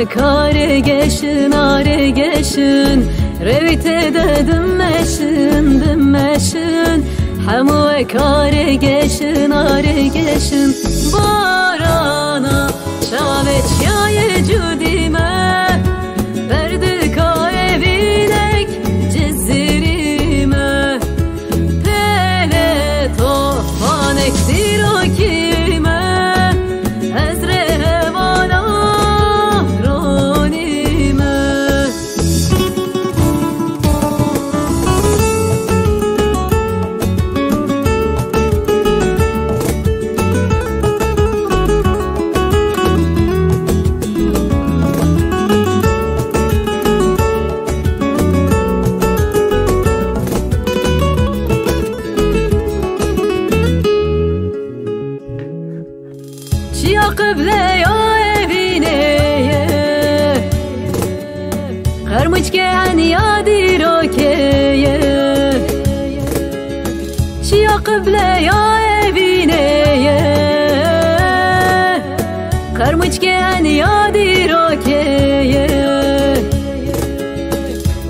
kare geçin are geçin revite de dimmeşin hemu kare geçin are geçin barana şavet şaye cudime verdi kaevinek cezirime pele tofanek dirokime ezre vana ronime. قبله يا ابينيه قرمج كان يا ديروكيه شيا قبله يا ابينيه قرمج كان يا ديروكيه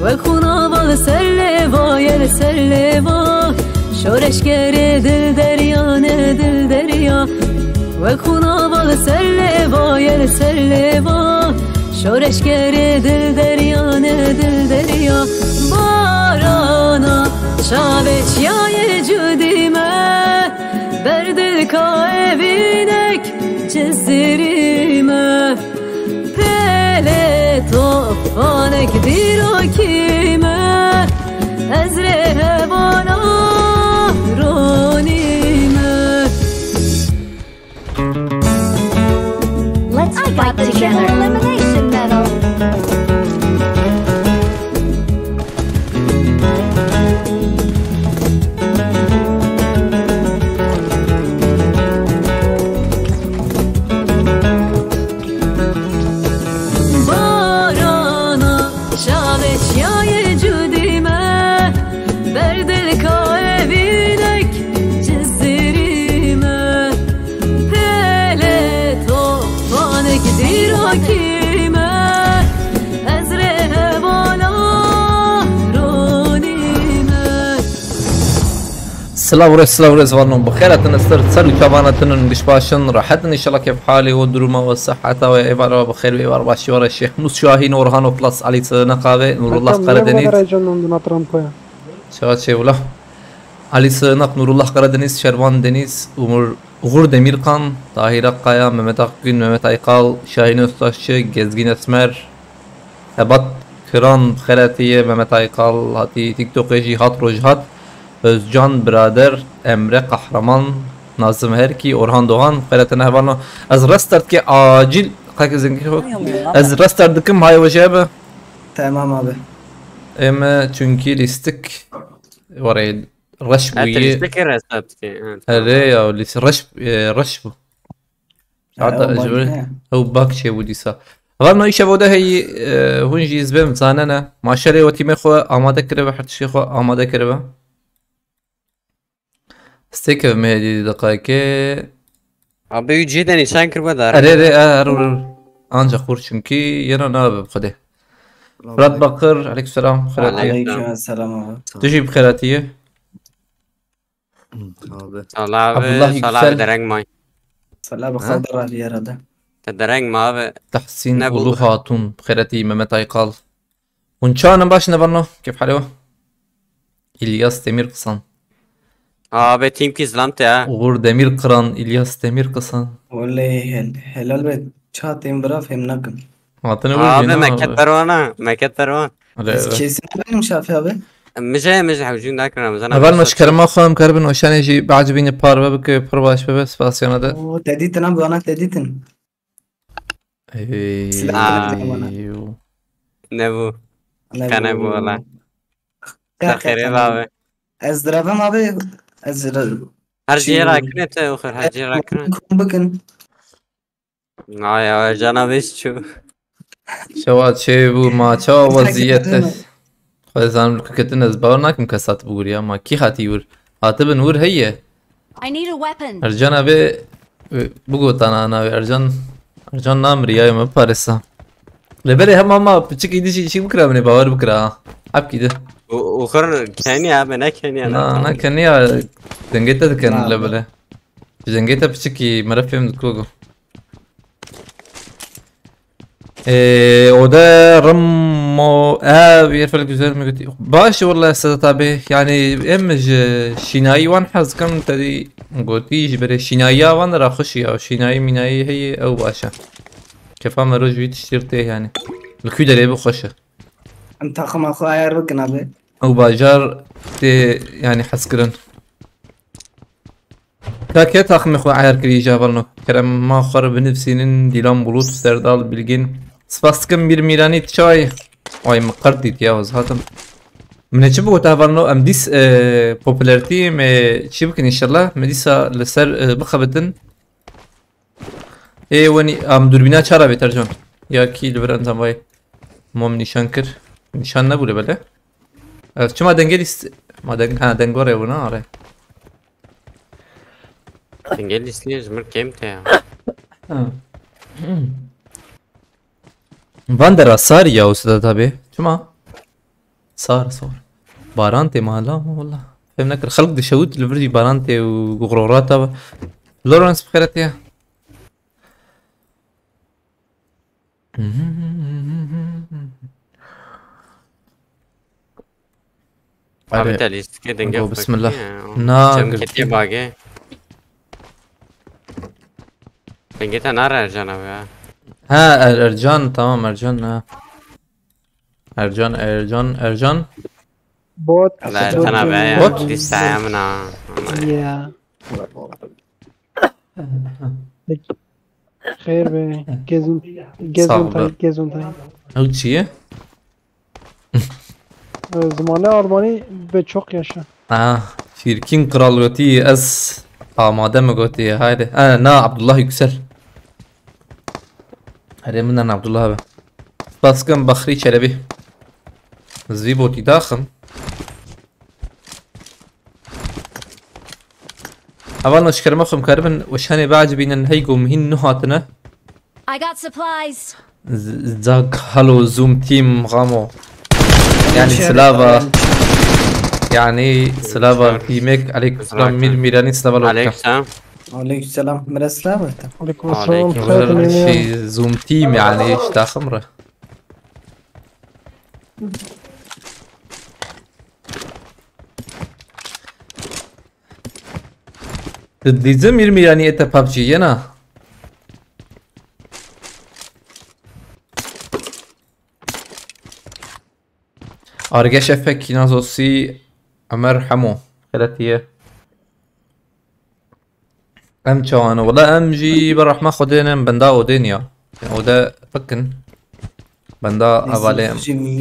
وكونا بال سلوا يا سلوا شورش كره دل دريا نه دل دريا وكونا بال سلوا يا سلوا شورش كره دل دريا نه دل دريا بارانا شابت يا جوديمه بردل كايبينك جزيريمه بله طوفانك ديروكيمه ازره بانا رونيمه. Let's fight together. Elimination medal. Barana şavet şaye cudime berdel kaevinek cezirime pele tofanek dirokime ezre bana ronime. سلاو رز والنوم بخير تنستر تسلي كبانتن نشباشن راحتن ان شاء الله كيف حالي والدرومه والصحه وايفار بخير وايفار باشي ورا الشيخ موس شاهين ورهان بلس علي نقابه نور الله قردنيز شات شي ولا علي سنق نور الله قردنيز شربان دeniz Uğur Demirkan, Tahir Akkaya, Mehmet Akgün, Mehmet Aykal, Şahin Öztaşçı, Gezgin Esmer, Ebat Kıran, Kheratiye, Mehmet Aykal, Hati TikTok'e Cihat Rojhat, Özcan Birader, Emre Kahraman, Nazım Herki, Orhan Doğan, Kheratine hevalno. Az rastart ki acil az rastart dikim hay vajabe. Tamam abi. Ama çünkü listik oraya رش بويه هذا يا اللي رش بو عطى اجبر او باكشي ودي سا غالنا ايش ابو ده هي هونجي زبم زاننا ما شري وتي مخو اماده كربه حتى شيخو اماده كربه استيك مهدي دقائق ابي جدا نشان كربه دار اري انجا خور çünkü yana ناب بخده فرات بكر عليك السلام خيراتيه عليكم السلام تجيب خيراتيه Allah abi, Salah dereng may. Salah بخضر على يرده. تدرeng ما abi. تحسين أولو هاتون بخيرتي ممت أيقال. ونشان باش نبرنا كيف حلوه؟ İlyas Demirkısan. Abi team ki izlamte ha. Uğur Demirkıran, İlyas Demirkısan. والله هلال بيت شاتين برا فهمناكم. Hatını abi Mekket Pervana, Mekket Pervan. كيسين benim şafi abi. مش حوجين ذاك رمضان. أول مشكلة ما خام كربن وشان يجي بعجبيني باربا بك برباش بس فاسيانا ده. تديتن أبغى أنا تديتن. أيوه. نبو. كان نبو والله. تخير بابا. أزرافم أبي أزرا. هرجي راكنت آخر هرجي راكنت. كم بكن. يا جانا بس شو. شوات شيء بو ما شو وضعيته. خزان كتن زبارنا كم كسات بقولي ما كي خاتيور هاتب نور هي I need a weapon. أرجانا بي بقول أنا أرجان نام رياي ما بارسا لبالي هم اما بتشك ايدي شي بكره من باور بكره ابكي ده وخر كاني ابي انا كاني انا كاني دنجيتا كان لبالي دنجيتا بتشكي مرفي من كوغو وده رمو بيعرف الجزائر مقتي باش والله استتابه يعني امج شيناي وان حز كم تدي قوتي جبري شينايا وان را خشي او شيناي ميناي هي او باشا كيف ما روج بيت تشترته يعني الكيده اللي بخشه انت خم اخو عيار كنابه او باجار تي يعني حسكرن كاكيت اخ مخو عيار كري جابلنو كرم ما خر بنفسين ديلان بلوت سردال bilgin سباستكم bir ميلاني تشاي اي مقردي تياوز هاتم من تشبو تافرنو ام ديس بوبولاريتي مي تشبكن ان شاء الله مديسا لسر بخبتن اي وني ام دوربينا چارا بترجم يا كي لبران زماي مم نشان كر نشان نبوله بله چما دنگلیس ما دنگ ها دنگوره ونا اره انجليز ليش مر كيمتى Vandera sar ya usta tabi. Çuma sar sar. Barante mahala والله. فهمنا كر خلق دي شوت الفرجي بارانتي وغروراتها لورنس بخيرت يا بالتالي كده نجح بسم الله نا كتير باقي لقيت انا رجعنا ها ارجان تمام ارجان ارجان بوت لا انا بقى دي الساعة منا يا خير بي جزون تاي او چیه؟ زمانه آلمانی به çok yaşa. Şirkin kraliyeti az amade mi gotiye haydi. Na Abdullah Yüksel. Hadi منن Abdullah abi. Baskın Bahri Çelebi. زيبوتي داخل. أول نشكر مخم كاربن وش هني بعجبين إن هيجو مهين نهاتنا. I got supplies. زاك هلو زوم تيم غامو. يعني سلافا يعني سلافا تيمك عليك السلام ميراني سلافا عليك السلام عليكم السلام من السلامة عليكم السلام. شي زوم تيم يعني ايش تا خمره تديزم ميراني اتا بابجي ينا ارجع افك نازوسي عمر حمو خلاتيه ام جوان والله ام جي بالرحمة خدينا بندا ودنيا وده فكن بندا اوالي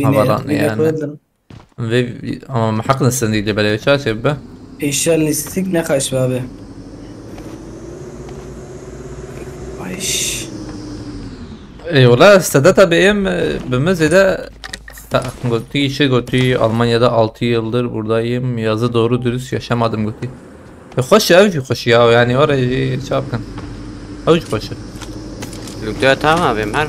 اوالان يعني اما حقنا السندي اللي بلاي شاشبه ايش اللي ستيك نقاش بابه ايش اي والله استدتا بام بمزه ده قلتي şey قلتي Almanya'da 6 yıldır buradayım yazı doğru dürüst yaşamadım قلتي خوش اوجي خوش يا يعني ورا يجي شابكن اوجي خوش لو تمام بمهر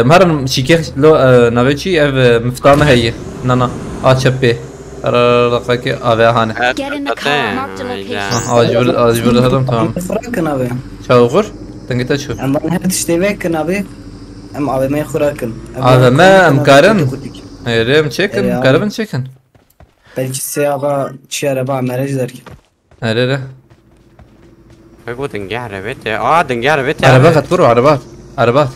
مهرن شيكيخ لو نافيتشي اف مفتاحنا هي نانا اتشبي رقاك افي هانه Get in the car. Marked a location. اجبر هذا تمام فراكن ابي شاوغر تنقيت شو اما هاد تشتبك ابي ام ابي ما يخراكن ابي ما مكارن ريم تشيكن كاربن تشيكن belki siyaba araba meraj derken. اريره هيقول تنجح عربيتي تنجح عربيتي عربات هتكروا عربات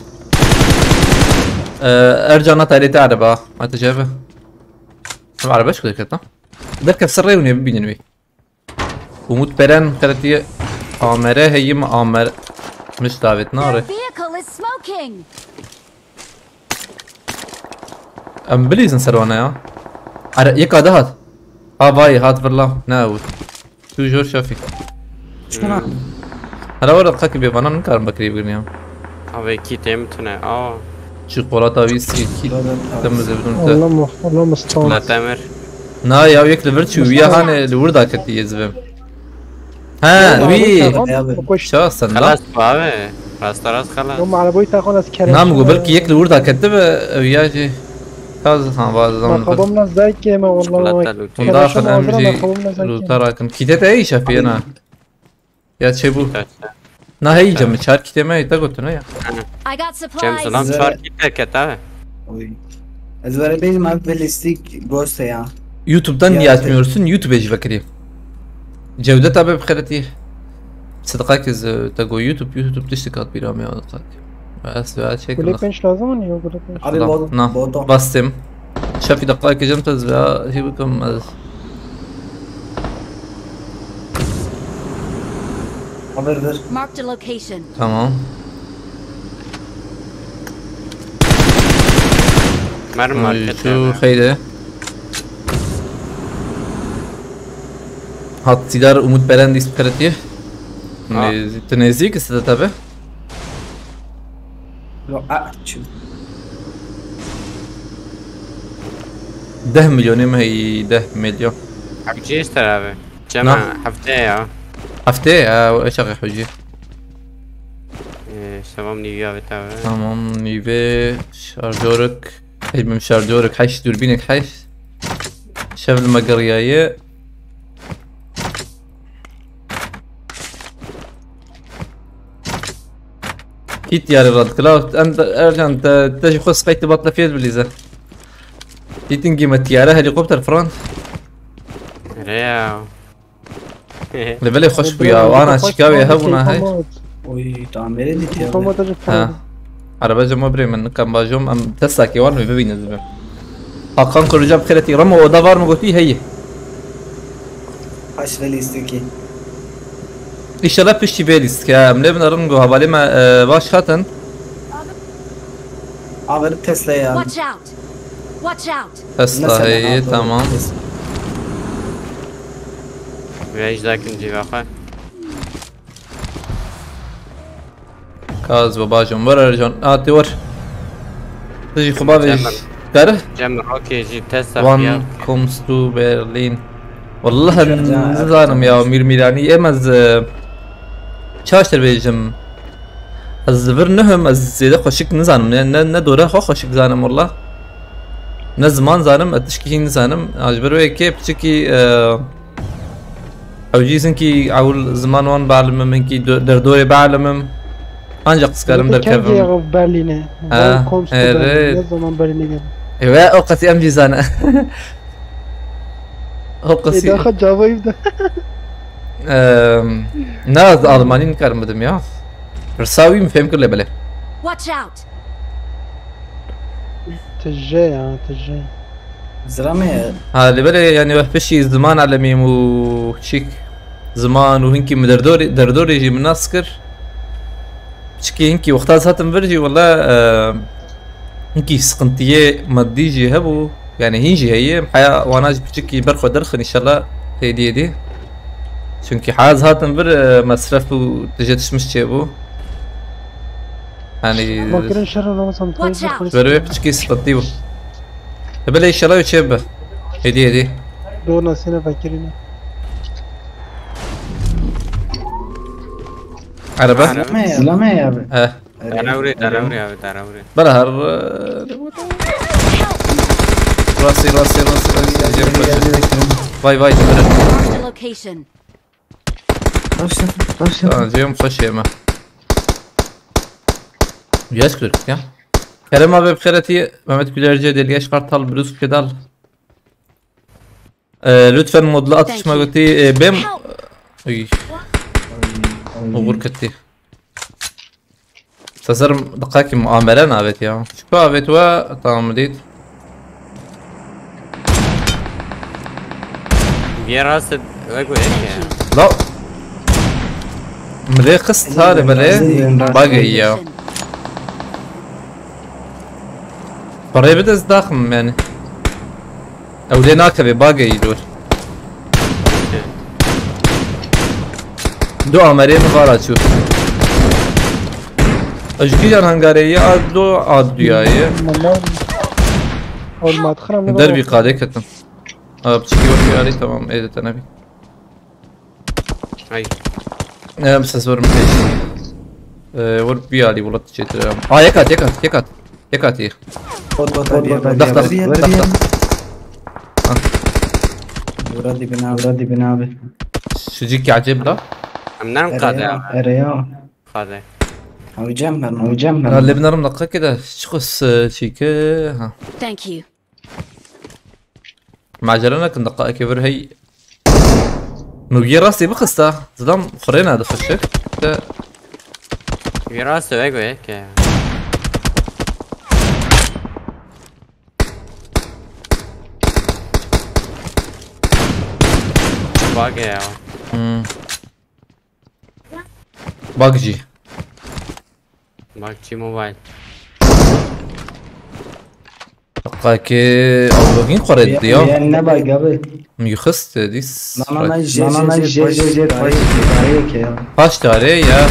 ارجع نطلع عربة ما تجابه عرباش كده كده بركب سري وني بيني وموت بران خلتي عمره هي عمر مش دعوت ناره That vehicle is smoking. ام بليز نسروانا يا يك هذا باي هات بالله ناوت شو جور شافي شنو هلا ورا خاك بيبانا نكار بكري بقولني ابي كي تمتنا شوكولاته ويسكي كي تم زبدون والله مستوى. لا تامر نا يا ويك لفرتشو ويا هان الوردا كتي يزبم ها وي شو اصلا خلاص بابا راست راست خلاص يوم على بوي تاخون از کرد نعم قبل كي ياكل ورده كتب وياجي كاز ها بعض ما زمان خبمنا زيك ما والله لوتي. داخل ما امجي خبمنا لو زيك ترى كم كيتت اي شافي انا يا تشبو نا هي جم شار كيتة ما يتقول تنا يا I got جيمس supplies. لام شار كده كتابه Oy. Ez var bir mavbelistik ghost ya. يوتيوب'dan niye Ya, açmıyorsun? YouTube eji bakayım. Cevdet abi بخيرتي صدقك از تقول يوتيوب تشتغل برامج يا دقات بس بعد شيء قولي بنش لازم اني قولي بنش Abi bot نعم bot. بستم شافي دقائق جمتز هي بكم از Haberdir. Marked a location. تمام مرمى شو ماركت خيره هات سيدار umut beren dis بخيرتي تنزيك استاذ تابع Lo aç. 10 مليون ما هي 10 مليون حبجي اشترى جماعة حفتة يا هفته ايش اخي حجي شباب نيويا بتاعه تمام نيفي شارجورك حجم شارجورك حيش دوربينك حيش شاف المقرياية كيت يا رد كلاوت انت ارجع انت تجي خص قيت بطل فيد بالليزا تيتنجي متيارة هليكوبتر فران رياو لبالي خوش بيا وانا شكاوي هبونا هاي Oy tamir edit ya. خبمنا تجي ها عربة جمع بري من كم باجوم ام تساكي وان ببين الزبم اقام كل جاب خيرتي رمو ودافار مقولتي هي Haşvelistiki. İnşallah pişti beliz ya mle bnarım go havale ma baş khatan Abi Tesla ya. Watch out. Watch out. Tesla هي تمام ويعيش ذاك نجيب اخر كاز باباجوم ورا رجون اتي ور تجي خبابي كره جمع اوكي جيب تسلا وان فيها comes to Berlin والله نزانم يا مير ميراني امز چاشتر بيجم از ورنهم از زيده خوشك نزانم نه دوره خوشك زانم والله نه زمان زانم اتشكي نزانم اجبر ويكي بچكي او جيزن كي اول زمان وان بعلمم من كي در دوره بعلمم ancak kıskarım der كان kevim. جاي برلينه آه، كومست إيه، برلين ريت. زمان برلين جاب Ve o kası emci zana. O اذا kası. اخذ جافا يبدا Ne Almanya'nın karmadım ya. Rsavi mi fehim kırla bale. Watch out. تجاي ها تجاي Zrame ya. Ha bale yani vahbeşi zaman alemim و çik zaman و هنكي مدردور يجي من ناسكر. تشكي هنكي وقتها ساتم فرجي والله هنكي سقنتيه مادي جي هبو يعني هيجي هي حياة وانا بتشكي برخو درخن ان شاء الله هيدي çünkü حاز هاتم بر مصرف و تجتش مش بو يعني ما كان شر ولا مثلا Watch out. برو بتشكي سقنتيه بلا ان شاء الله يتشبه هيدي دور ناسينا فاكرين عربة Zrame ya. Zrame ya abi. اه دراوري دراوري يا دراوري بلا هر راسي باي باي Marked a location. Tamam diyorum hoş yeme. Yaş kırık ya. Kerem abi bخيرتي Mehmet Gülerci Delgeç Kartal Brus Pedal. Lütfen modlu atışma götü bem Uy uğur كتي تصرم دقائق مؤامرة نابت يا شو أبيت وا تمام ديت في راس اقول ايش يا لا ملي قصت هذا بلي باقي يا بري بدأ ازداخم يعني او ليناك باقي يدور دو عمرين مغارات شوف اشكي جان هنغارية عدلو عدلوياية اول ما ادخل دربي قادي كتن بتشكي وفي علي تمام ايه ده تنبي هاي بس اصبر مفيش ور بيالي والله تجيت يكات إيه بوت دخ ورادي بنابه شجيك عجب لا منن قاده اريا قاده او جنب اللي بنرم نقا كده شخص شيك ها Thank you. مع جلنا كن دقائق كبر هي نوجي راسي بخستا زلام خرينا هذا خشك ويراس ويجو هيك باقي يا باقجي باقي موبايل دقائق أولوين قريت ديو نبا قبل ميخست ديس ماما جي باش تاري يا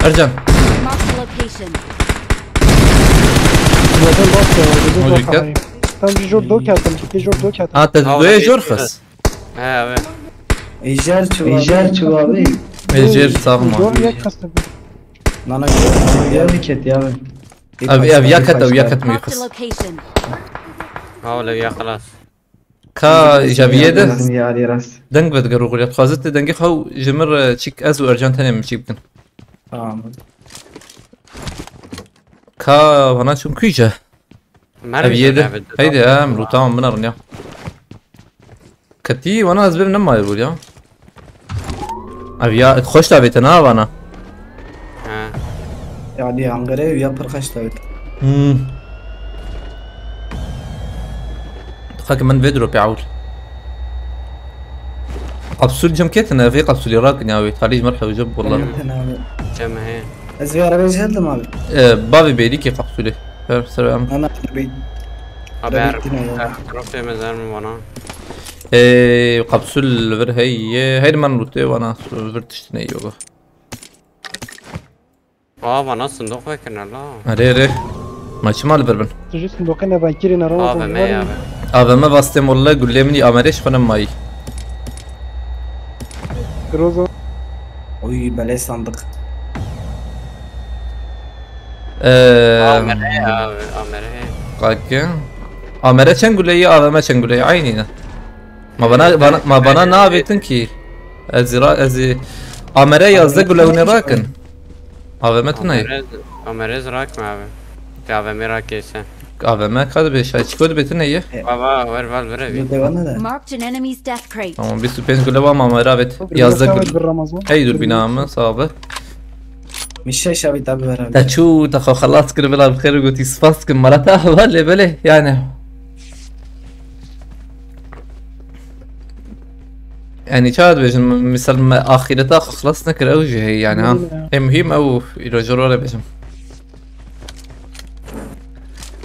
أرجان Mark the location. موجودك Tam bir jor dok attım. Bir jor dok attım. ها تدوي جورخس ها ايجار شو ابي ميجير صاغما Jor yak kastım. نانا يا بكت يا أبي ياكت أو ياكت Mark the ميخس location. هاولا يا خلاص كا إيجابية ده يا دي راس دنگ بدقرو غوليات خازت دنگي خو جمر تشيك أزو أرجان تاني مشي بكن تمام كا وانا شو كيجا أبي ده هيدا أمرو تمام من أرنيا كتي وانا أزبر نما يقول يا أبي تخش تابيتنا وانا ها يعني عنقري ويا برخش تاوت خاك من فيدرو بيعول قبسول جم كيتنا في قبسول يراك ناوي خليج مرحبا جب والله جمع هي ازغار بس هذا ما بابي بيديكي قبسولي سلام انا بي خبر رحت مزار من وانا قبسول فر هي من روتي وانا فرتشتني يوغا وانا صندوق فكرنا لا أري ما شمال بربن Tujus dokana bakirin arama. ما يا AVM bastım والله قول لي مني أمريش خنا ماي Grozo. وي بلاي صندوق امريه قاكين أمريش نقول لي AVM نقول لي عينينا ما بنا نابتن كي أزي أمري يزدق ولا ونراكن AVM تناي امريز راك ما كافه ميرا كيسه AVM كذا بيش أشكود بتناي بابا ورفال بربي دوانا ده Marked an enemy's death crate. tamam bir süperin gülü var ama rağbet yazdık بالرمضان. hey dur binamı sabı مش شاوي تابي برا تا شو تخو خلاص كده بلا بخير وقلت يصفصك مرتها ولا بله يعني يعني شاد بيجن مثل ما اخرتها خلصنا كده اوجه هي يعني ها هي مهم او يرجعوا له بيجن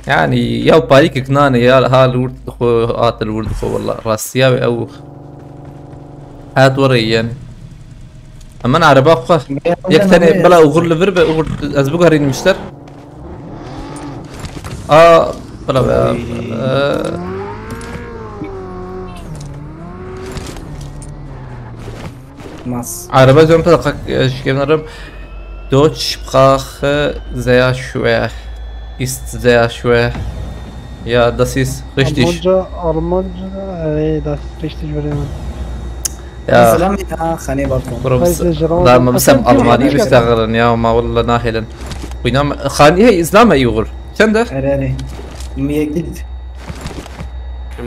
يعني يا بايك كنان يا هالورد خو هات الورد خو والله راسياوي او هات وري يعني اما انا عربا خو يكتني بلا اغر لفر اغر ازبق هرين مشتر بلا ماس عربا زوم تلقى شكيف نرم دوتش بخاخ زيا شوية ist sehr schwer. Ja, das ist richtig. Almanca, das ist richtig verstanden. Ja, سلام يا خاني برضو برافو. لا ما بسم ألماني بيشتغلن يا ما والله ناهلا. وينام خاني هي إسلام يغر. شن ده؟ اري مية جديد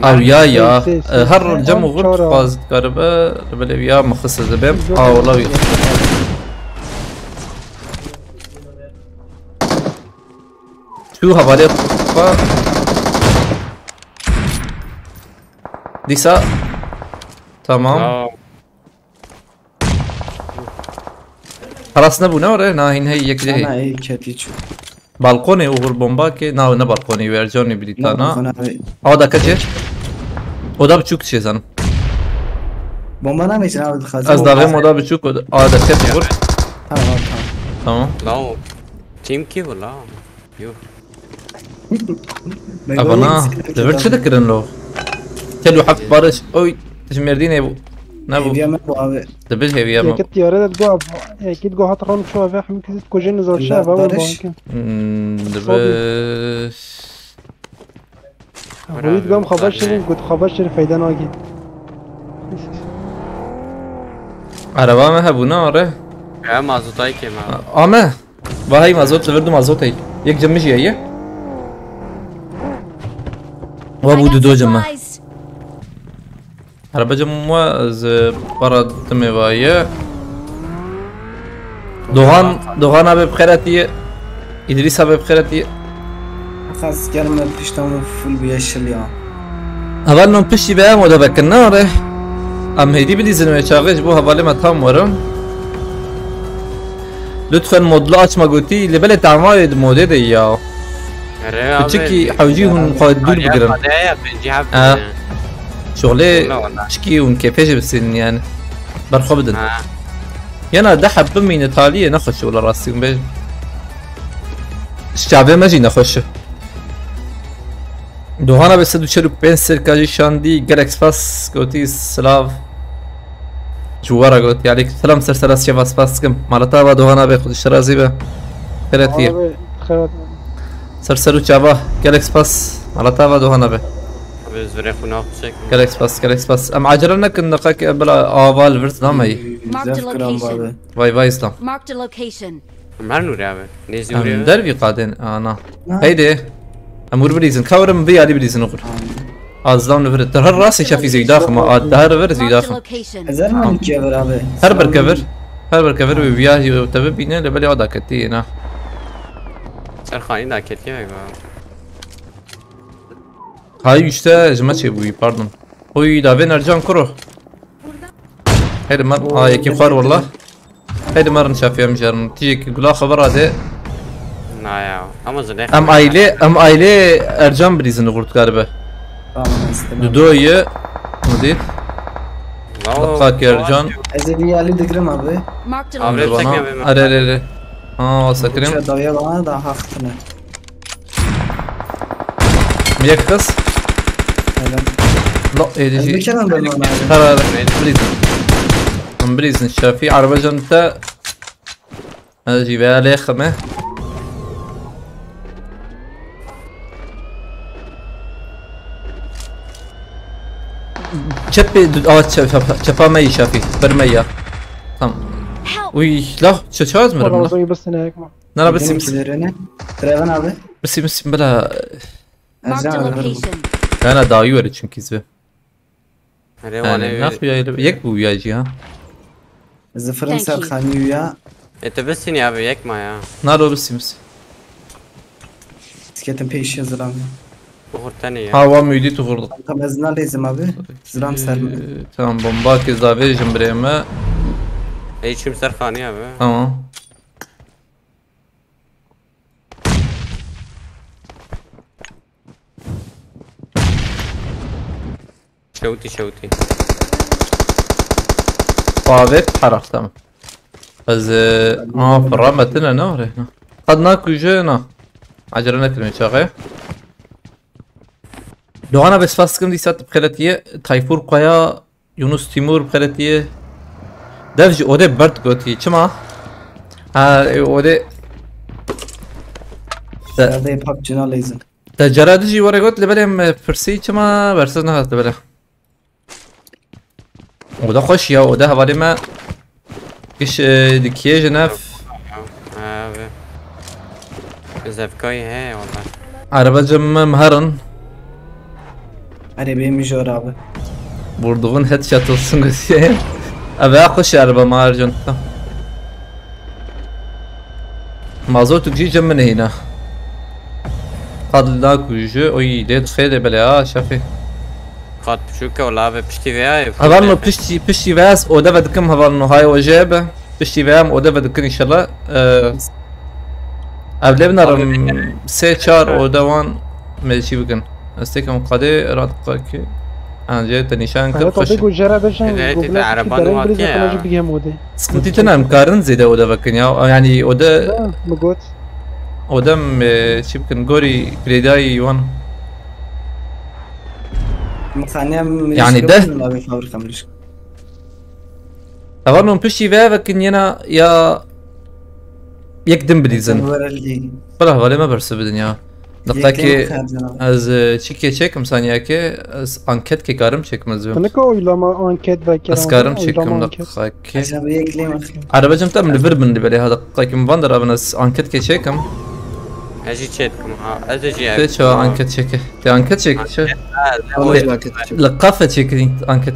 أو يا هر جم غرب فاز قربة بلي يا مخصص زبيب. والله شو هبالي ديسا تمام خلاص نبو نوره ناهين هي يكده انا هي اي كاتيتشو بالكوني وغر بومبا كي ناو نه بالكوني ويرجوني بريتانا انا او دا كچه او دا بچوك چه زن بومبا نمیشه نه خازن از داغه او دا بچوك او دا كت غر تمام تمام لا تيم كي ولا يو ابنا دبر چه دكرن لو تلو حف بارش اوي تشمردين ابو نبو هيفيا ما ابو ابي دبل هيفي يا ما كت يا ريت جو اكيد جو هترون شو في حمي كزت كوجين نزل لا، شاف اول طرش. بانك دبل وليد قام خبرشني قلت خبرشني فايدة ناجي عربا ما هبونا آره Ya mazotayı ki ma. آمه با هی مازوت لوردو مازوت هی یک جمع جیه و I بودو got دو جمع supplies. عربا جمع از براد تموایه دوغان abi بخیرتیه İdris abi بخیرتیه خاص كلمة بتشتموا فول بيشل يا اول نم پشتی به هم ده بکنه آره ام هیدی بلیزن و چاقش بو حوالی ما تام ورم لطفا مدل açma گوتی لبل تعماید موده ده یا بتشكي حوجيهم قاعد دور بقرن شغلي تشكي ونكيفاش بالسن يعني برخو بدن يانا ده حب من ايطاليا نخش ولا راسي بيج الشعبي ما جي نخش دوهانا بس دو شرو بنسل كاجي شاندي جالكس باس قوتي سلاف جوارا قوتي عليك سلام سرسلاس شفاس باسكم مالتا با دوهانا بخود الشرازي به خيراتيه خيرات سرسلو چابا جالكس باس مالتا با دوهانا به Biz verek bunu yapacak. جالكس باس ام عجلنا كنا قاك بلا اوال فرت نامي Marked a زاف كرام location. بابي واي اسلام Marked a location. Ömer Nuri abi. Nezi ام oraya. دربي قادين انا هيدي امور بليزن كورم بي علي بليزن اخر ازلام نفرت هر راسي شافي زي داخل ما دهر فر زي Marked a داخل location. هزار ما نكبر ابي هر بركفر وبياه تبي بينا لبلي عدا كتي هنا Serkan'ı da ket yemek abi. هاي işte جمع شيء بوي باردون هوي دافين ارجان كرو هيدي مر يكي خار والله هيدي مر نشافيها مجرن تيجي قلا خبر هذا Na ya. Ama zaten. ام ايلي ارجان بليزن غورت غاربه tamam istemem دودوي مدير لقاك يا ارجان ازدي علي دقرم ابي Marked a Abi, location. بنا سكرم. اري سكريم شو ضويا بنا دا حقتنا ميك خص هلا لا ايدي جي بكلام بالمعنى هذا بليزن ام بليزن شافي عربة جنتا هذا جيبها لي خمه شبي شفا مي شافي برمية تمام Help. وي لا شو ازمر والله بلا زي بس هناك ما لا بس تريفن ابي بس بلا Marked a ازرع location. انا دايور çünkü izbe Hani yani bana. nakhu ya yek bu ya ji ha زفرن Thank سر you. خانيويا Etebesin ya abi yakma ya. nalo bisims سكتن بيش زرام Uğurtani ya. hava müydi tuhurdu طب ازنا لازم ابي زرام سر tamam bomba kizave jimbreme İçim Serkan'ı abi. tamam Şevti. طابت حرق تمام از فرامتنا نور هنا قد ناكو جينا عجلنا كلمة شاغي لو انا بس فاسكم دي سات بخلتيه تايفور قايا يونس تيمور بخلتيه دفج اودي برد قوتي چما اودي هذا يبقى جنا لازم تجرد جي ورا قلت لبلهم فرسي چما برسنا هات لبله وده خوش يا وده حوالي ما كش دكيه جناف Abi. Zevkayı he valla. عربة جم مهرن عربي ميجور ابي vurduğun headshot olsun diye. Abi خوش عربة ما ارجون مازوت تجي جم من هنا قد لا كوجو oy ده خير بلا شافي Kat pişuke valla abi pişti veya. هذا بشتي فاس او ده بدكم هذا انه هاي وجابه بشتي فام او ده بدكم ان شاء الله قبل بنرم سي چار او دوان ماشي بكن استيكم قدي راتقك انا جيت نشان انا كل خش طبيق وجرى بشان إذا أنت عربان واقع يا. بيجي مودي سكنتي تنا مقارن زي ده وده بكن يعني وده لا مقوت ودم شي بكن غوري بريداي وان مخانيا يعني ده- ما بيفاور خمرش أظنهم بشي في لكن ينا يا يقدم بليزن ورا اللي بلا ولی ما برسه بدن یا دقیقی يكلم خارج از چیکه چکم ثانیه که از انکت که کارم چکم از بیام Tanık oylama anket belki. از کارم Oylama چکم anket. دقیقی عشان يكلم عربه جم تام لفر بندی بله هذا دقیقی مبندر ابن از انکت که چکم اجي تشيتكم از اجي ته چه انکت چکه ته انکت چک چه Market. لقافه چکی انکت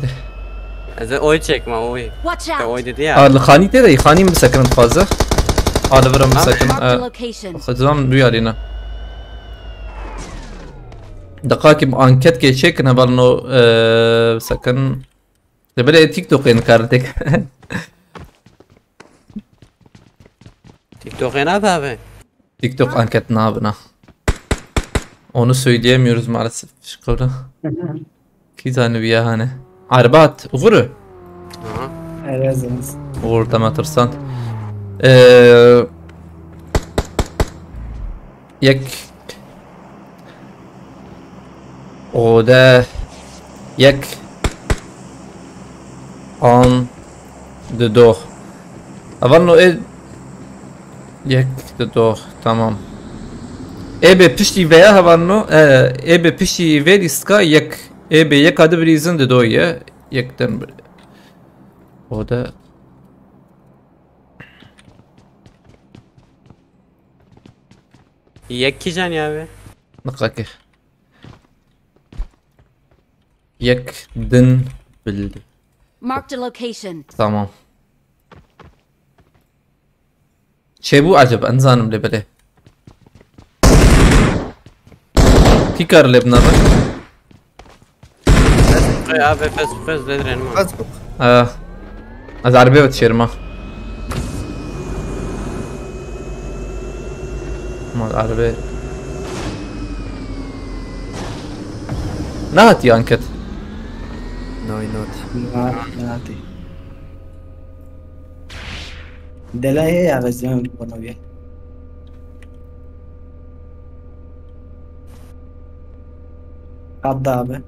از اوي تشيك ما اوي Watch out! اوي دي الخانی تره خانی مسکن فازه لفرم Marked a مسکن location. خدام دویارینا دقیقی انکت که چک نبالنو سکن لبله تیک توک این کارتک تيك توك هنا ذهبه TikTok anket ne yapına? Onu söyleyemiyoruz maalesef. Şurada. İki tane bir yani. Arbat, uğru. رازمز Uğur da matırsan. Yek. O da yek. On de do. Avanno yek de do. Tamam. Ebe pişti veya havanno ebe pişti ve diska yek ebe yek adı bir izin de doya yekten bir. O da يكي جان يا بي دقيقة yek din bildi. Marked a location. Tamam. Şey bu acaba انزانم لبله. کی کار لبنا ده؟ يا بي فز لدرين ما فاسبوك. از عربية بتشيرما. ما العربية. نهت يا انكت. ناي نوت. ناتي دلائي يا بزمان بنوبيا عضابة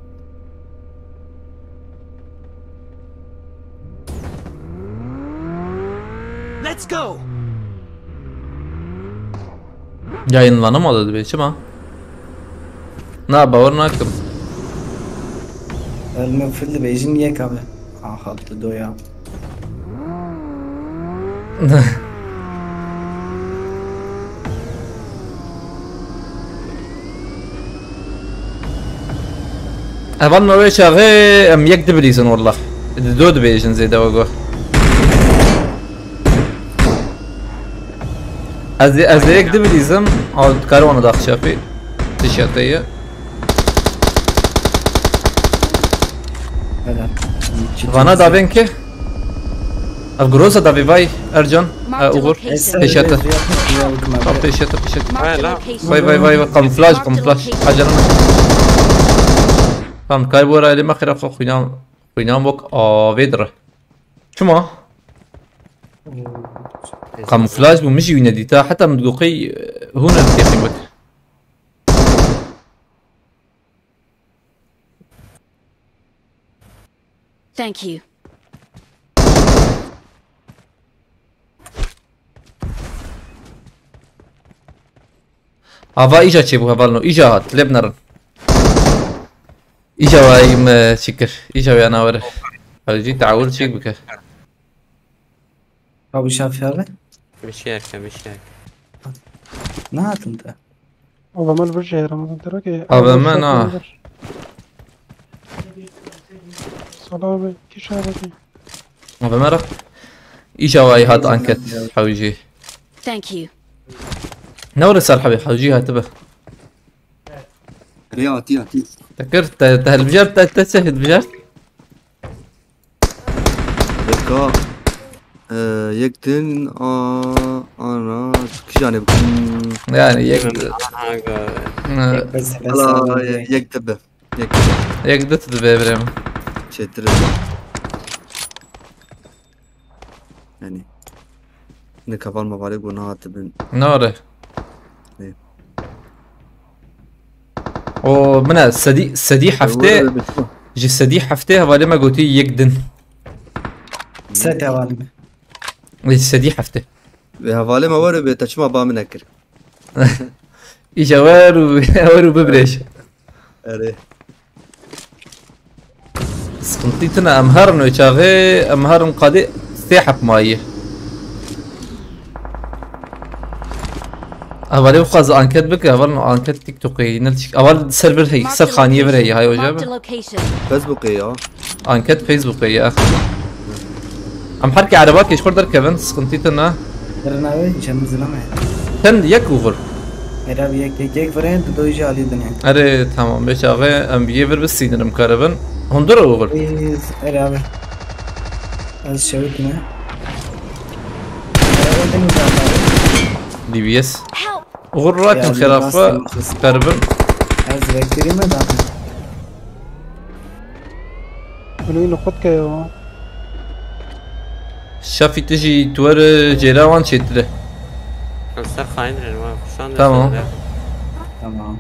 Yayınlanamadı belki ama. Ne yapalım ne yapalım? المفروض بيجين ياك أبا خلط دويا أظن هو شغال أم يكذب ليسن والله. دود بيجن زي ده وجوه. از يكذب ليسن أو كارونا داخل شافي. تشاتية. Vana da benke. Groza da vay Ercan. Uğur. Eşyatı. Kapı eşyatı eşyatı. Marked a لا. location. Vay kamuflaj. Acarana. Tamam kaybora elime khirafa khuynam bok avedra. Şuma? Kamuflaj bu مش يناديتا حتى مدقوقي هنا بتيخي بك. Thank you. Hava iyice çebu havalno iyice hat lebnarın. İyice vayım şükür. İyice bir ana var. Hadi تعاول شيء بك. أبو شاف هذا مش هيك نات أنت Adamlar bir şey Ramazan diyor ki. Adamlar ne? Salam kişi abi. Ama مرة إيجا واي هاد أنكت حوجي. Thank you. نوري صار حبي حوجيها تبه. رياض تي. ذكرت البجار تشهد بجار. بكا يكتن أنا كجانب. يعني بس لا يكتب. يقدت ببرم. شتر. يعني نكفال مبارك ونهات بن. نوري. إيه. او من السدي حفته جي السدي حفته ولا ما قلتي يقدن Set havalı mı? استدي حفته Ve havale mi var ve taçma bağımı nekir. ايش اور ببريش Ere. سقنطيتنا امهرن وشاغي امهرن قادي سيحب مايه اولي وخاز انكت بك اول انكت تيك توكي نلتش اول سيرفر هي Marked سر a خانيه بري هاي location. Marked a وجابه location. Facebook ya. انكت فيسبوك يا اخي ام حركي عربات يشكر در كيفن سقنطيتنا Dernavi işem zilama. تن يك اوفر Era bir kek veren tu doyucu ali dünya. اري تمام باش اغي ام بيفر بالسين مكربن هندر اوفر Era abi. Az şevik ne? Era ben uzatma. دي بي اس Help! اوفر راكن يعني خرافه راس كربن Az bektireyim mi daha? منو نقطك يا شافي تجي تور جيراوان شتله Sar خاين ما kuşan. Tamam. Tamam.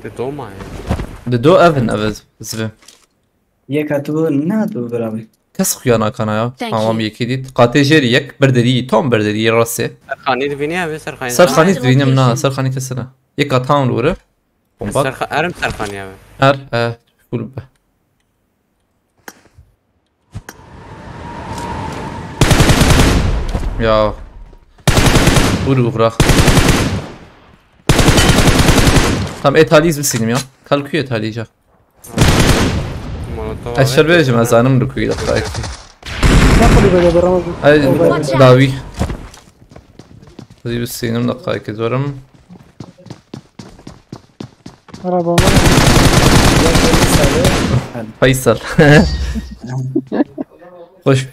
De doma ya. ده دو اذن افز زبم Yek atu ne atu beraber? كس خيانا كان يا Thank تمام you. يكيد قاتي جيري يك بردري توم بردري راسي Sarkhani dibini abi Sarkhani. سر خاني Marked ترينا منا location. سر خاني كسنا يك اتاون لورا بومبات Erm Sarkhani abi. ار قول به يا ورو غراخ tam etaliyiz biz ya. Kalkıyor etaliyice. Molotov. Aşağı vereceğim azanım rukuyu da belki. نقلي بدا برا Ay Watch out. davi. Hadi biz senin de kayık ediyorum. انا بما Faysal. Hoş.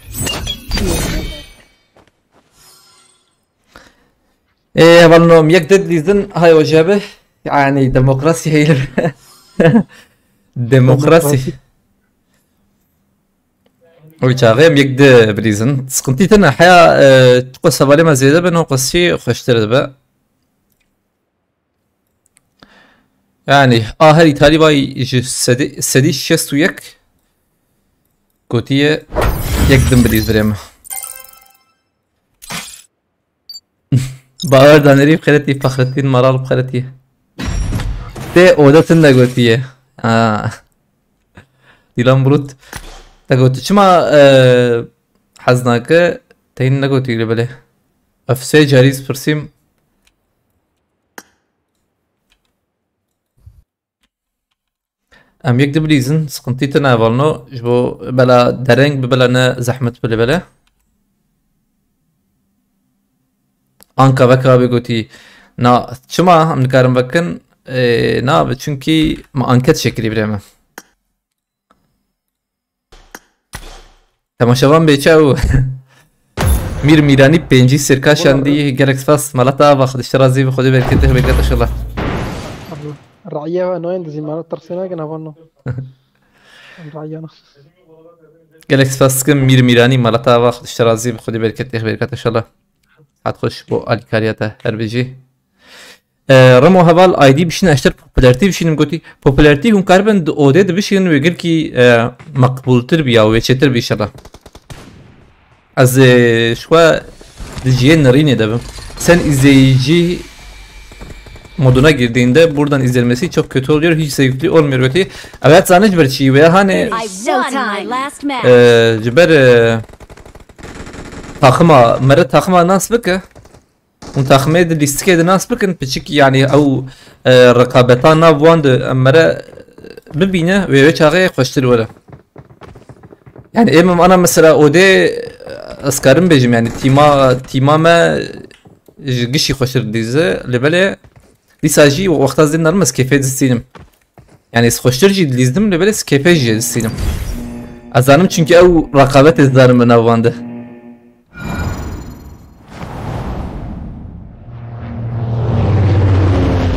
والله يقدر ليزن هاي وجابه يعني ديمقراطي هي ديمقراطي ويتاغيم يقدر بليزن سقنتي تنا حياة تقوى سبالي ما زيادة بنو قصي خشتر بقى يعني هاري تالي باي يجي سدي شستو يك قوتية يقدم بليز بريمه باور دانري بخيرتي فخرتين مرال بخيرتي تي اودتن قوتية ديلان بروت تقوت شما حزناك تين نقوتي لبله افسي جاريز برسيم ام يكدب ليزن سقنتي تناولنو جبو بلا درنگ بلا نا زحمت بلا بلا Anka vaka abi goti na çuma am nikarim bakın na abi çünkü ma anket şekli bireme tamaşavan beçav mir mirani penci sirka şandi gerek fas malata va khud razi khud berkete berkete inşallah الرعية نوين زي ما ترسينا كنا فنو الرعية نخ gerek fas kim mir mirani malata va khud razi khud berkete berkete inşallah هتخش بو الكارياتا هربجي رمو هبال ايدي بشين اشتر بوبولاريتي بشين قوتي بوبولاريتي هم كاربن اوديد بشين ويقول كي مقبول تربيا ويتشتر بيشلا از شوا دجيه نريني دبم sen izleyici moduna girdiğinde buradan izlenmesi çok kötü oluyor, hiç zevkli olmuyor öte. Evet zannet bir şey veya hani I won my last match. ciber takıma mera takıma nasıl bك وتاخمه دي ليستكي دي ناس بكن بتشيك يعني او رقابتنا بواند مره ببينه ويش هغي خوشتر ولا يعني امم انا مثلا اودي اسكارم بيجم يعني تيما ما قشي خوشتر ديزه لبله ليساجي وقت از دينار مس كيفيه دستينم يعني خوشتر جي ديزدم لبله كيفيه جي دستينم ازانم çünkü او رقابت ازدارم انا بواند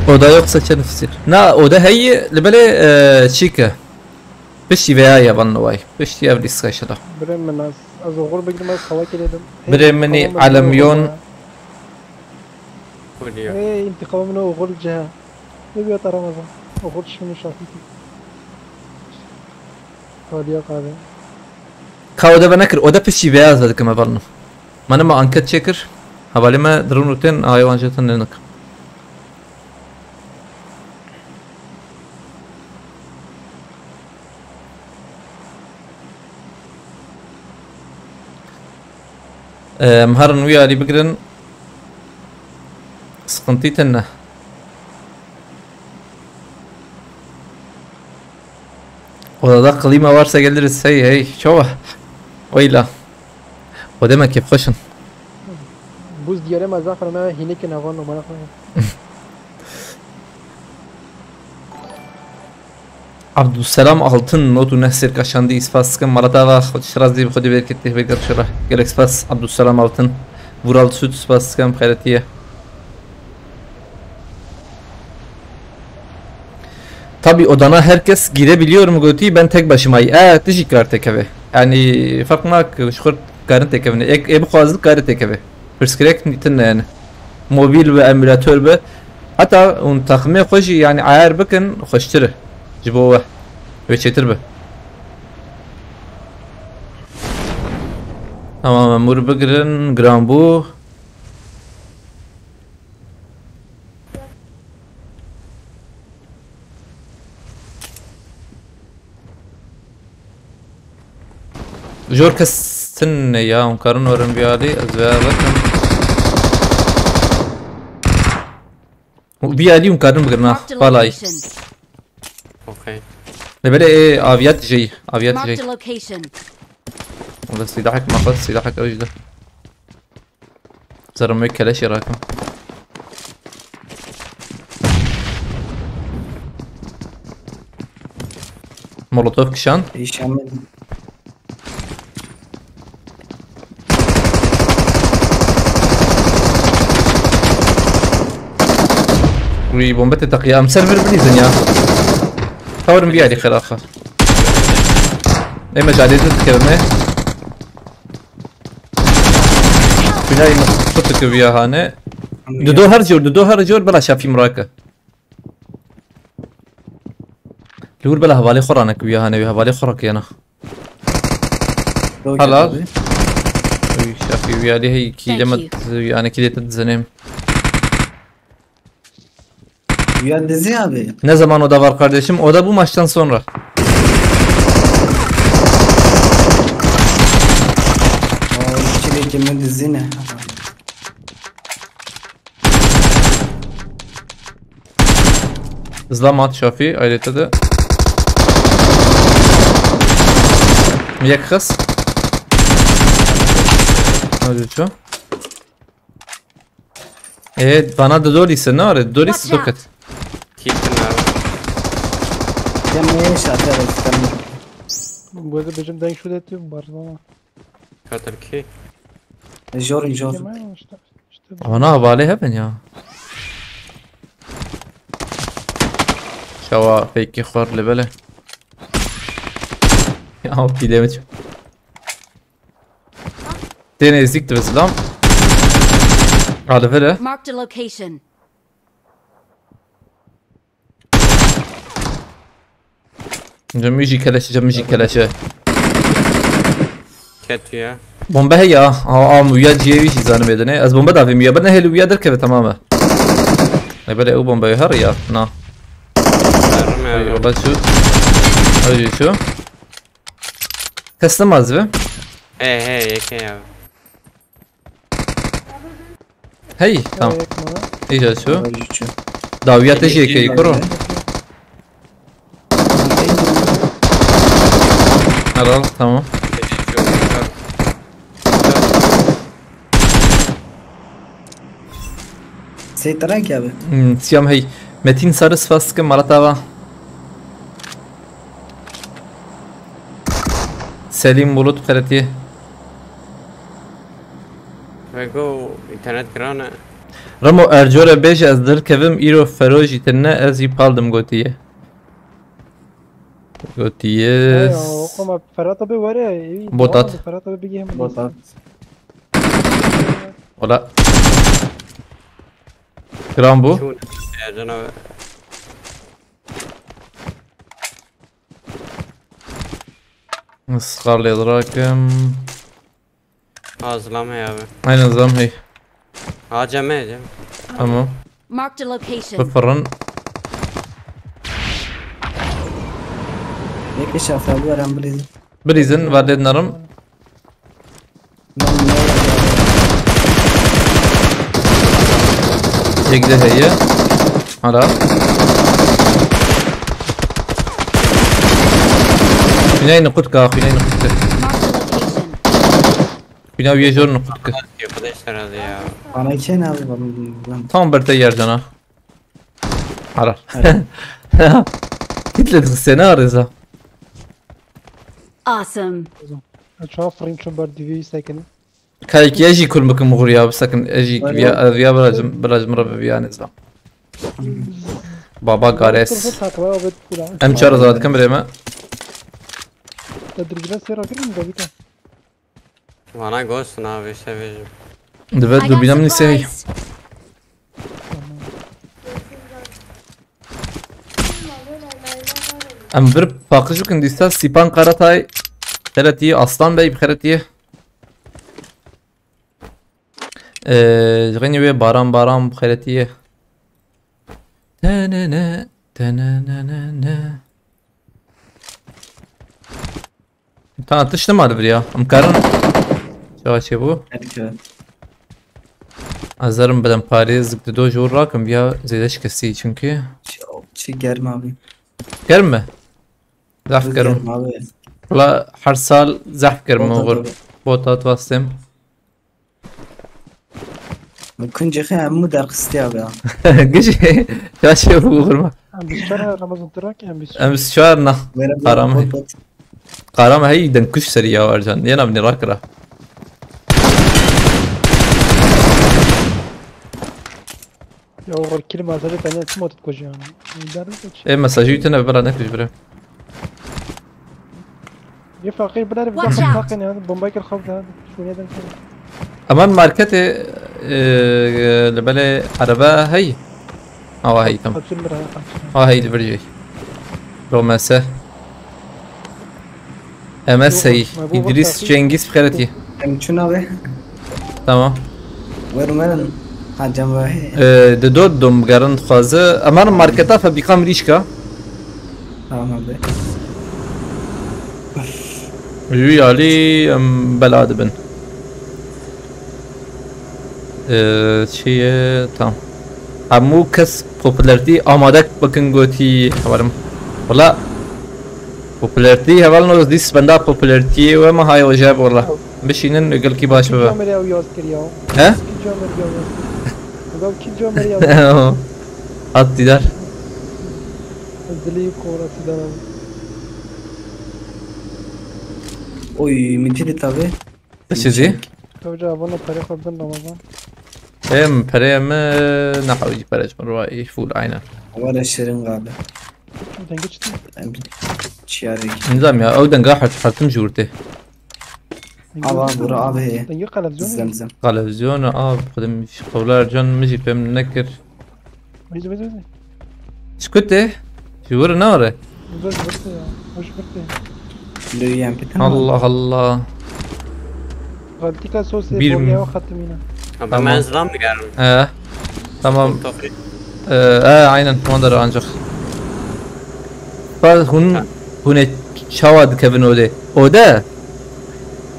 oda yoksa çenefsir. Na oda هي لبله شيكا بشي veya yaban vay. Bişti evli sıkışıda. بريم من الناس أزوغر بقدر ما خواكي لدم بريم مني على مليون Kuliyor. ايه انت قوم منه وغل جهة نبي ترى رمضان وغل شنو شافيتي Hadiye kahve. Ka oda bana kır. Oda pişi beyaz dedik ama balını. Bana mı anket çekir? Havali me drone rutin hayvan jeton dedik. Mharın uyarı bigirin sıkıntı tenne. Odada klima varsa geliriz. Hey hey şova. Oyla. O demek ki hoşun. Buz diyarım az zafer ama hinek navan numara koy. Abdüsselam altın notu nesir kaşandı ispaskın maratava şiraz diye khodi berketih ve garşara. Gerek spas Abdüsselam altın. Vural süt spaskın khayratiye. Tabi odana herkes girebiliyor mu götü ben tek başımayım. Teşekkür tekeve. Yani farkmak şükür karın tekevine. Ebu kazlık karın tekeve. Perskrek nitin yani. Mobil ve emülatör ve hatta un takımı hoş yani ayar bakın hoştur. Cibo ve çetir be. Tamam Murbagrın Grambu. Jor kesin ya onkarın orun bir hali az veya bakın. Bir hali onkarın bugün ha falay. Okay. Ne böyle aviyat jay aviyat jay. Marked a location. والله سلاحك ما خلص سلاحك اوج ده زرمك كلاش راكم مولوتوف كشان Şamil. وي بومبت تقيا مسرفر بليزن يا ثورن بيالي خلافه اي مجالي تتكلمه بناي نقطتك ويا هاني دو هرجور بلا شافي مراكه لور بلا هوالي خورانك ويا هاني هوالي خورك يانا خلاص شافي ويا لي هي كي جمد يعني كده تتزنم Rüya dizi abi. ne zaman o da var kardeşim? O da bu maçtan sonra. İkili kimin dizi ne? Zlam at Şafi ayrıca da Yak kız Hadi şu Evet bana da Doris'e ne var? Doris dokat Keep an eye. Kemiğe şartlar etkilenmiş. Bu arada bizim denk şu detiyor mu Barcelona? Cutter key. Jor. Yemeğe işte. Ana havale hemen ya Şava fake khar lebele Ya o kidemeç Tene ezikti mesela Hadi vere Marked a location. Müzik keleşe Cat ya. Bomba هي ويا جيبي شي زانه بدنه از bomba دافي ميا بدنا هي ويا دركه تماما نبدا او bomba يهر يا نا والله شو اجي شو كستماز به Hey yeke ya. هي تمام ايش شو Şu. داويات شي كي كرو خلاص تمام Seytaran ki abi. سيام هي متين سارس فاسك مرتبه سليم بولوت خرتيه We go internet grana. رمو ارجور بيج از در كفم ايرو فروجي تنا از يبالدم قوتيه قوتيه Ama Ferhat abi var ya. Botat. Ferhat abi bir hem. Botat. ولا كرامبو Şun. Ya canavar. Skarlı yadırakım. Ağzılama ya abi. Aynen zam hey. Aceme. Tamam. Marked a location. Bıfırın. Belki şafalı var ambrizi. Birizin vadedinarım. Yekde heye. Hala. Binay nukudka, binay nukudka. Marked a location. Binay viyajor nukudka. Arkadaşlar hadi ya. Bana için abi ben. Tam berte yer cana. Hala. Hitledik seni arıza. Awesome. شو فرين شو بار دي في ساكن Kayık yaji kul mıkım uğur ya. Sakın yaji via biraz mırabı via nizam. Baba gares. Em çara zaten kamerayı تدريجنا سير اكرم دابيكا Bana ghost'un abi seveceğim. Evet I dur got binam ni sehi. supplies. Em bir pakıcı kındıysa Sipan Karatay Kheretiye Aslan Bey Kheretiye. Jgeni ve Baran Kheretiye. Tenene tenene. Tanıtıştım hadi bir ya. Amkarın. Çağaçı bu. Erkek. Azarım bedem Paris zıktı jor rakım ya zedeş kesi çünkü. Çi germ abi. Gelme. Zaf germ. abi. Valla her sal zaf germ Bota olur. tabii. Bota tvastem. Mümkün cihaz mu derkıstı abi ya. Gece çağaçı bu vurma. ام بشتري رمضان تراك ام بس Em şuarna. Karam hay. Bot. Karam hay denkuş seri ya varcan. Yana bni rakra. يا ور كلمة ثالثة ثانية تموت تكوجي يعني E mesajı yutene bera ne kuş bre. يفرق بلا Watch بدا out. خطاقين هذا بومبايك الخوف هذا شو هذا Aman markete lebele araba hay. Ava hay tam. خمسين مرة Ava hay liberci. Romese. MS hay. İdris Cengiz Kheretiye. Mümkün abi. Tamam. Vermeden. Hacam var. De dodum garan xwazı. Aman marketa fabrika mirişka. Tamam abi. Rüyali belad bin. Çiye tam. Amu kes popülerti amadak bakın goti havarım. Valla popülerti haval noz dis benda popülerti ve ma hay ojab valla. Beşinin ögel ki baş baba. جومر يا وياز كرياو He? كي جومر يا وياز وقال كي جومر يا At didar. الزلي كورة سيدان Oy müthiş tabi. Sizi? توجه أبونا طريقة بن رمضان Em perem nahawi perej marwai full aynen. Var şirin galiba. شو تنقشتي Çiyarik. Nizam ya evden gahat hartım jurte. Ava bura abi. تنقل قلب زوني Zemzem. Televizyon ab خدم قولار can مجي فهم نكر. ويزي ويزي ويزي Şkute? Jur ne var? وزوج برتي وش برتي Lüyen pitan. Allah Allah. غلطي كا سوسي Bir- بوريا وختمينا Abi Tamam. menzilden mi geldim? Tamam. Topri. Aynen ondan ancak. Bak hun şavad Kevin Ode. Ode.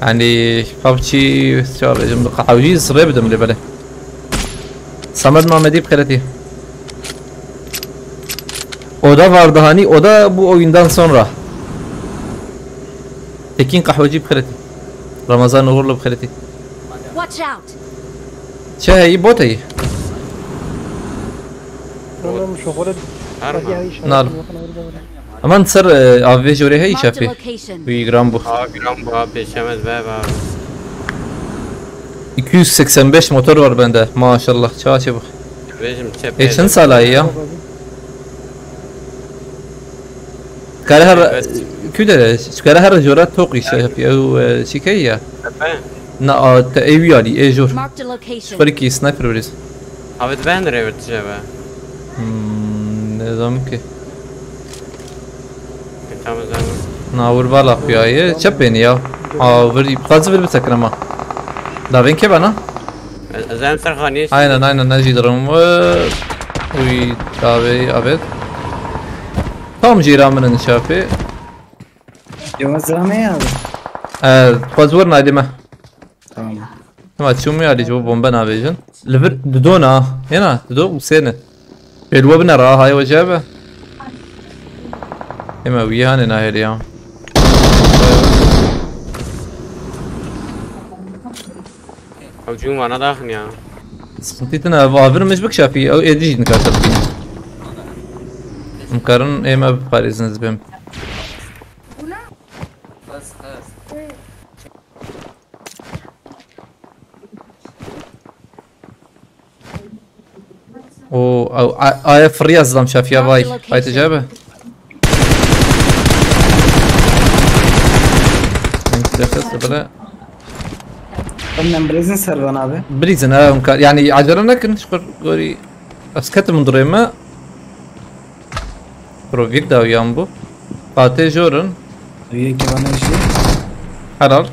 Yani PUBG çağıracağım. Kahveci sıraya bidim le böyle. Samet Mehmedi Kheretiye. Oda vardı hani o da bu oyundan sonra. Tekin kahveci Kheretiye. Ramazan uğurlu Kheretiye. Watch out. Şey botayı. انا مش شغل Harma. نعم. Aman sır avve jore hey Marked a şafi. location. Bir gram bu. Abi gram bu abi geçemez be abi. 285 motor var bende maşallah çağ çabuk. Bizim çep. Geçen salayı ya. Kare her Evet. küdere kare her jora tok iş yapıyor şikay ya. Tepe. Na ev yani ejor. Marked a location. Farki sniper veriz. Abi ben de reverteceğim be. Ne zaman ki? Tamam ناور بالا خویایی چه بینی یا آوری قاضی بر بتکرما داوین که بنا زين سرخانيش aynen نجی درم وی داوی آبد tam جیرامن نشافی يوم الزلمه يا فازور نادمه تمام ما تشومي على جواب بومبا نافيجن لفر دودونا هنا دودو وسينه الوبنا راه هاي وجابه اما ويانا ناهريا هجوم انا داخل يا سنتيتنا فافر مش بكشافي او اديج نكاتب فينا مكرن اما باريس نزبم او آية في الرياض زلام شافيها باي تجابه بلا قلنا بريزن سربان ابي بريزن يعني عجلنا كنت شكر قولي اسكت من دريمة بروفيك داو يامبو قاتي جورن ويا كمان شيء حرار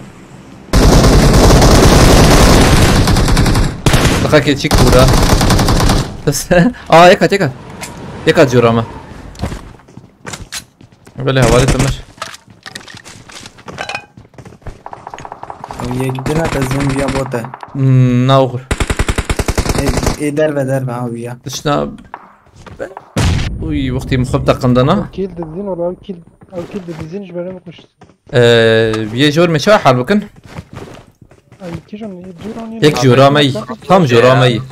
دقاك يتشيك كورا بس يكاد جوراما بلي هوالي تمش ويا كده تزوم ويا بوتا ناوغر ايه دربه ويا شنا وي وقتي مخبطة قندنا كيل دزين ولا او كيل دزين جبرنا مش بيه جور مشا حربكن اي كيجون جوراني يك جورامي tam جورامي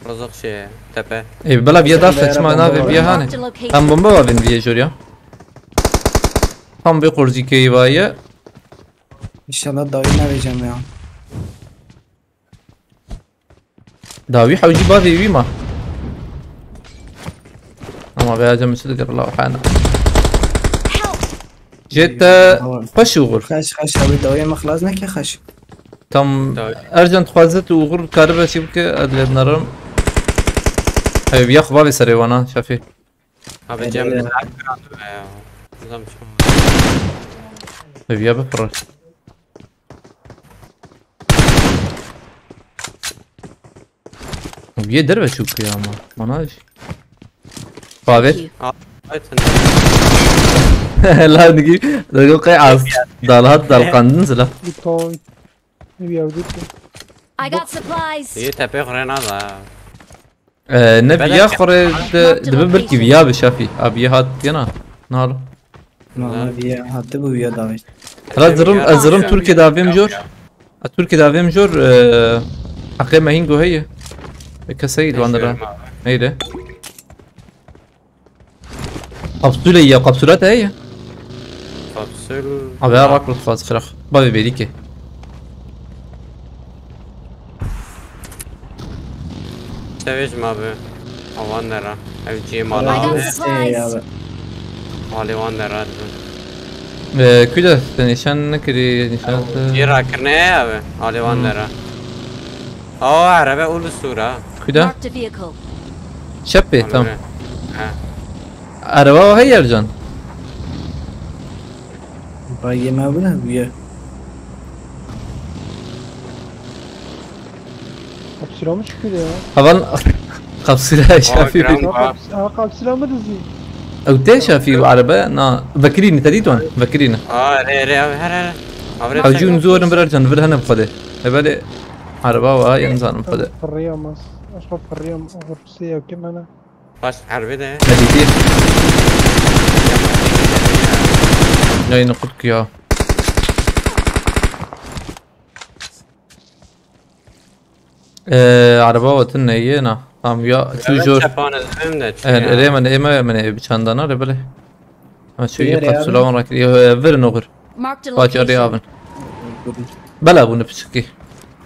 رزق شيء تبع اي بلا بيه دافت ما نافي بيه هاني Marked a location. tam bomba var benim bيه جوريا tam bir kurzi keyvaya ان شاء الله داوينا بجميع داوي حوجي بافي ويما اما بيا جمع سلقر الله وحانا جيت خش وغر خش ابي داوي ما خلصنا كي خش tam ارجنت خوازت وغر كاربا شبك ادلت نرم اي بياخ بابي سريوانا شافي ابي جنب نظام شو اي بيا بفرش بيه دربه شوك يا ما مناش فاضي لا نجي دقيقة قيعص دالهات دالقان نزله بيتوي نبي اوديك I got supplies. هي تبع غرينا هذا نبي ياخر دببركي بيا بشافي ابي هات ينا نار ما ويا هاتبو ويا داوي هلا زرم تركي دافيم جور تركي دافيم جور حقي ما هينجو هي كسيد وانا هيدا قبسولة يا قبسولات هي قبسول ابي اراك الخاص فراخ بابي بيديكي سويش ما به اوان نرا او جي I مالا got supplies. مالي وان نرا كده نشان نكري نشان جيرا كرنا يا به مالي وان نرا او عربي اول الصورة كده Marked a vehicle. شبي تم ها اروا هي ارجان باي ما بنا ويا قبسلة مش كده هبل قبسولة شافي قبسلة ما دزين او تي شافي عربة نا بكريني تديتون بكرينا ري هر او جون زور برجان برهنا بخده هبل عربة وهاي انسان بخده في الريام بس اشرب في الريام غرفسية وكم انا باش عربي ده مديتي جاي نقولك يا عربة وتنا ينا tam ya şu jor rema بچندانا ربله ما شو يقصلون راك فيرن اوغر Marked a باج location. ريابن بلا بو نفسكي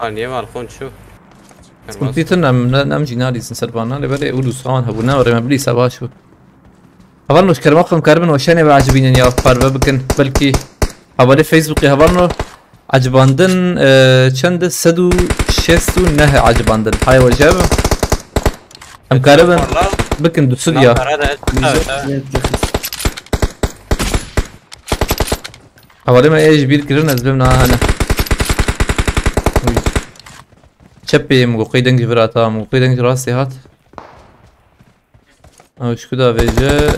اني مالكون شو سنتيتنا نمجي نادي سنسربانا لبلا يقولوا صان هبونا ورما بلي سباشو هبلنوش كرمقم كاربن وشاني بعجبين يا فار بكن بلكي هبالي فيسبوك هبلنو عجباندن چند سدو شستو نه عجباندن هاي وجابه ام كاربن بكن دو سديا حوالی ما ایش بیر کردن از بیم نه هنه چپی مگوقی دنگی براتا مگوقی دنگی راستی هات اوش کدا بیجه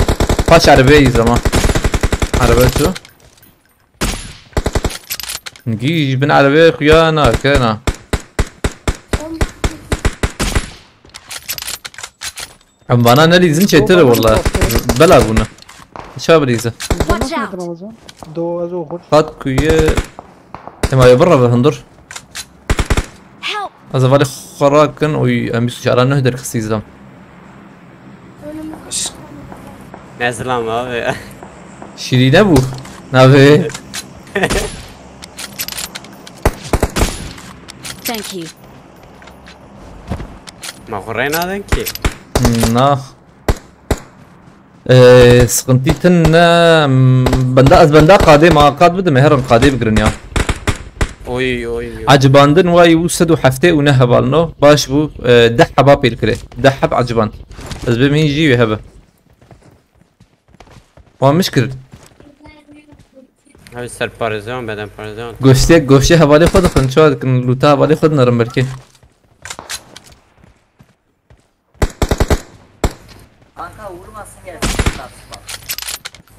پاش عربه ای زمان عربه شو نگیش بن عربه خویا نه که نه ام بانا نلیزن چیتره والله بلا بونه شو بریزه Watch out! دو ازو خود قد كويه ما يبرر بهندر Help! از بالي خراكن وي اميس شعران نهدر خسيزم نزلم abi. شيرين ابو نافي Thank you. ما خورينا ki. نا سقنتيتن بندا از بندا قادي ما قاد بده مهرن قادي بقرنيا Oy. عجباندن واي وسدو حفتي ونهبالنو باش بو دحبا بيلكري دحب عجبان از بهم يجي يهبه ومشكل Abi ser parazon beden parazon. گوشتی حوالی خود خون شاید کن لوتا حوالی خود نرم بلکه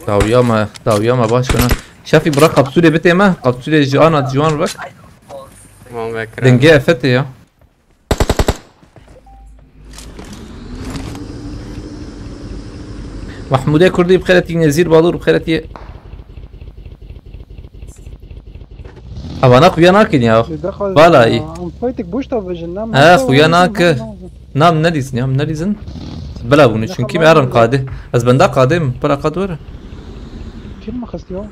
داویا ما باش کنم شافی برا قبطولی بته ما قبطولی جوان رو بک Tamam bekle. دنگه افته یا محموده کردی بخیرتی نزیر بالور بخیرتی اوانا خویا ناکن یا دخل بالا ای ام فايتك بوش طب جنام خویا ناک نام نلیزن بلا بونه چون کی میارن قاده از بنده قادم بلا قاد وره كم خستيو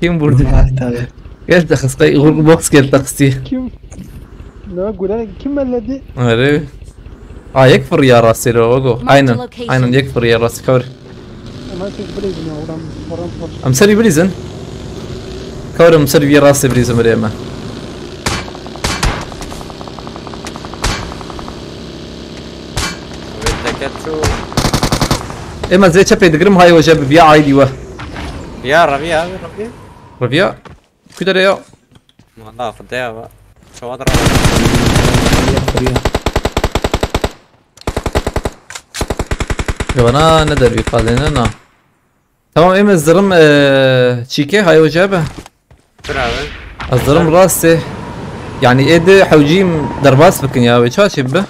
kim burada tabii. gel تخصقي غور بوكس gel تخصي كم لا اقول لك كم الذي عرفت يكفر يا راسي لو وقو عينا يكفر يا راسي كور ما تقبلي بنا ورام فرش امسري بريزن كور امسري يا راسي بريزن مريما Deket şu. اما زي تشبي دقرم هاي وجاب بيا عادي وه Ya Rabbi abi Rabbi. ربيع كده يا Valla خدaya abi. Şu adra. جوانا ندر بيقالنا تمام اما الزرم تشيكي هاي وجابه Dur abi. الزرم راسي يعني ايد حوجيم درباس بكن يا وي شاشي به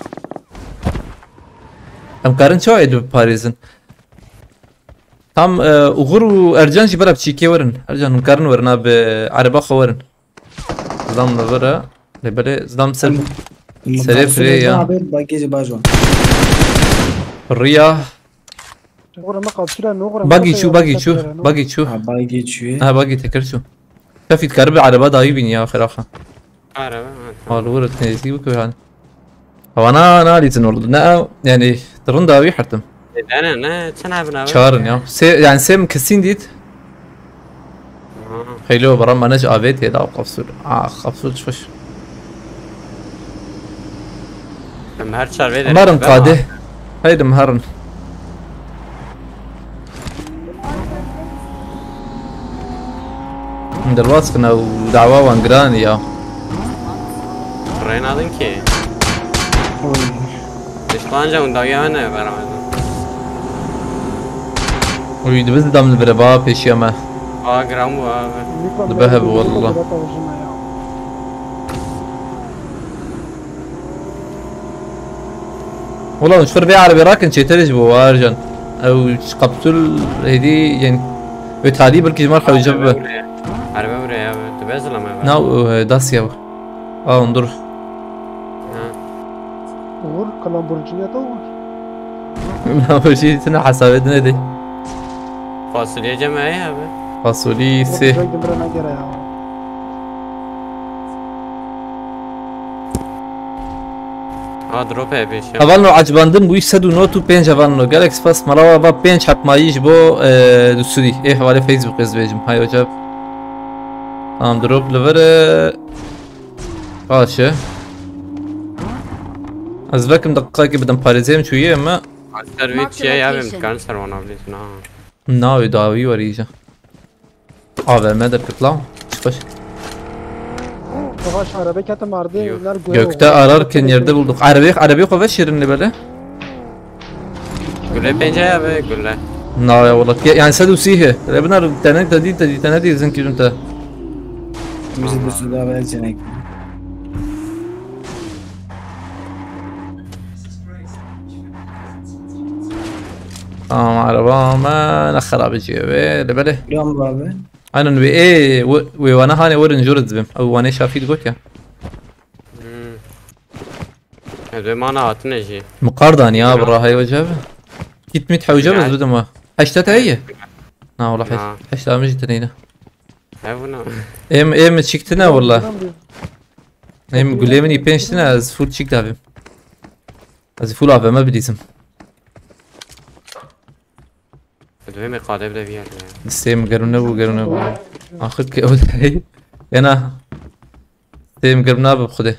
ام كارن شو ايد باريزن tam uğur Ercan jibara bçike ورن Ercan مكارن ورنا بعربة خورن زدام نظرة لبلي زدام سر سري فري يا باقي باجوان الريا غور ما قاد شلا نغور باقي شو باقي geçiyor. ها باقي تكر شو شافي تكرب عربة ضايبين يا اخر اخا Araba. والورد تنزي بكو يعني هو انا ليزن ورد يعني ترون داوي حرتم Ne? Sen abi abi. çağırın ya. Yani Sem kesin değil. Haylo برا ما نج آبيت يدا قفصول قفصول شوش. Her çar verir. مهرن قاده. هيدا مهرن. درواز كنا ودعوة وانجران يا. Reynadın ki. Düşmanca unda yani veremezdim. ويد بس دام البربا بيش يما. Gram bu abi. ذبهب والله. والله مش فرق عربي راكن شي ترج بوارجن او قبطل هدي يعني بتهادي بركي جمال حوي جبه Araba buraya abi. Tübezle mi abi? ناو داسيا انظر غور كلامبورجيني تو ما شيء تنا حسابتنا دي Fasulye cemeği abi. فاصولي سي Drop yapıyor. اولنو عجباندن بوي سدو نوتو بينج اولنو جالكس باس مراوا با بينج حق مايش بو دوسودي ايه حوالي فيسبوك ازبيجم هاي وجاب دروب لفر باشه از بكم دقائق بدم باريزيم شويه اما Servet şey abi. Kan servan abi. ناوي داوي وريجا AVM de kırkla. Çıkış. Savaş araba katı vardı. Yok. Bunlar Gökte ararken yerde bulduk. Arabayı kova şirinli böyle. Gülle pencere abi gülle. Na ya والله يعني سدوا سيه ابنا تنادي زين كيلو انت Bizi bir sürü daha verecek. اه عربا ما نخرع بجيبه لبله Biliyor musun abi? انا نبي ايه وانا هاني ورن جورد بهم او وانا شافيت قلت يا هذا ما أنا عطني مقارضان يا برا هاي وجابه كنت متحوجه بس بدون ما حشتها هي اه والله حشتها مش تنينه هاونا ام تشيكتنا والله ام قول لي مني بينشتنا از فول تشيك دافم از فول افا ما بديسم هذا ما قاعد يبدأ فيها سيم قرنبو اخذ كي هي انا سيم قرنبو بخده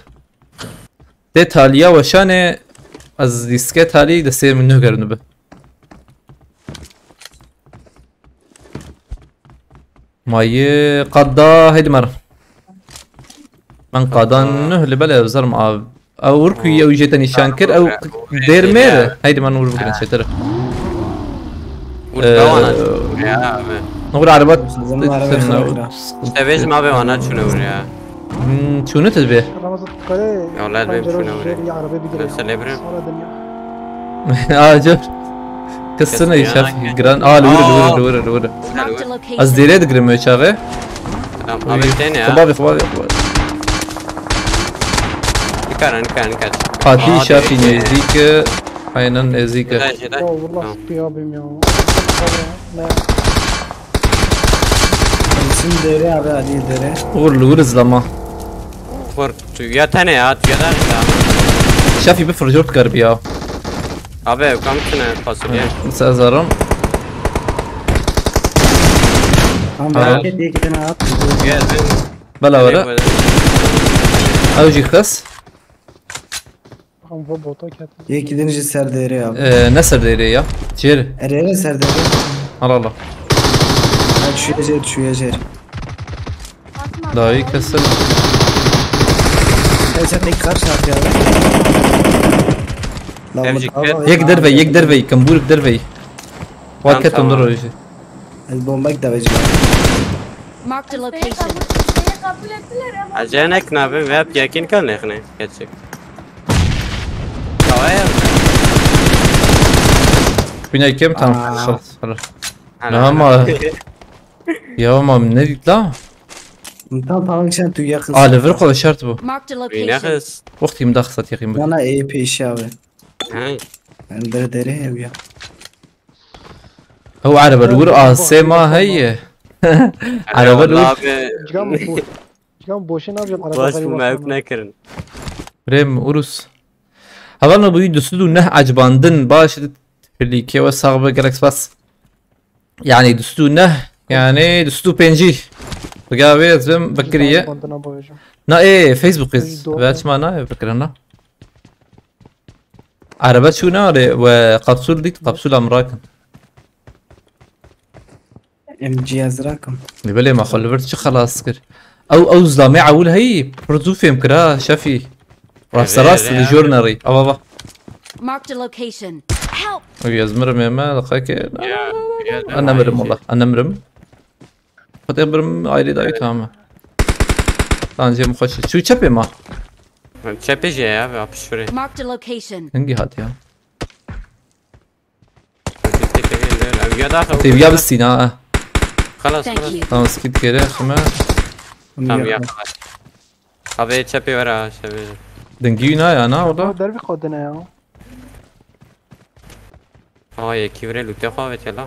ده تاليا وشانه از دیسکه تالی دسته منو قرنبو ماي قدا هيدي مرة من قادان نه لبلا زرم او وركي او جيتني شانكر او دير مير هيدي ما نور بكره شتر نقول عربات تبيش ما بيوانا شنو وريا شنو تبي رمضان قري يا ولاد بيب شنو وريا عربي بيجري سليبرم جور كسرنا يشاف جران لورا Marked a location. از ديري دقرم يشاغي تمام أبي تاني خبابي كان قاتي شافي نزيك عينا نزيك والله صبيابي يا Bizim dere abi hadi dere. ورز لما فور يا تاني يا تاني شافي بفر جورت قربيا أبي كم سنة فاصلية سازارم Tamam merak et diye iki tane at. بلا ولا اوجي خس هم بوتا كات Diye iki denizci ser dere abi. نسر ديري يا جير Erere ser dere. الله الله Hadi düşüyor cer. داي كسر Sen tek karşı at ya. يك درفي كمبور بدرفي واكت تمام. تمر وجهي El bomba gidecek. Marked a location. عجانك نابي ويب يكين كان نخني كتشك كوايا بينا كم تمام خلاص لا ما يا ما من نريد لا Tamam sen tu yakın. ليفرقو شرط بو Marked a location. وينخس وقتي مدخصت يا اخي Bana EP işi abi. هاي Ben dere ev ya. هو عرب الور سيما هي عرب الور جام بوشين ابي باش ما نكرن ريم اوروس هذا بو دسدو نه عجباندن باش ليكي وساغبه جالكس بس يعني دستو نه يعني دستو بنجي بقى زم بكريه نا ايه فيسبوك از بس ما نا فكرنا عربات شو ناري وقبسول ديت قبسول امراكن MG yazrakım. ببالي ما خلفرت شو خلاص كر او زلامي عول هي برزو فيم كرا شافي راس الجورنري بابا Marked a location. Help! ويزمر ميما لقاك انا مرم والله انا مرم خد مرم عائلي دايت تمام طنجي مخش شو تشبي ما تشبي يا ابي ابشوري Marked a location. هنجي هات يا يا داخل طيب يا بالسينا خلاص Thank خلاص you. تمام سكيت كده خما تمام يا خلاص ابي تشبي ورا شبي دنجينا يا انا والله دربي قدنا يا اه كيوري لو تخافت يلا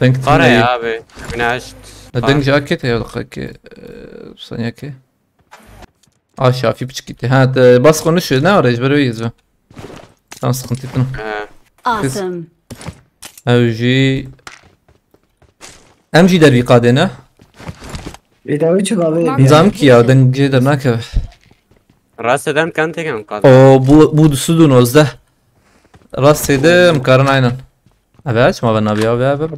دنج قرا يا ابي من عشت دنج جاكيت يا لقاك ثانية كي شافي بتشكيتي هات بس قنش نارج برويزو تمام سقنتيتنا Awesome. اوجي امجي دربي قادنا Bedavi çık abi. نظام كيا دنج درناك راس دم كان تكن قاد او بو دسودو 19 راس سيده مقارن عينا Abi açma bana abi abi.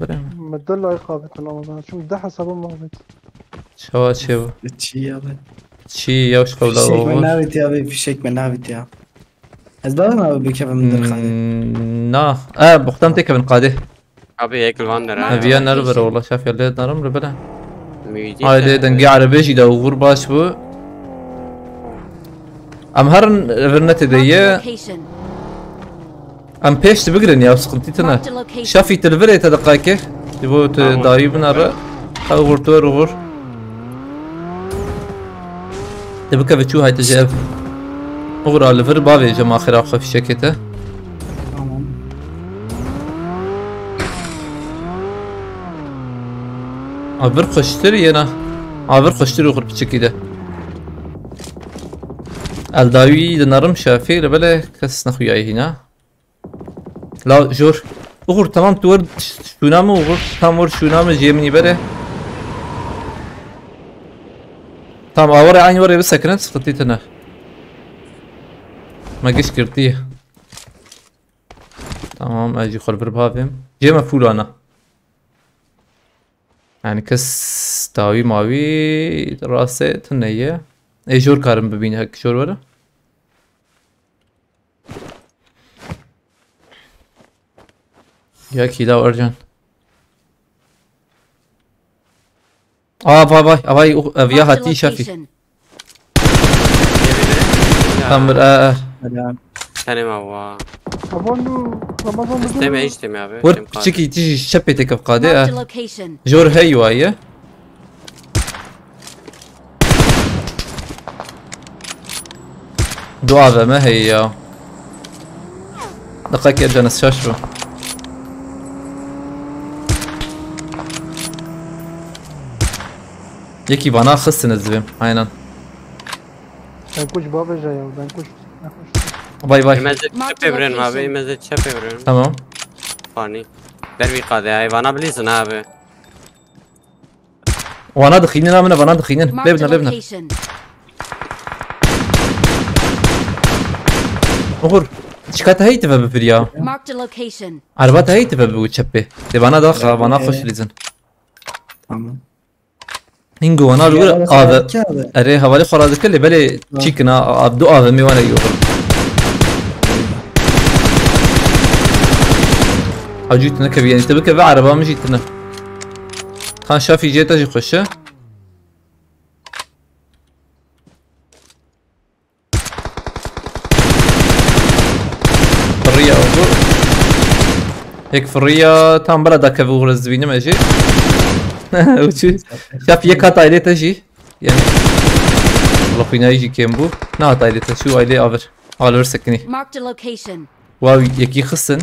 بریم مدل های قابط نامدن چون ده حسابه مابد شو شو چی abi? چی یاش قبل Fişek mi اول navit ya abi? Fişek mi navit ya? Ez dağım abi bekefem درخانه. نا بختم تكفن قاده Abi هيك الوان درا افيا نربر والله شاف يلا نرم ربنا ميجي هاي دنقي عربيش دا وغور باش بو ام هرن رنت Marked a ديه location. ام بيش تبقرن يا سقنتيتنا Marked a location. شافي تلفري تدقايك تبو دايب نار غور تور غور تبكى بتشو هاي تجاب غور على الفر بابي جماعة اخر اخف شكته Tamam. عبر خشتري انا عبر خشتري غور بتشكي ده الداوي دنرم شافي لبلا كس نخوياي هنا لا جور غور تمام تور شونامو غور تمام شونامو جيمني بره tamam oraya aynı oraya bir sakın sıkıntıydı. ما قش كرتيه تمام اجي خل بربابهم جي مفول انا يعني كس تاوي ماوي راسه تنيه اي جور كارم ببين هك جور ولا يا كيلا ارجان باي باي باي افيا Marked a هاتي شافي location. تمر Selam. سلام هو أبونو رمضان استمع بدون اجتمع به ورك تشيكي تيجي شبيتك Marked a بقاده location. جور هي وايه دعاء ما هي دقيقة ارجع نسشاشو يكي بنا خص نزبم عينا دنكوش بابا جاي ودنكوش باي باي مزد شبيبرن abi مزد شبيبرن تمام فاني دربي قاضي هاي وانا بليسن abi وانا دخينين امنا وانا دخينين Marked a لبنا لبنا location. اغر شكات هي تبى بفريا Marked a location. عربات هي تبى بوتشبه تبانا داخل وانا خوش ليزن Tamam. هنگو وانا Ya, لور abi, آذا ki abi. اري حوالي خراد كل بلي تشيكنا عبدو آذا مي وانا يوغر حاجيتنا كبي يعني تبكى بعربة ما جيتنا خان شافي جيتا جي خشه فرية أوغر هيك فرية تام بلا داك بوغر الزبينة ما جي وشو شاف يك هات ايليتا جي يعني والله فينا يجي كيمبو نا هات ايليتا شو ايلي افر على سكني Marked a location. واو يكي خصن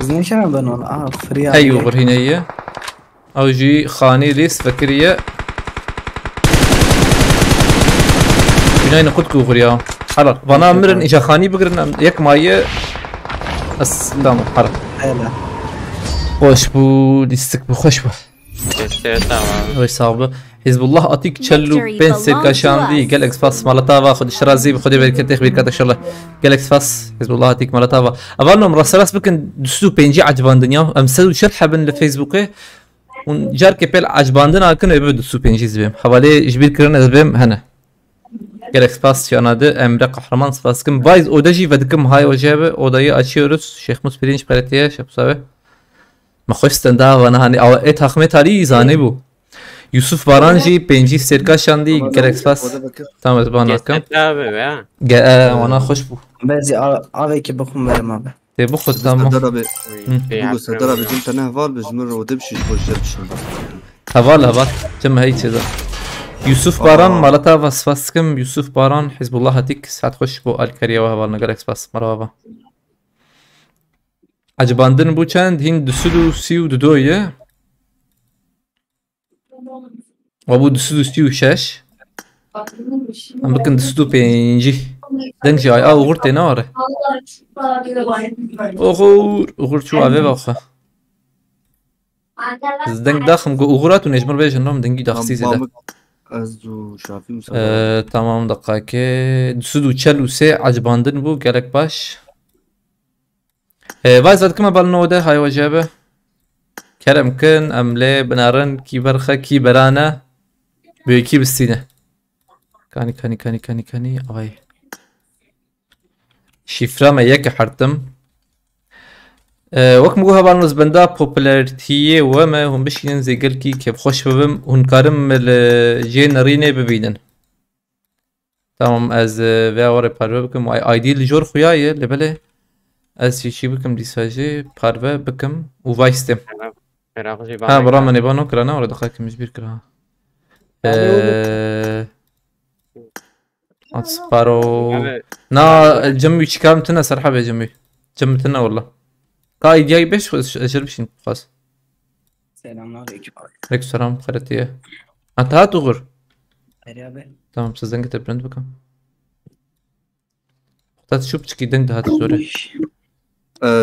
Biz ne işe ben onu? Aa, free هي وغر هنا هي او جي خاني ليس فكرية فينا نقود كوغر يا حرق وانا مرن اجا خاني بقرن يك مايه بس دام حرق Hele. خوش بو ديستك بو خوش بو işte tamam وش صعبة حزب الله أعطيك تشلو Victory بنسل belongs كاشاندي to us. جالكس فاس مالتافا خد الشرازي بخدي بركتك بركتك إن شاء الله جالكس فاس حزب الله أعطيك مالتافا أبغى مراسلات بكن دستو بينجي عجبان دنيا أمسدو شرحة بن الفيسبوك ونجار كبل عجبان دنا كنا يبدو دستو بينجي زبيم حوالي جبير كرنا زبيم هنا جالكس فاس شاناده أمر قهرمان فاس كم بايز أوداجي ودكم هاي وجابه أوداي أشيروس شيخ موس برينش بريتيه شيخ سوي ما خوشتن دا وانا هني أو إت حكمة تاري زاني بو يوسف بارانجي بينجي سيركا شاندي جالكس فاس تمام زبان لكم işte abi be جاء وانا خوش بو Bezi abi ki bakım verim abi. تبو خد تمام سدر أبي في بقول سدر أبي جنت أنا هفال بجمر ودبشي بوجر بشن هفال هفال جمع هي كذا يوسف باران مالتا فاس فاسكم يوسف باران حزب الله هتيك ساعات خوش بو الكريا وهفال جالكس فاس مرحبا عجباندن بو چند هين دسلو سيو ددوية وابو دسلو سيو شاش ام بكن دسلو بينجي دنجي اي او غورتي ناره اوغور شو ابي باخا دنگ داخم جو اوغورات ونجمر بيجن نوم دنگي داخسيز ده أزو شافي مسافر تمام دقيقة دسلو چلو سي عجباندن بو گلك باش وای زد که ما بالنوده های وجبه کرم کن امله بنارن کی برخه کی برانه به کی بستینه کانی آی شifre me yek hartim وەک مگو هەواڵ بەندا پۆپولەرتیە وەمە هەم بشینن زێگەلکی کە بخۆش ببم هونکارم لە ژێ نەڕینێ ببینن تامام ئەز vێوەڕێ پارڤە بکەم و ئایدی لە جۆر خویایە لەبەلێ ئەس چی بکەم دیساژێ پارڤە بکەم و ڤایستێم ها بەڕام منێ بانۆ کرانە وەرە دەخاکەمیش بیر کرا ئەسپارۆ نا جەموی چیکارم تنە سەرحەبێ جەموی تنە وەڵڵە قايد جاي بيش اجل بشين خلاص السلام عليكم. عليكم السلام خيرتيه انت هات وغر مرحبا. تمام سزنك تبرند بكم خطات شو بتشكي دند هات زوري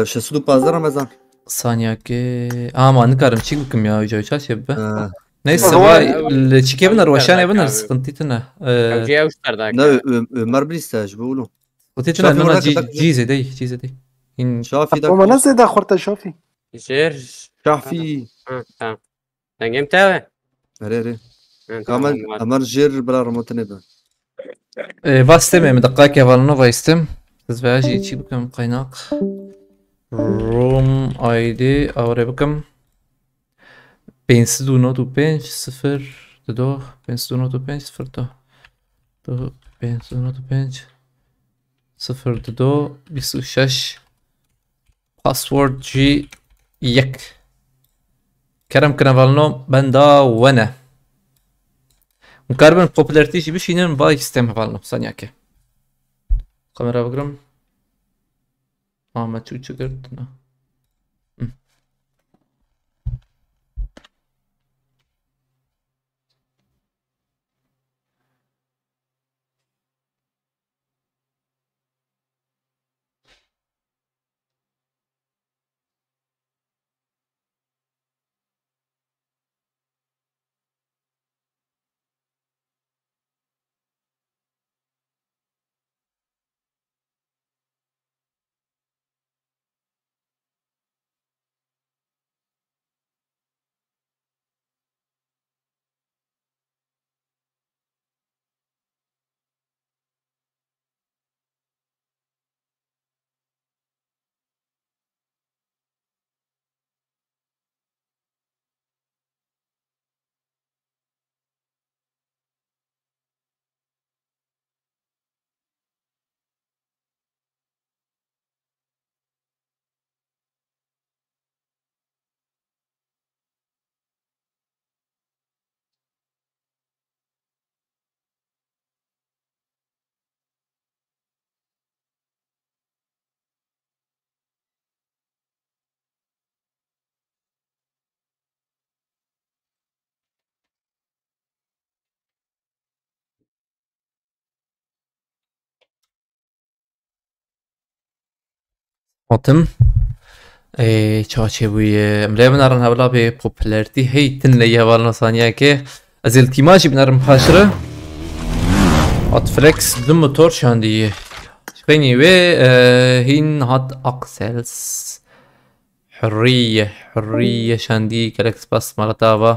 شسلو بازار رمضان ثانية كي ما نكرم شي بكم يا جاي شاش يبا نيسا واي الشيكي بنا روشان يبنا سقنتيتنا جي اوش ترداك لا مربليستاج بقولوا قلتيتنا اننا جيزة دي إن شافي ده وما نزل ده خورتا شافي جير شافي تمام تنجم تاوي ري كمان امر جير بلا رموتني به واستم دقائق اولنا واستم تزواجي چی بکم قیناق روم آیدی آوره بکم 595 0 2 595 0 2 595 0 2 26 باسورد جي يك كرم كنفالنو بندا وانا مكاربن بوبولاريتي شي بشينن باي سيستم فالنو ثانية كاميرا بقرم ما تشو قرتنا Otım çaçebuye ملای بنارن هبلا به پوپولارتی هیتن لیه والنا ثانیه که از التیماجی بنارم حاشره ات فلکس دو موتور شاندیه شخینی و هین هات اکسلز حریه شاندی کلکس بس مالتاوا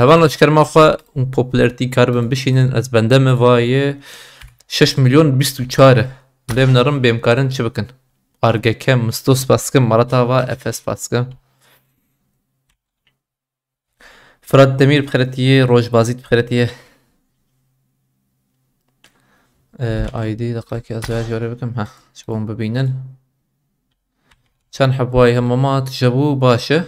هبالنا چکر ما خواه اون پوپولارتی کاربن بشینن از بنده موایه 6 milyon 24 ملای بنارم بیمکارن چه بکن Argeke Mustos baskın Maratava Efes baskın Fırat Demir bxiretiye Rojbazit bxiretiye ID دقائق ازواج جوری بکم ها شبون ببینن چند حبوای هممات جبو باشه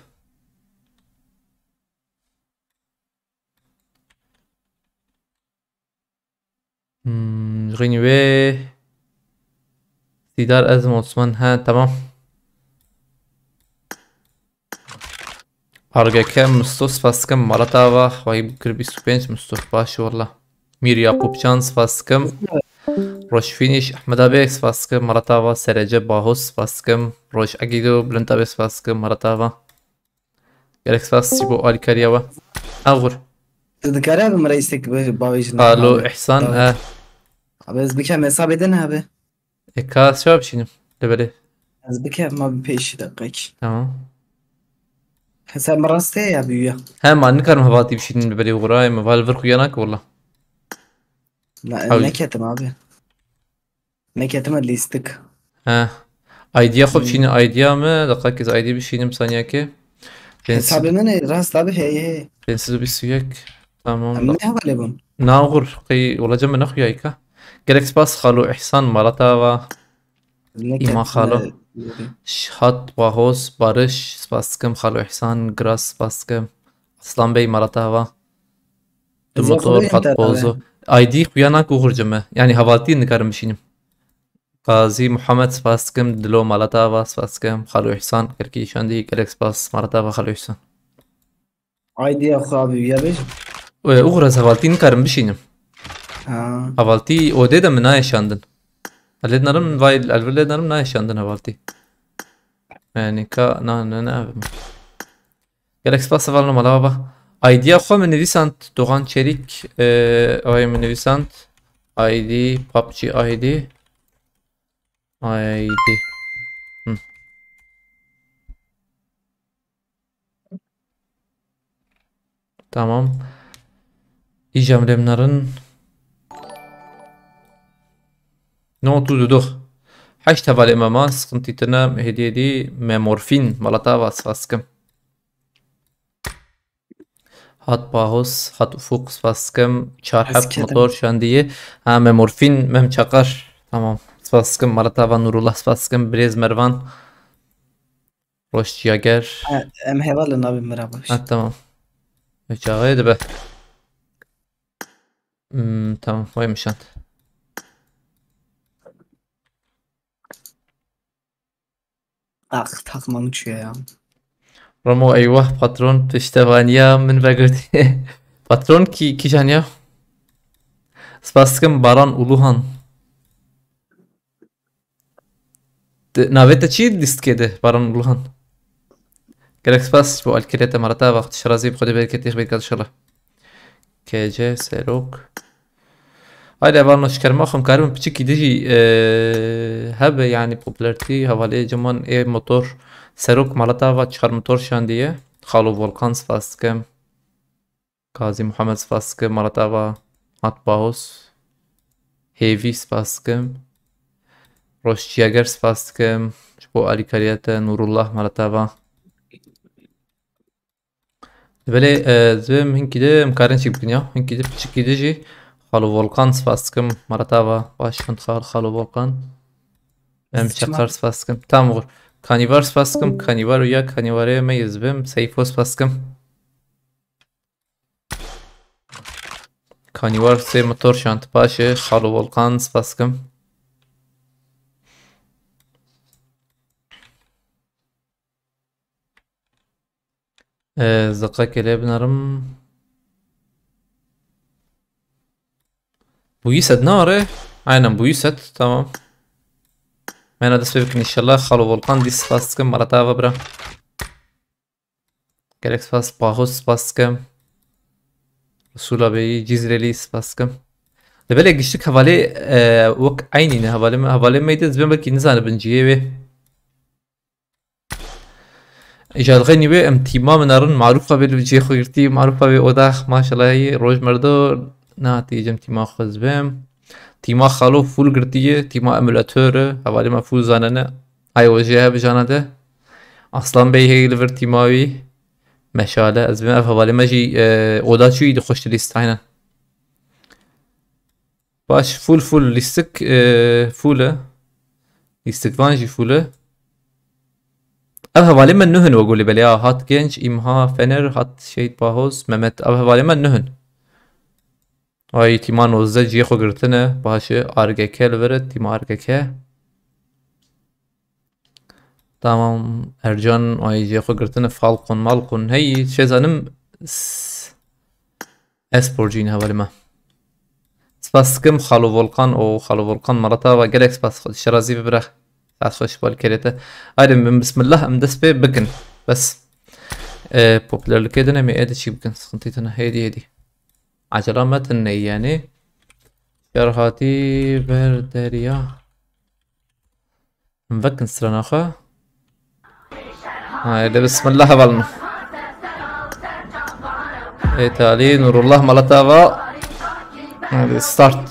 غنیوه دیدار از مصمن ها تمام Argeke Mustos faskım Maratava Vay bükür 25 Mustos başı valla Mir Yakupçans faskım Roşfiniş Ahmet Abeks faskım Maratava Serece Bahus faskım Roş Agido Bülent Abeks faskım Maratava Gerek fassi bu Alikariyava Ağur تذكرها بمرئيسك باويش Alo İhsan بس بكم حساب edin abi. Eka şöyle bir şeyim Lebeli از بکه ما بپیشی دقیق. Tamam. حساب مراسته یا بیویا. Hem anne karım havati bir şeyin biberi uğraya mı? Valver kuyanak valla. لا حاول. نكتم أبي. نكتم اللي يستك. Ha. Idea خب şeyini idea mı? Dakika kez idea bir şeyim saniye ki. حساب مني راس طابي هي. Bensiz bir suyek. Tamam. من هذا اللي بون. ناغر قي ولا جم نخيا يكا. Gerek bas خالو إحسان مرتها إما خالو. شهاد باهوس barış spaskem خالو إحسان gras spaskem. Aslan Bey مرتها. Motor hat bozu. ID kuyanak uğurcama. Yani havalti nikarım bir şeyim. Gazi Muhammed spaskem dilo مرتها spaskem خالو إحسان. Gerek şandi gerek spas مرتها خالو إحسان. عادي أخو أبي يا بيج. Uğraz havalti nikarım bir şeyim. ها. Havalti o de mi ne yaşandın? Alledlerim vay alvedlerim ne yaşandın havalti? Yani ka ne abi? Gerek spas var mı baba? Idea xo min nevisant Doğan Çelik ay min nevisant ID PUBG ID Tamam. İcamlemlerin ne otuzdu? Haş tavale mama sıkıntına hediye di memorfin malata vasfaskım. Hat bahos hat ufuk vasfaskım çarhap motor şandiye ha memorfin mem çakar. Tamam. Vasfaskım malata va Nurullah vasfaskım Brez Mervan Roş Jager. أم هذا اللي نبي مرابش. Ha tamam. Çağaydı be. Tamam vaymış ant. أخ تخمن شو يا. Ramo eyvah patron piştevaniya min vegirdi. Patron ki janya? Spaskım Baran Uluhan. Navete çi list kedi Baran Uluhan. Gerek spas bu alkilete marata vaqt şarazi bxude bereket yxbet inşallah. KC Serok. Haydi eval نشكرما خم كارم بتشكي ديجي هبه يعني popülarity havale zaman motor Serok Malatava çıkar motor şandiye Xalu Volkan Spaskem Gazi Muhammed Spaskem Malatava Hatbahos Heavy Spaskem Roşciager Spaskem bu Ali Kariyete Nurullah Malatava böyle zem hinkide mkarin çıkbın ya hinkide bتشكي ديجي خالو volkan spaskim maratava başkent خالو volkan em çakar spaskim tam vur kanivar spaskim kanivar uya kanivare meyizbim seyfo spaskim kanivar se motor şant başı خالو volkan spaskim zaka kele binarım Bu Yused nare. Aynen bu Yused tamam. Ben adı sebebin inşallah Xalu Volkan dis spaskem maratava bra. Gerek spas Bahos spaskem. Resul'a Bey Cizreli spaskem. Böyle geçtik havale vak aynı ne havale meyde zben belki nizane benciye ve İcad غني به امتیما منارن معروفه به وجه خیرتی معروفه به اوداخ ماشاءالله روز مرده ناتیجه امتیما خزبم تیما خالو فول گرتیه تیما emülatörü havale ma full zanene ay وجهه بجانده Aslan Bey heyli ver timavi meşale azbem havale maji oda çuy de hoş list aynen baş full listik full listik vanji full Ev havale men nühün ve guli beli hat genç imha fener hat şehit bahoz Mehmet ev havale men nühün Ay timan ozda ciye xo girtine başı argeke leveret tima argeke Tamam Ercan ay ciye xo girtine falcon malcon hey şezanım esporcin havale ma Spaskim Xalu Volkan o Xalu Volkan marata ve gerek spas şarazi ve bırak خوش بالكريته هذا من بسم الله ام دس بي بكن بس بوبلر كده انا مي ادي شي بكن سخنتيتنا هيدي عجله متن يعني شرحاتي بردريا مفكن سرنا أخا هاي بسم الله هبلنا تالي نور الله ملتابا هذا ستارت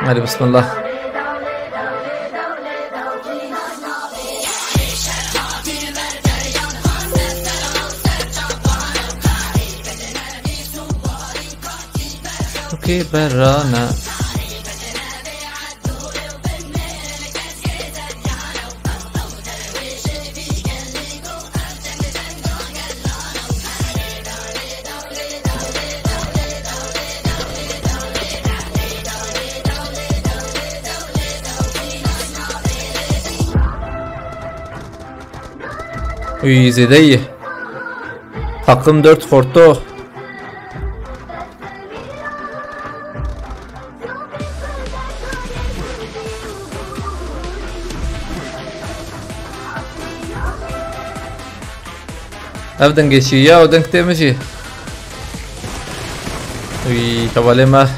هذا بسم الله اوكي برانا Uy Zedeyi. Takım 4 Forto. Evden geçiyor ya, odan kitlemişi. Uy kavalema.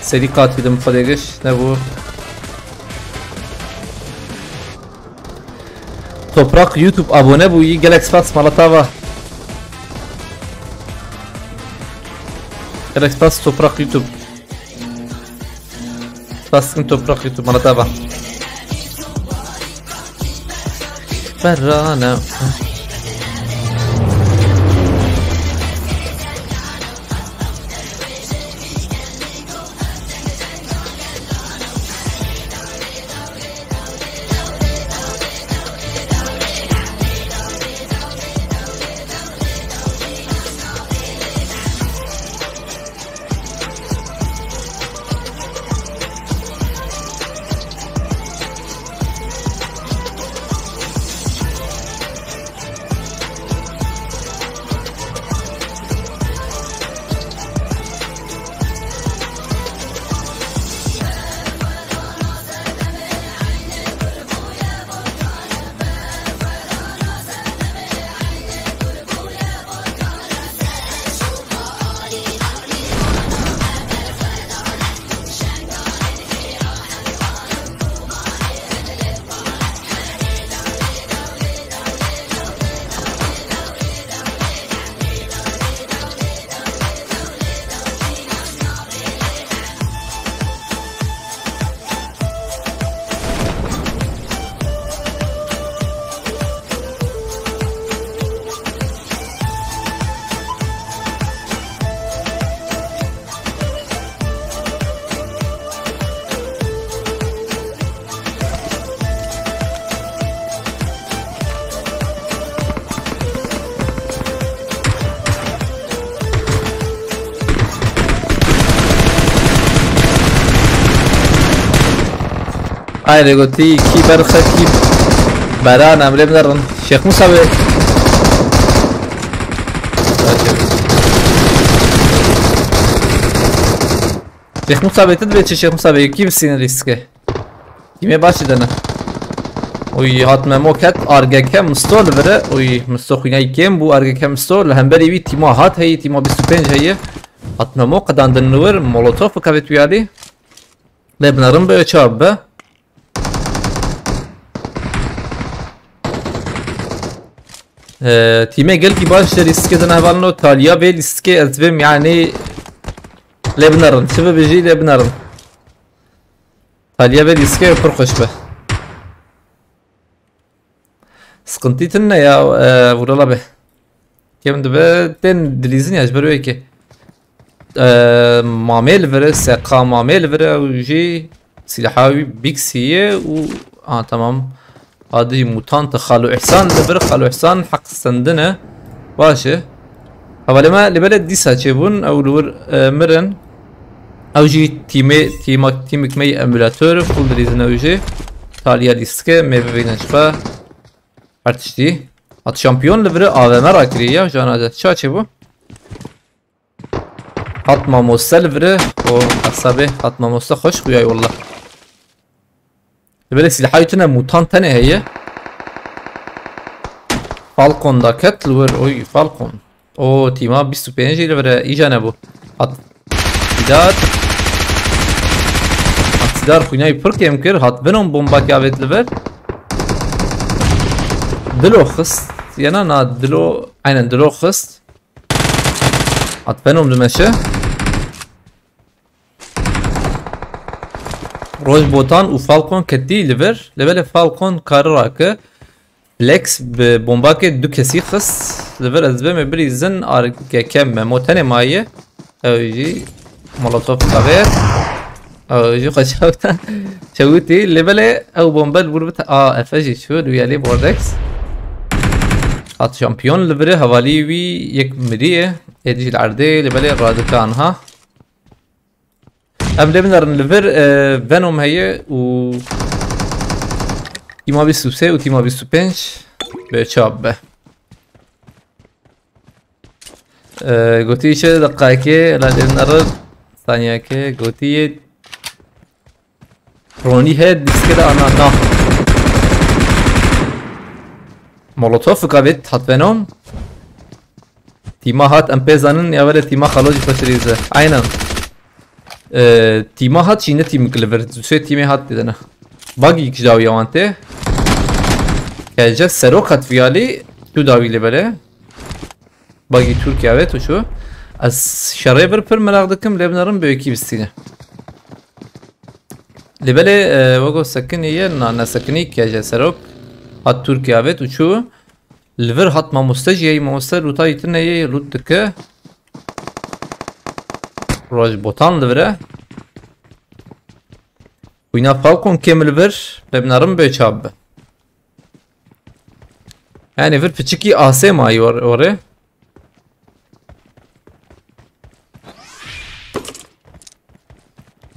Seri katilim fadegeç. Ne bu? Toprak YouTube abone bu iyi Galaxy Malatava. Galaxy Toprak YouTube. Baskın Toprak YouTube Malatava. Berrana. Hayır gotti ki berxa ki baran amle bnarın Şeyh Musa Bey. Şeyh Musa Bey tedbir Şeyh Musa Bey kimsin riske? Kime başladığını? Oy hatma mokat argeke mustol vere oy mustokhina kim bu argeke mustol hem beri bir tima hat hey tima 25 hey hatma mokadan dınır molotov kavet uyali lebnarın böyle çabbe تیمه گل کی باش ریسک دن اولنو تالیا به ریسک ازبم yani لبنارن سبب بيجي لبنارن تالیا به ریسک پر خوش به sıkıntı ne ya vurala be kim de ten dilizin ya böyle ki mamel vere seka mamel vere uji silahı bixiye u tamam هذه موتانت خالو إحسان دبر خالو إحسان حق سندنا باشه هذا ما لبلد دي ساتشبون أو لور مرن أو جي تيمك مي أمولاتور فول دريزن أو جي تاليا ديسكه ما بين شفا أرتشتي هاد شامبيون لبر AVM راكريا جانا ده شاتشبو هات ما موسى لبر و حسابه هات ما موسى خوش خوياي والله böyle silahı ütüne mutant ne heye? Falcon da Kettler oy Falcon. O tima 25 ile vere ijane bu. Hat sidar kuynay pır kemkir hat Venom bomba kavetli ver. Dilo khist yana na dilo aynen dilo khist. Hat Venom demeşe. Roj botan u Falcon ketti liver. Level Falcon karrakı. Flex bomba ke du kesi khis lever azbe me brizin arke kem motane maye oji molotov kaver oji khashafta شوتي level او bomba burbet afaji şu duyali bordex at şampiyon level havali vi yek mediye edil arde level radikan ha am level Venom heye u تیما 23 و تیما 25 به چاپ به گوتی چه دقیقه لازم نرد ثانیه که گوتی رونی هد دیسکه آنا نه مولوتوف کابت هات Venom تیما هات ام پیزانن یا ولی تیما خالوجی پشریزه aynen تیما هات چینه تیم کلور سه تیمه هات دیدنه باقی یک جاوی آنته gelecek Serok hatviyali şu davili böyle bagi Türkiye evet o şu az şaraya bir pır meraklıkım Lebanon'un büyük ibistine lebele vago sakın iyi na sakıni gelecek Serok hat Türkiye evet o şu lever hat mamustaj yey mamustaj ruta itine yey rutke roj botan levere Uyna Falcon kemil ver Lebanon'un büyük çabbe yani bir küçük AS mayi var oraya.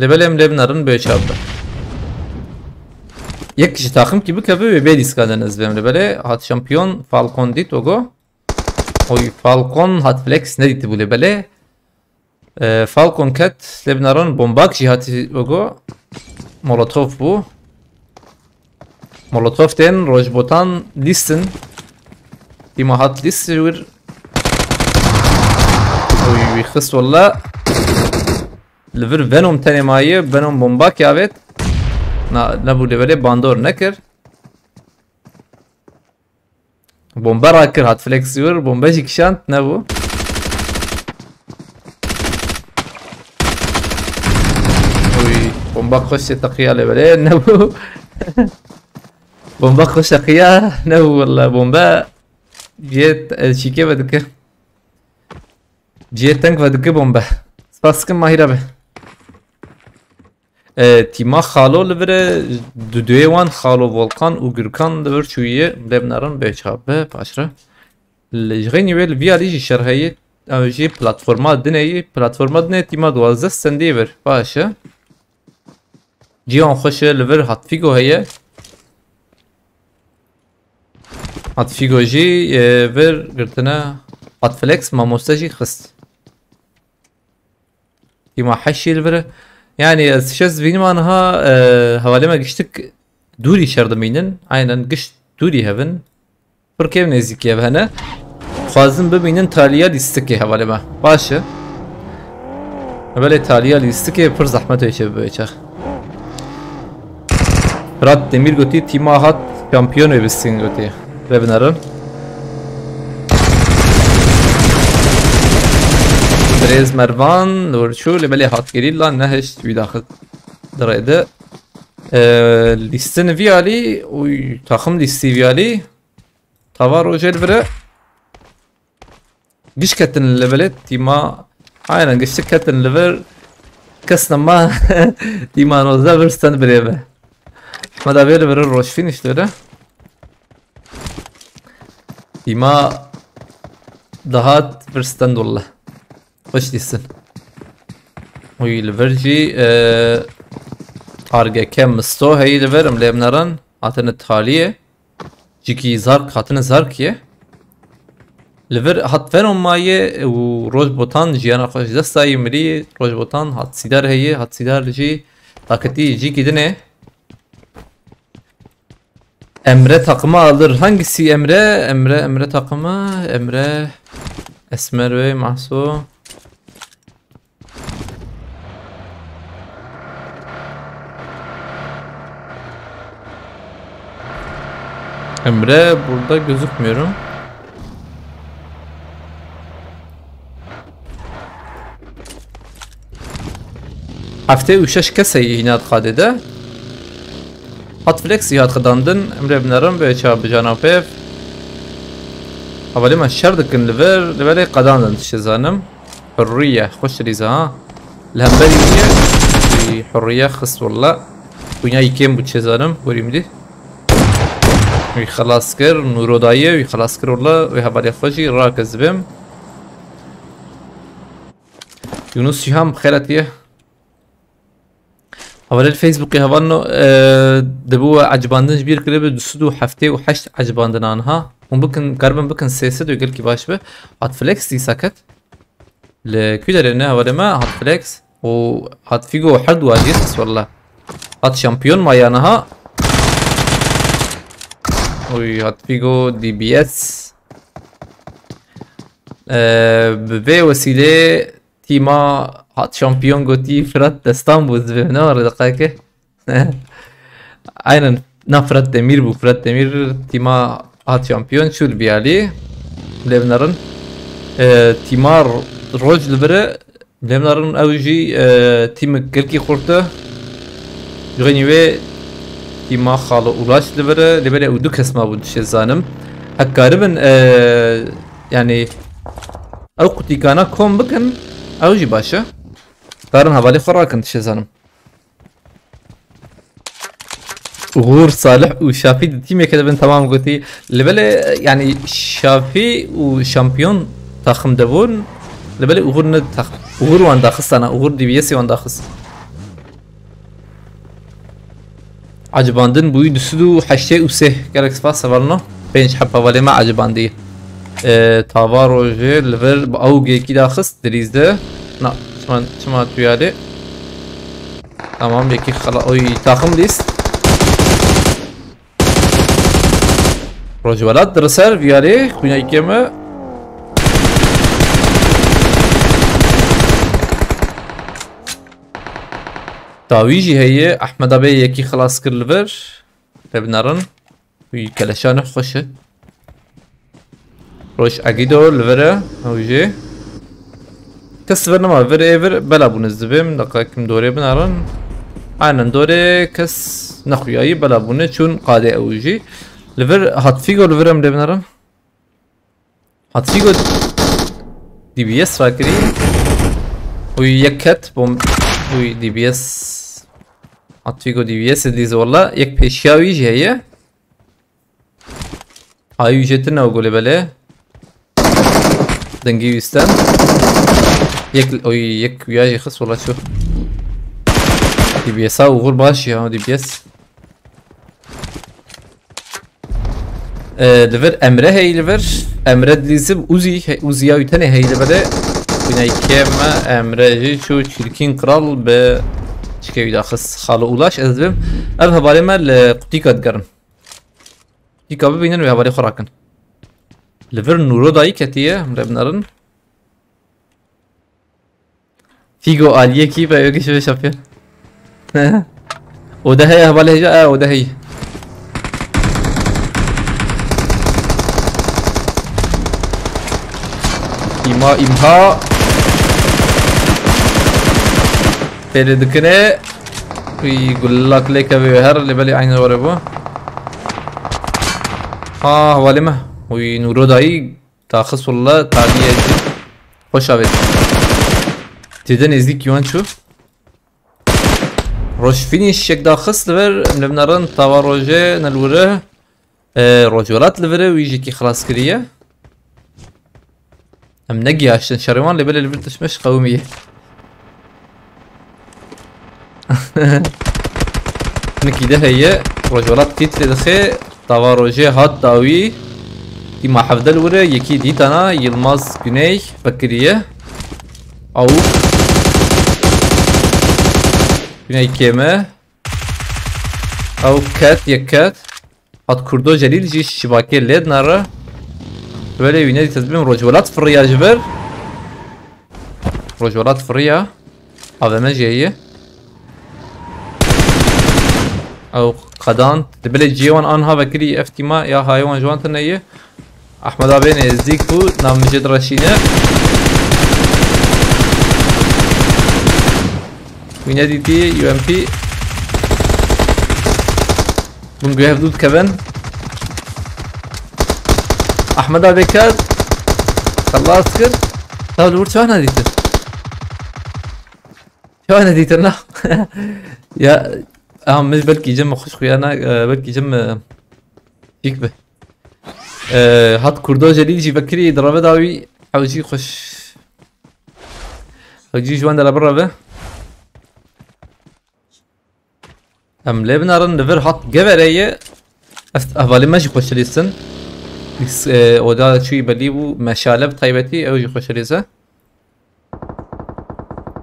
Levelem Lebanon'un böyle çabda. Yek kişi takım gibi kabı ve bedis kadınız benim böyle hat şampiyon Falcon dit ogo. Oy Falcon hat flex ne ditti bu lebele? Falcon kat Lebanon'un bombak jihati ogo. Molotov bu. Molotov den roj botan listen. تیما هات لیست ور وی خست والله لور Venom تنی مایه Venom bomba کاوت نه بوده ولی باندور نکر bomba را کر هات فلکس ور bomba جیکشانت نه بو وی bomba خوش تقیاله ولی نه بو bomba خوش تقیا نه بو والله bomba Jet şike vedike. Jet tank vedike bomba. Spaskın mahir abi. Tima xalo levere düdüyevan xalo volkan u gürkan lever çuye Lebanon'un beçabe paşra. Lejgeni vel viyali şerhayet avji platforma dine tima 12 sende ver paşa. Cihan xoş lever hatfigo heye. Hat figoji ver gırtına hat flex mamustaji khist. Tima haşil ver yani şez benim anha havaleme geçtik duri şardımının aynen geç duri heaven Türkiye nezik yevhane fazın bebinin taliya listeki havaleme başı böyle taliya listeki pır zahmet eşe böyle Fırat Demir goti tima hat şampiyon evisin goti Lebanon'un Brez Mervan Nurçu lebeli hat gerilla neheş vidaxı درaydı listen viyali uy takım listi viyali tavar ojel vere gişketin levelet tima aynen gişketin level kasnama tima nozda verstan breve mada vere roş finish vere tima daha verstan dolla hoş değilsin uy leverci Arge kem sto hey leverim Lebanon'un hatını taliye Ciki zark hatını zarkiye lever hat Venom maye roj botan jiyana xoş destayı miri roj botan hat sidar heye hat sidar ji takati ciki dine Emre takımı alır. Hangisi Emre? Emre takımı. Emre. Esmer ve Mahsu. Emre burada gözükmüyorum. Haftaya 3 kese inat kadede. Hatflex ihat kadandın. Emre binarım ve çabı canapef. Havali şer dikin liver qadandın şezanım. Hurriye hoş riza ha. Lemberiye hurriye xis valla. Dünya ikem bu şezanım. Göreyim وی خلاص کر نورودایه وی خلاص کر والله وی havali خوشی را کذبم یونس شهام بخیرتیه havali الفيسبوك هوانو دبوا عجباندنش بير كليب دسدو حفتي وحشت عجباندن عنها وممكن قربا بكن سيسد ويقول كي باش به هات فليكس دي ساكت لكيدر انه havali ما هات فليكس وهات فيجو حد واجيس والله هات شامبيون مايانها وی هات فیگو دی بی اس به وسیله تیما هات شامپیون گوتی فرات دستان بود به نار دقیقه aynen nafrat demir bu Fırat Demir tima hat şampiyon şul biyali Levnar'ın timar roj libere Levnar'ın avcı tim kelki kurtu Gani ve tima xalı ulaş libere udu kesma bu şezanım hakkaribin yani او kutikana kom bakın avcı başa karın havali farakan şezanım Uğur Salih و Şafi تیمی که دبن تمام گویی لبله yani Şafi و şampiyon takım devon لبله Uğur ne takım Uğur vanda xısana Uğur DBS vanda xıs عجباندن بوی دسدو حشته اوسه گلکس پاس سوالنا پنج حبه ولی ما عجباندی تاوا روژه لور با اوگه کی داخست دریزده نه شما تویاده tamam yeki خلا oy takım list روژه ولاد درسر ویاره خوینا ایکمه تاویجی هیه احمد آبی یکی خلاص کرد لبر ببنارن وی کلشانه خوشه روش اگیدو لبره اوجه کس برنما وره ایور بلا بونز بیم دقیقا کم دوره بنارن aynen دوره کس نخویایی بلا بونه چون قاده اوجه لبر هاتفیگو لبرم بنارن هاتفیگو دی بی اس فاکری وی یکت بوم وی دی بی اس Atfigo DBS dediğiz valla yek peşyavi jeye ay ücreti ne o gole böyle dengi üstten yek oy yek üyacı xıs valla şu DBS'a uğur baş ya DBS lever Emre heylever Emre dizim Uzi'ya ütene heylevere buna ikeme Emre şu çirkin kral be شكاوي داخس خالو اولاش ازبم اف هبالي مال قتيكا دقرن قتيكا ببينن وهبالي خراكن لفر نورو داي كتيه مربنارن فيجو آلية كي بايوكي شو شافير وده هي هبالي جاء وده هي إمها Peri dikine يقول لك بهر اللي بالي عين وربو ها والله ونورو داي تاخص والله تعديه خوش آبید تیده نزدیک یوان شو روش فینیش شک داخص لور نبنارن تاوا روژه نلوره روجولات لوره ويجي كي خلاص كريه ام نجي عشان شريوان اللي بالي اللي بلتش قوميه نكي ده هي روجولات كيت لدخي تاوا روژه هات داوي دي ما حفظل وره يكي دي تانا يلماز güney بكريه او güney keme او كات يكات Hat kurdo jelil jî şibakê lêd nara. Böyle wîne dît ez bim rojwelat firiya ji ber. Rojwelat firiya. AVM jêyê. Ew qedan dibêle cîwan an ha vekirî ev tîma ya haywan ji wan tune ye. Ahmed abi nêzdîk bû nam mijê diraşîne. Wîne dîtî UMP. Bun guhev dû dikevin. Ahmed abi ket. Xelas kir. Tav li wir çawa nedîtin? Çawa nedîtin na? Ya mich belkî cem xweş xuyana belkî cem çîk be. Hat kurdo jelîl jî vekirî di rave da wî hewcî xweş. Hewcî ji wan de li bir reve. Em lê binarin li vir hat geverê ye. Evalê me jî xweş dilîstin. Oda çûyî belî bû meşale bi taybetî ew jî xweş dilîse.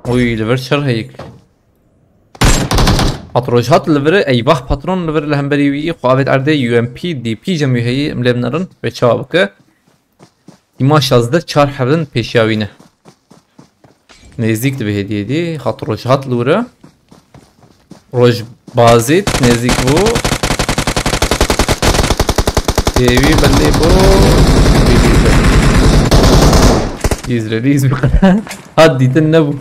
Oy li vir çir heyik. Hat roj hat li vir eyvah patron li vir li hemberî wî xwe erdê UMP DP cemî heyî em lê binarin ve çawa bike. Dîma 16 çar hevin pêşiya wî ne. Nêzik dibe hediye dî hat roj hat li wir. Roj bazît nêzik bû. Têwî belê bû. İzrelîz bi qedar. Hat dîtin nebû.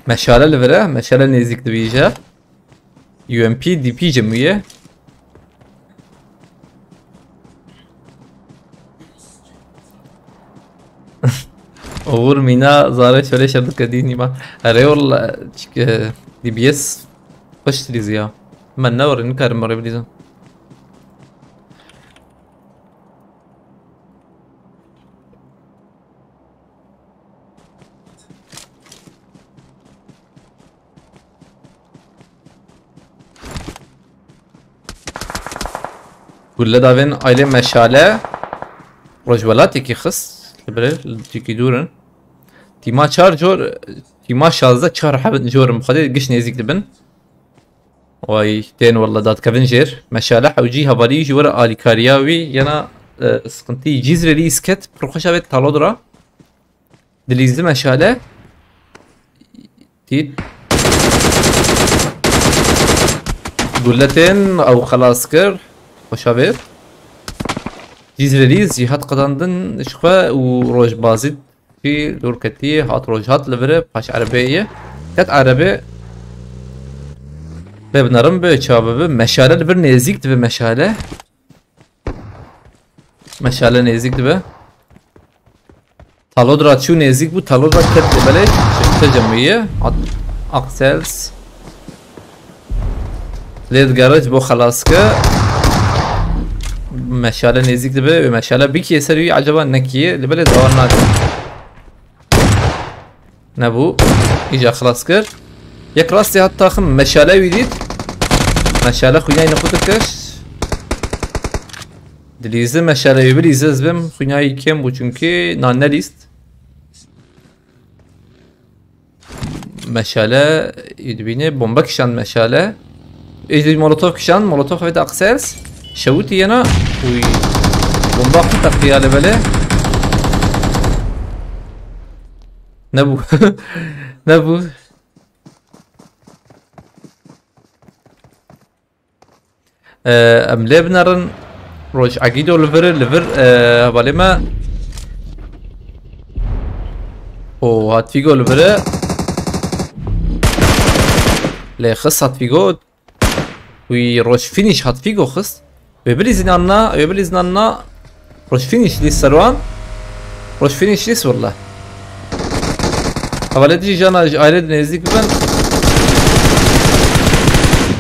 Meşale li vir e, meşale nêzik dibîje. UMP DP cemî ye. Oğur Mina zare şöyle şardık edeyim ben. Arayol DBS baş diliz ya. Ben ne var ne karım var bilizim. Kulle davin aile meşale. Rojvelat ki xis. Böyle tiki durun. Tima çar jor, tima 16 çar habit jorum. Xade giş nezik dibin. Vay ten والله dad kevin jer. Meşale hawci havali jor ali kariyawi yana sıkıntı cizreli isket proxaşa ve talodra. Dilizli meşale. Tit. Gulletin او خلاص kır. Xoşa ver. Cizreliz cihat qadandın şıkva u roj bazit fi lurketi hat rojhat levre paş arabiye kat arabi ve bunların böyle çababı meşale bir nezikti ve meşale nezikti ve talodra şu nezik bu talodra kat böyle çıktı camiye aksels led garaj bu xalas ki meşale nezik dibe ve meşale bir keseri acaba nekiye libele davar nadir. Ne bu? İyice xalas kır. Yek rastı hatta xım meşale vidit. Meşale xunyayı nekutukış. Dilizi meşale bilizi ezbim xunyayı kem bu çünkü nanne list. Meşale idbine bomba kişan meşale. İdbi molotov kişan molotov ve de aksels. شوتي انا وي bomba taktiği yani böyle ne bu ne bu املي بنرن روج عقيدو ليفر بالما او هات فيجو ليفر لي خص هات فيجو وي روج فينيش هات فيجو خص وبليزن عنا روش فينيش ليس سروان روش فينيش ليس والله أولادي جانا عائلة نزيك بن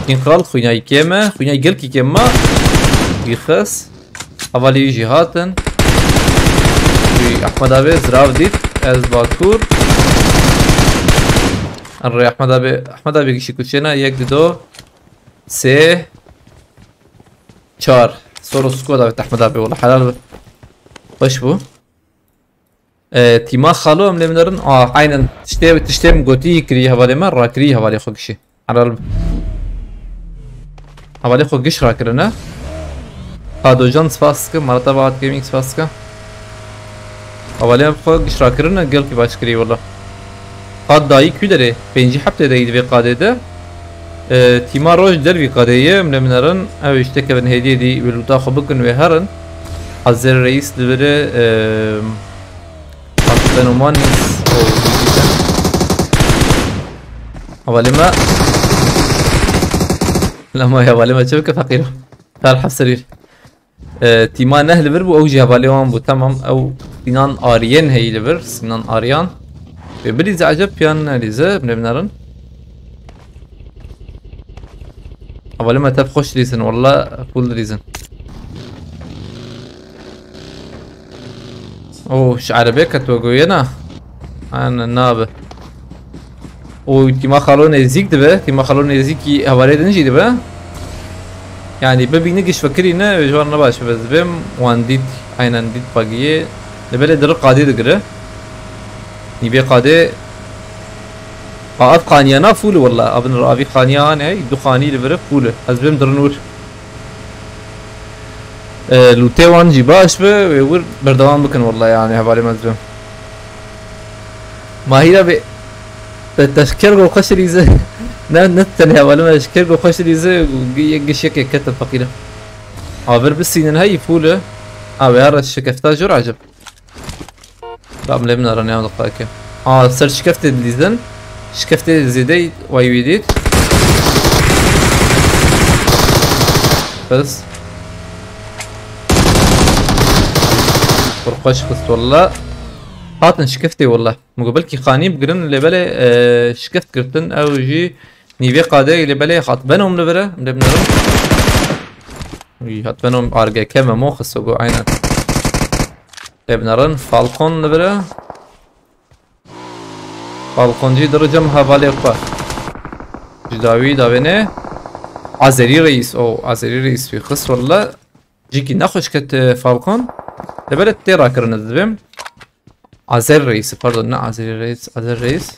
إنقال خوينا يكيمة خوينا يقلك يكيمة يخص أولي جهاتن أحمد أبي زراف ديت از باكور الري أحمد أبي كشي كوشينا يك دو سه 4 صورة سكودا بتحمد أبي والله حلال باش بو تيما خالو أم لمنرن عينا تشتم قوتي كري هوالي مرة كري هوالي خوكشي حلال هوالي خوكش راكرنا Kadojan spas ki Marata Bahat Gaming spas ki. Avale yapıp iştirakırına gel ki başkiri valla. Kad dahi küleri 5 haftedeydi ve kadede. Tima roj der vi kadeye mlemlerin ev işte kevin hediye di ve luta xabıkın ve herın. Hazır reis devre Aslan Omanis Avalima لما يا بالي ما تشوفك فقير تعال حسرير تيما نهل بر بو اوجي بالي وان بو تمام او سنان اريان هي لبر سنان اريان بريز عجب بيان ريزه بنبنرن اولي ما تب خوش ريزن والله فول ريزن اوه شعر بك توقوينا انا نابه o tima xalo nezik dibe tima xalo neziki havale denji dibe yani bebine giş fakirine ve jwarna baş bezbem wan dit aynen dit pagiye lebele der qadi digre nibe qadi qaat qaniyana ful والله ابن رابي قانيان اي دخاني لبره فول azbem dernur lutewan jibaş ve vur berdavam bakın والله yani havale mazbem mahira be التشكير جو خوش ريزه نتنها ولا ما تشكير جو خوش ريزه ويجي شيك كتب فقيره عبر بالسنين هاي فوله هذا الشكفتا جر عجب لا ملمنا راني هذا دقائق سر شكفت ديزن شكفت زيدي وايويديت بس فرقاش خص والله هاتن شكفتي والله مقبلكي خاني بقرن اللي بالي شكفت كرتن او جي نيفي قادي اللي بالي خاط بنهم لبره لبنرم هات بنهم ارجع كما مو خصو عينات لبنرن فالكون لبره فالكون جي درجه مهابالي اقبا جداوي دابنه عزري رئيس او عزري رئيس في خص والله جيكي ناخش كت فالكون لبلت تيرا كرن الذبم Azer reisi pardon ne Azer reis Azer reis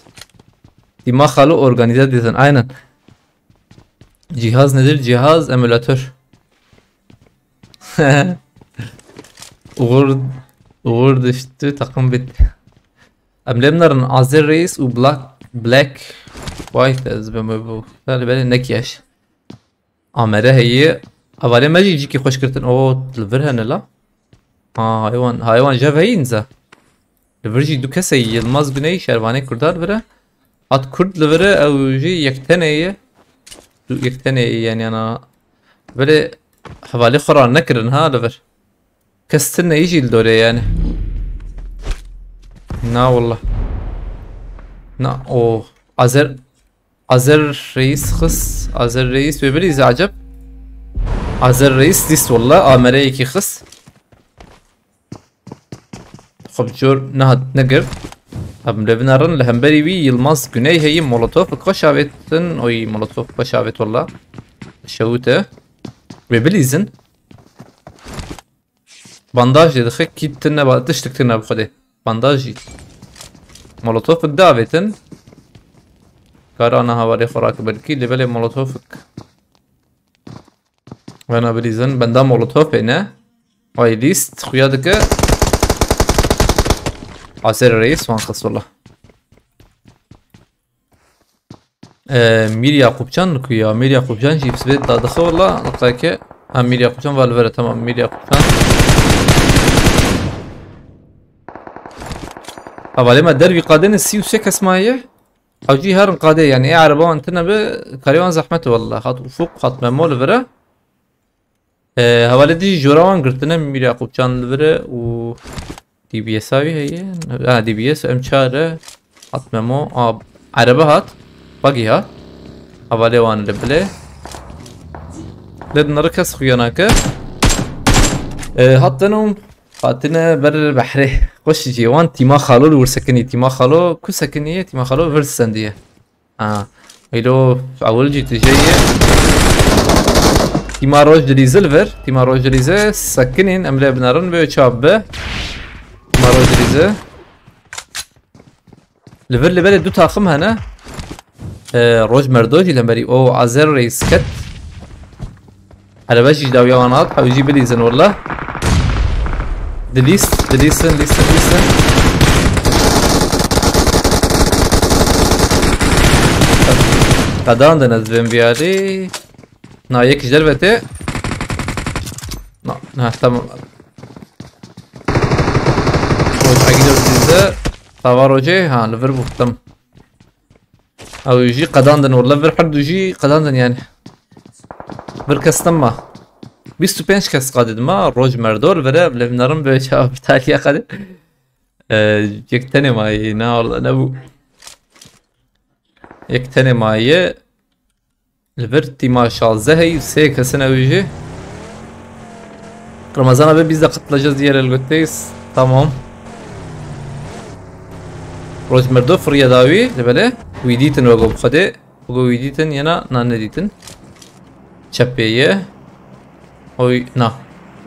Dima xalı organize dizin aynen cihaz nedir cihaz emülatör Uğur düştü takım bitti Emlemlerin Azer reis u black white ezbeme bu böyle nek yaş Amere heyi avale maji ki hoş kirtin o tilverhen la hayvan jav heyinza Verji du kese Yılmaz Güney şervane kurdar vere at kurd vere evji yekteneye yekteneye yani ana böyle havale karar nekrin ha lever kestine yجي dore yani na والله na o Azer reis خص Azer reis ve biri acaba Azer reis dis والله amere iki خص خبجور نهد نقر اب لبنارن لهمبري وي يلماس güney هي مولوتوف قشاوتن oy مولوتوف قشاوت والله شوته وبليزن بانداج دخك كيتنا بعد تشتكتنا بخدي بانداج مولوتوف دافيتن كارانا هواري خوراك بلكي لبلي مولوتوفك وانا بليزن بندا مولوتوف هنا oy list خيادك Azer reis van kız valla. Mir Yakupcan kuya Mir Yakupcan cips ve dadığı valla hatta ha Mir Yakupcan valvere tamam Mir Yakupcan. Havale ma derbi qadene 36 اسمايه او جي هرن قاده يعني ايه عربه انتنا بكريوان زحمته والله خط فوق خط ممول فره havale دي جوراوان قرتنا Mir Yakupcan vere و DBS abi هي DBS M4 atmemo araba hat bagi hat havale wan lebele لدنا ركز خياناك حتى نوم فاتنا بر بحره قش جيوان تيما خالو ورسكني تيما خالو كو سكنيه تيما خالو ورسنديه ايلو اول جي تجيه تيما روج ديزلفر تيما روج ديزه سكنين املا بنارن به چابه تيما روج ديزه لفر لبل دو تاخم هنا روج مردوجي لمبري او عزر ريسكت على باش يجداو يوانات حاول يجيب ليزن والله دليسن قدان دنزبن بيالي نا يك جربته نا تمام روج عقيدة ديزه تواروجي ها لفر بختم او يجي قداندن والله لفر حد يجي قداندن يعني bir kastım 25 kez kadedim ha roj merdor vere levnarım böyle cevap taliye kadı yektene mayi ne oldu ne bu yektene mayi lverti maşal zehi se kesene uji Ramazan abi biz de katılacağız diğer elbetteyiz tamam roj merdor fırya davi lebele uyditin ve gobkhade bu uyditin yana nane ditin شبيه اوي نا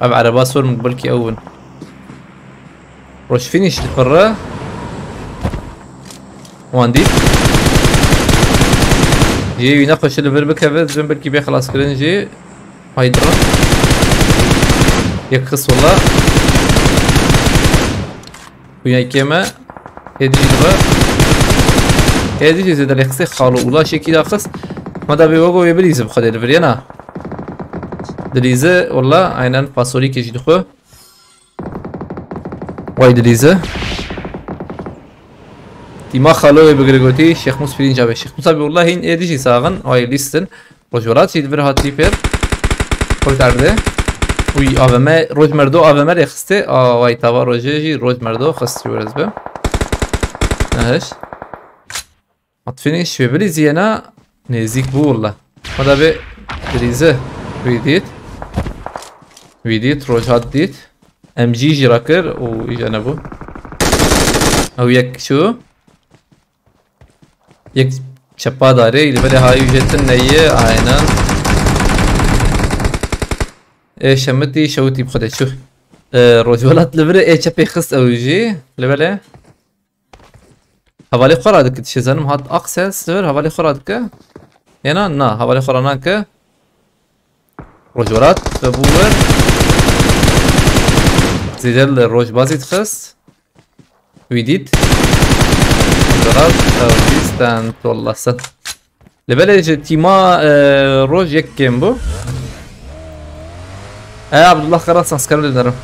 ابع على باسور من قبلكي اول روش فينيش الفرة واندي جي يناقش الليفل بكافيت زين بلكي بيخلص كرنجي هايدرا يكخص والله ويا كيما هدي جبا هدي زيد اليخسي خالو ولا شي كي داخس ماذا بيوقو يبليز بخدي الفرينا دليزه والله عينان فاصولي كيجي دخو واي دليزه تيما خالو بغريغوتي شيخ موسى فيلين جابي شيخ موسى والله هين ايديجي ساغن واي ليستن رجولات سيد بر هاتي بير قلت عرده وي افما روج مردو افما رخصته واي تاوا روجي روج مردو خصتي ورزبه اهش اطفينيش في بليزينا نزيك بو والله هذا بي دليزه ويديت روجات ديت ام جي جراكر ويجانا بو او يك شو يك شبا داري اللي بدا هاي وجهتن نيه عينان ايش شمتي شوتي بخدت شو روجولات لبري ايش شبي خص او جي اللي بلا حوالي خرادك تشزنم هات اقسس لبر حوالي خرادك هنا نا حوالي خراناك روجولات ببور زيدل روج بازي تخص ويديت روجولات او ديستان والله سن لبلج تيما روج يك كيمبو عبد الله خلاص اسكر لنرم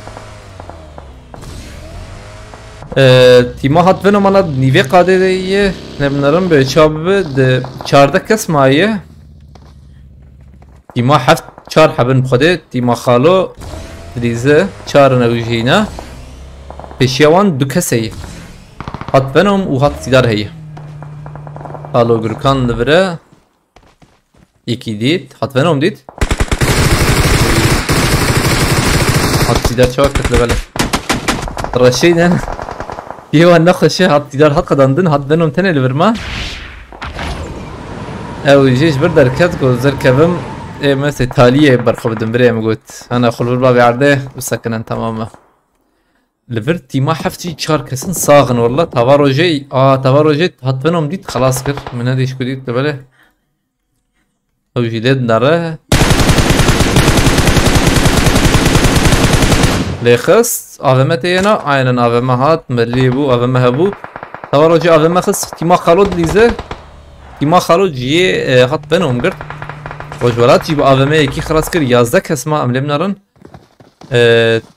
تیما هات ونو مالا نیوه قاده دیه نبنرم به چابه ده 14 کس مایه تیما 4 حبن بخده تیما خالو دریزه 4 نوجینا پیشیوان 2 کسیه هات ونوم و هات سیدار هیه خالو گرکان لبره یکی دید هات ونوم دید هات سیدار چاک کت لبله رشیدن يوا نخش هات تدار هات قدندن هات بينهم تاني الفرما او يجيش برد ركات قول زركبم ايه مثل تالية برخب دمبريه مقوت انا خل بالباب عرضه وسكنن تماما لفرتي ما حفتي شار كسن صاغن والله تواروجي تواروجي هات بينهم ديت خلاص كر من هذه شكو ديت تبله او جديد ناره لخص آومتینا عینن آومهات ملیبو آومهبو تواروجی آومه خص تیما خالود لیزه تیما خالود جیه هات بنوم کرد روجولات جیب آومه یکی خلاص کرد 11 کس ما عملیم نرن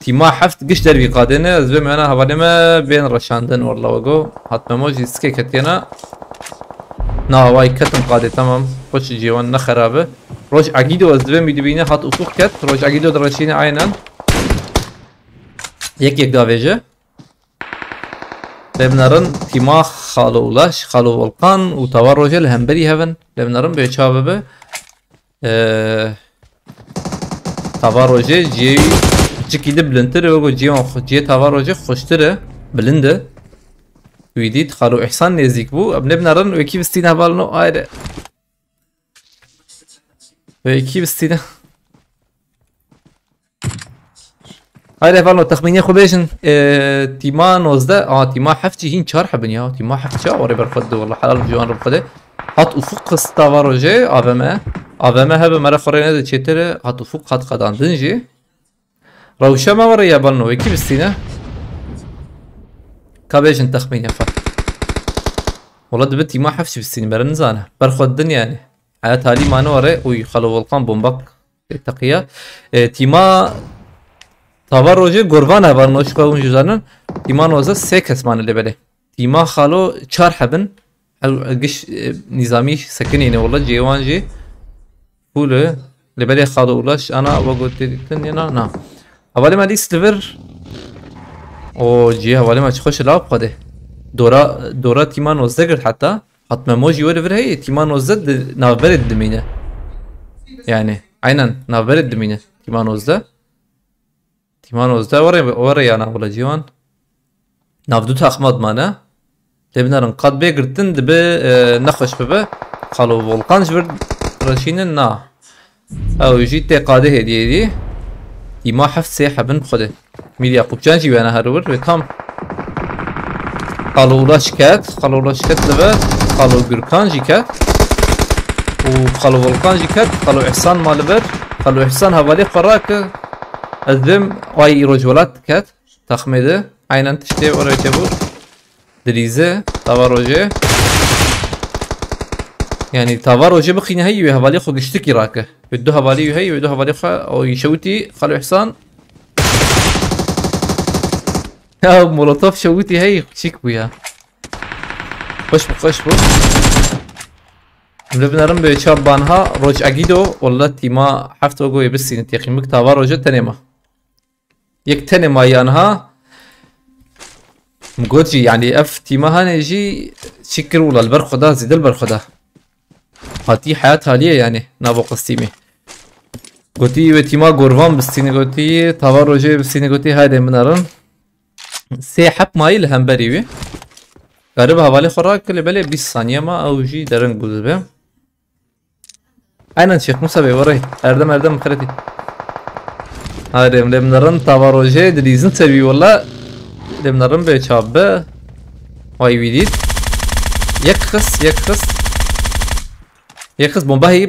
تیما حفت گشت در بیقادنه از به معنا حوالیم بین رشاندن والله وگو هات مموجی سکی کتینا نه وای کتم قاده تمام خوش جیوان نخرابه روج عقیدو از به میدبینه هات افق کت روج عقیدو درشینه عینن یک داویجه لبنارن تیما خالو اولاش خالو ولقان و تواروجه لهمبری هفن لبنارن به چابه تواروجه جی چکی ده بلندتره و جی تواروجه خوشتره بلنده ویدید خالو احسان نزدیک بو اب لبنارن و یکی بستینه بالنو آیره و یکی بستینه هاي فالو تخميني خو بيشن تيما 19 تيما حفتي هين 4 حبن يا تيما حفتي اوري برفد والله حلال جوان رفده Hat ufuk kısta var hoca AVM. AVM hebe mera farene de çetere hat ufuk hat kadandın ji. Ravşama var ya banno iki bistine. Kabejin takhmin yafa. والله دبتي ما حفش بالسين برنزانه برخو الدنيا يعني على تالي ما نوري ويخلو volkan bombak التقية تيما تبرجي قربانه برنوش قوم جزانن تيما نوزه سه كسمان اللي بله تيما خالو چار حبن قش نظامي سكن يعني والله جيوان جي فول اللي بله خالو ولاش انا وقلت لنا نا اولي ما دي سلفر او جي اولي ما تخش لعب قده دورا تيما نوزده قرد حتى حتما موجي ورفر هي تيما نوزده نافبر الدمينة يعني عينا نافبر الدمينة تيما نوزده ورا يانا ولا جيوان نافدو تاخماد مانا تبنارن قد بيقرتن دبي نخش ببه خالو volkan جبر رشينن نا او يجي تقاده هديه دي تيما حفت سيحة بن بخده ميل يعقوب جانجي وانا هرور وتام قالوا شكات لبا قالوا بركان جيكات وقالوا فولكان جيكات قالوا إحسان مالبر قالوا إحسان هوالي قراك أذم واي رجولات كات تخمده عينا تشتي ورا جبور دريزة تواروجي يعني تواروجي بخينا هي هوالي خو قشتكي راكه بدو هوالي هي بدو هوالي خو أو يشوتي قالوا إحسان مولوتوف شوتي هي شيك بويا خوش بو لبنارم به چابانها روج اگیدو والله تیما هفت وگوی بسین تقیمک تاوا روج تنما یک تنما یانها مگوجی يعني اف تیما هنجي شكر ولا البرخدا زيد البرخدا هاتي حياة حالية يعني نابو قستيمي قوتي وتيما غورفان بسين قوتي تاوا روج بسين قوتي هاي منارن سه حب مايل هم بريوي قرب حوالی خوراک کلی بله 20 ثانیه ما اوجی درنگ بود بهم aynen شيخ موسى بيوري اردم خرتي هارم لمنرن تواروجي دريزن سبي والله لمنرن بيشابه واي ويديت يخص بومبا هي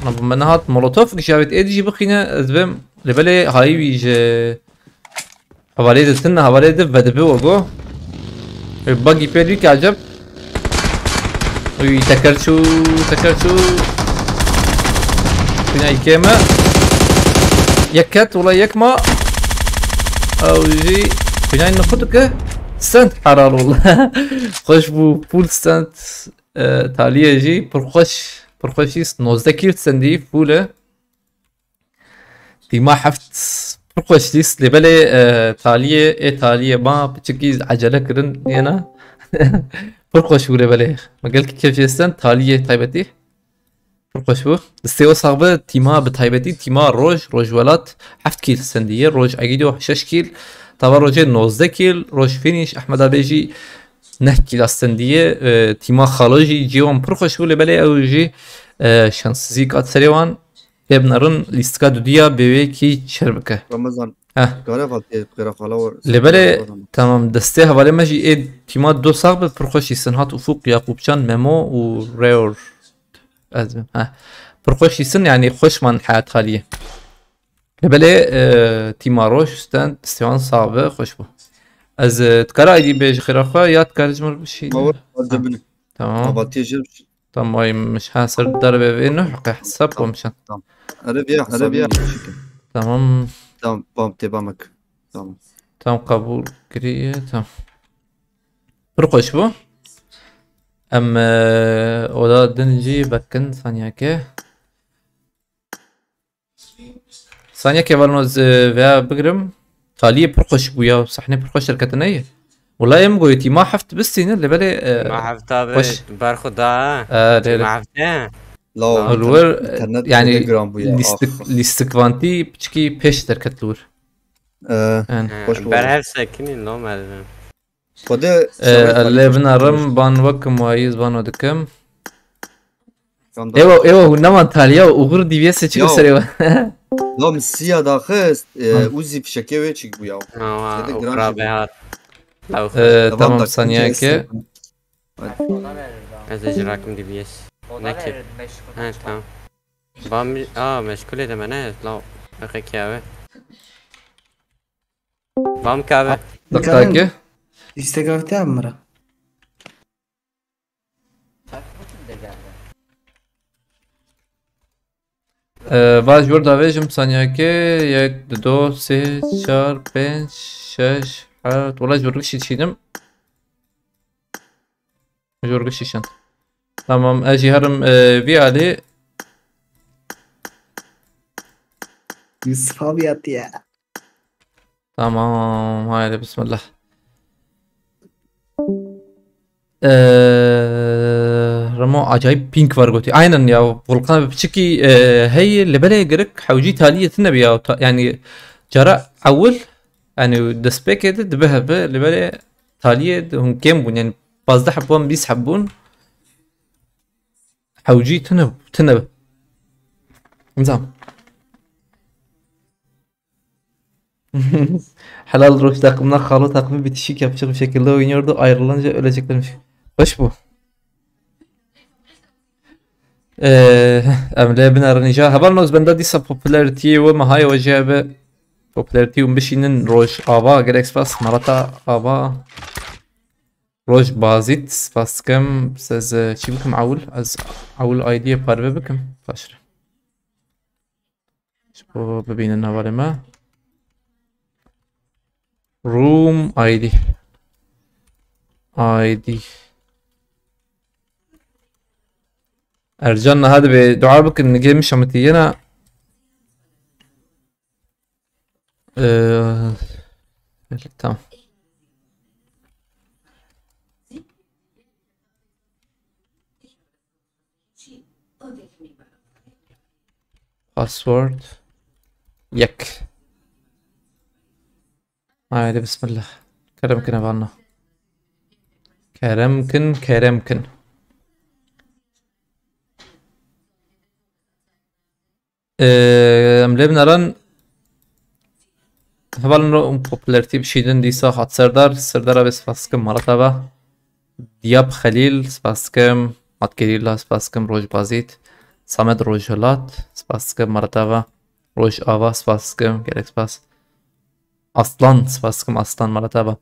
انا بمنهات مولوتوف جابت ايدي بخينا ازبم لبلي هاي ويج حوالي دتنا حوالي دف بدبه وگو باقي بيدي كعجب ويتكرشو فينا يكيما يكت ولا يكما او يجي فينا نخدك سنت حرار والله خوش بو فول سنت تاليه يجي برخوشيس 19 كيلو سندي فوله تيما حفت برخوش ليست لبالي تاليه ما بتشكي عجله كرن هنا برخوش ولا بالي ما قالك كيف جيستن تاليه تايبتي برخوش بو السيو صاحبه تيما بتايبتي تيما روج ولات حفت كيل سنديه روج اكيدو 6 كيل تبع روج 19 كيل روج فينيش احمد ابيجي نحكي لاستنديه تيما خالوجي جيوان برخوش ولا بالي او جي شانس زيك اتسريوان ابنرن لیستکا دودیا بیوی کی شربکه رمضان گاره فالتی غیر فالور لبله تمام دسته حواله مجی اد تیما دو صاحب پرخوشی سنهات افق یعقوبچان ممو و ریور ازم پرخوشی سن يعني خوش من حياة خالية لبله تیما روش استند استوان صعبه خوش بو از تكرا ايدي بيج خيرخوا يا تكرجمر بشي تمام فالتی جربش تمام مش حاسر ضربه بينه حق حساب ومشان عربية تمام بام تبامك تمام قبول كريه تمام برقش بو اما اولا دنجي بكن ثانية كي برنوز فيها بقرم خالية برقش بويا صحني برقش شركتنية والله يم قويتي ما حفت بالسنة اللي بالي ما حفتها برخدا ما حفتها لا الور يعني لاستكفانتي بتشكي بيش تركت الور برهف ساكنين لو ما خده اللي بنرم بان وك موايز بان ودكم ايوه ونما تاليا وغور دي بي اس تشكي سريوا لا مسيا داخست اوزي فشكي ويتشك بويا تمام ثانية كي از اجراكم دي بي اس نكب ها تمام بام مشكلة ده مناس لا اخي كاوه بام كاوه دقيقة استقافت عمره باش بردا ویجم ثانیه که 1 2 3 4 5 6 7 والله جورج شيشيدم جورج شيشان تمام اجي هرم في علي Yusuf abi yattı ya. تمام هاي بسم الله رمو acayip pink var goti. Aynen ya Volkan بشكي هي اللي بلاقي جرك حوجي تالية النبي يعني جرى أول يعني دسبيك ده به اللي بلاقي تالية هم كم يعني bazda حبون بيس حبون حوجي تنب نظام Helal Roş takımlar Halo takımı bitişik yapacak bir şekilde oynuyordu. Ayrılınca öleceklermiş. Hoş bu. Emre bin Aranija. Habernoz bende disa popularity ve mahaya vajebe popularity بشینن روش آوا گرک سپاس مرتا آوا روش بازیت سپاس کم از چی بکم از اول آیدی پاره بکم فاشر شو ببینن حواله ما روم آیدی ارجعنا هذا بدعاء بكن نجي مش متينا tamam. Password يك هاي بسم الله كرمكن افانا كرمكن املبنا رن هبالن popülarity بشيدن ديسا خاط سردار بس فاسكم مرتبة دياب خليل سباسكم ماتكريلا سباسكم روج بازيت سامد روجلات سباسكم مرتبة روج آوا سباسكم گرک سپاس aslan سباسكم aslan مرتبة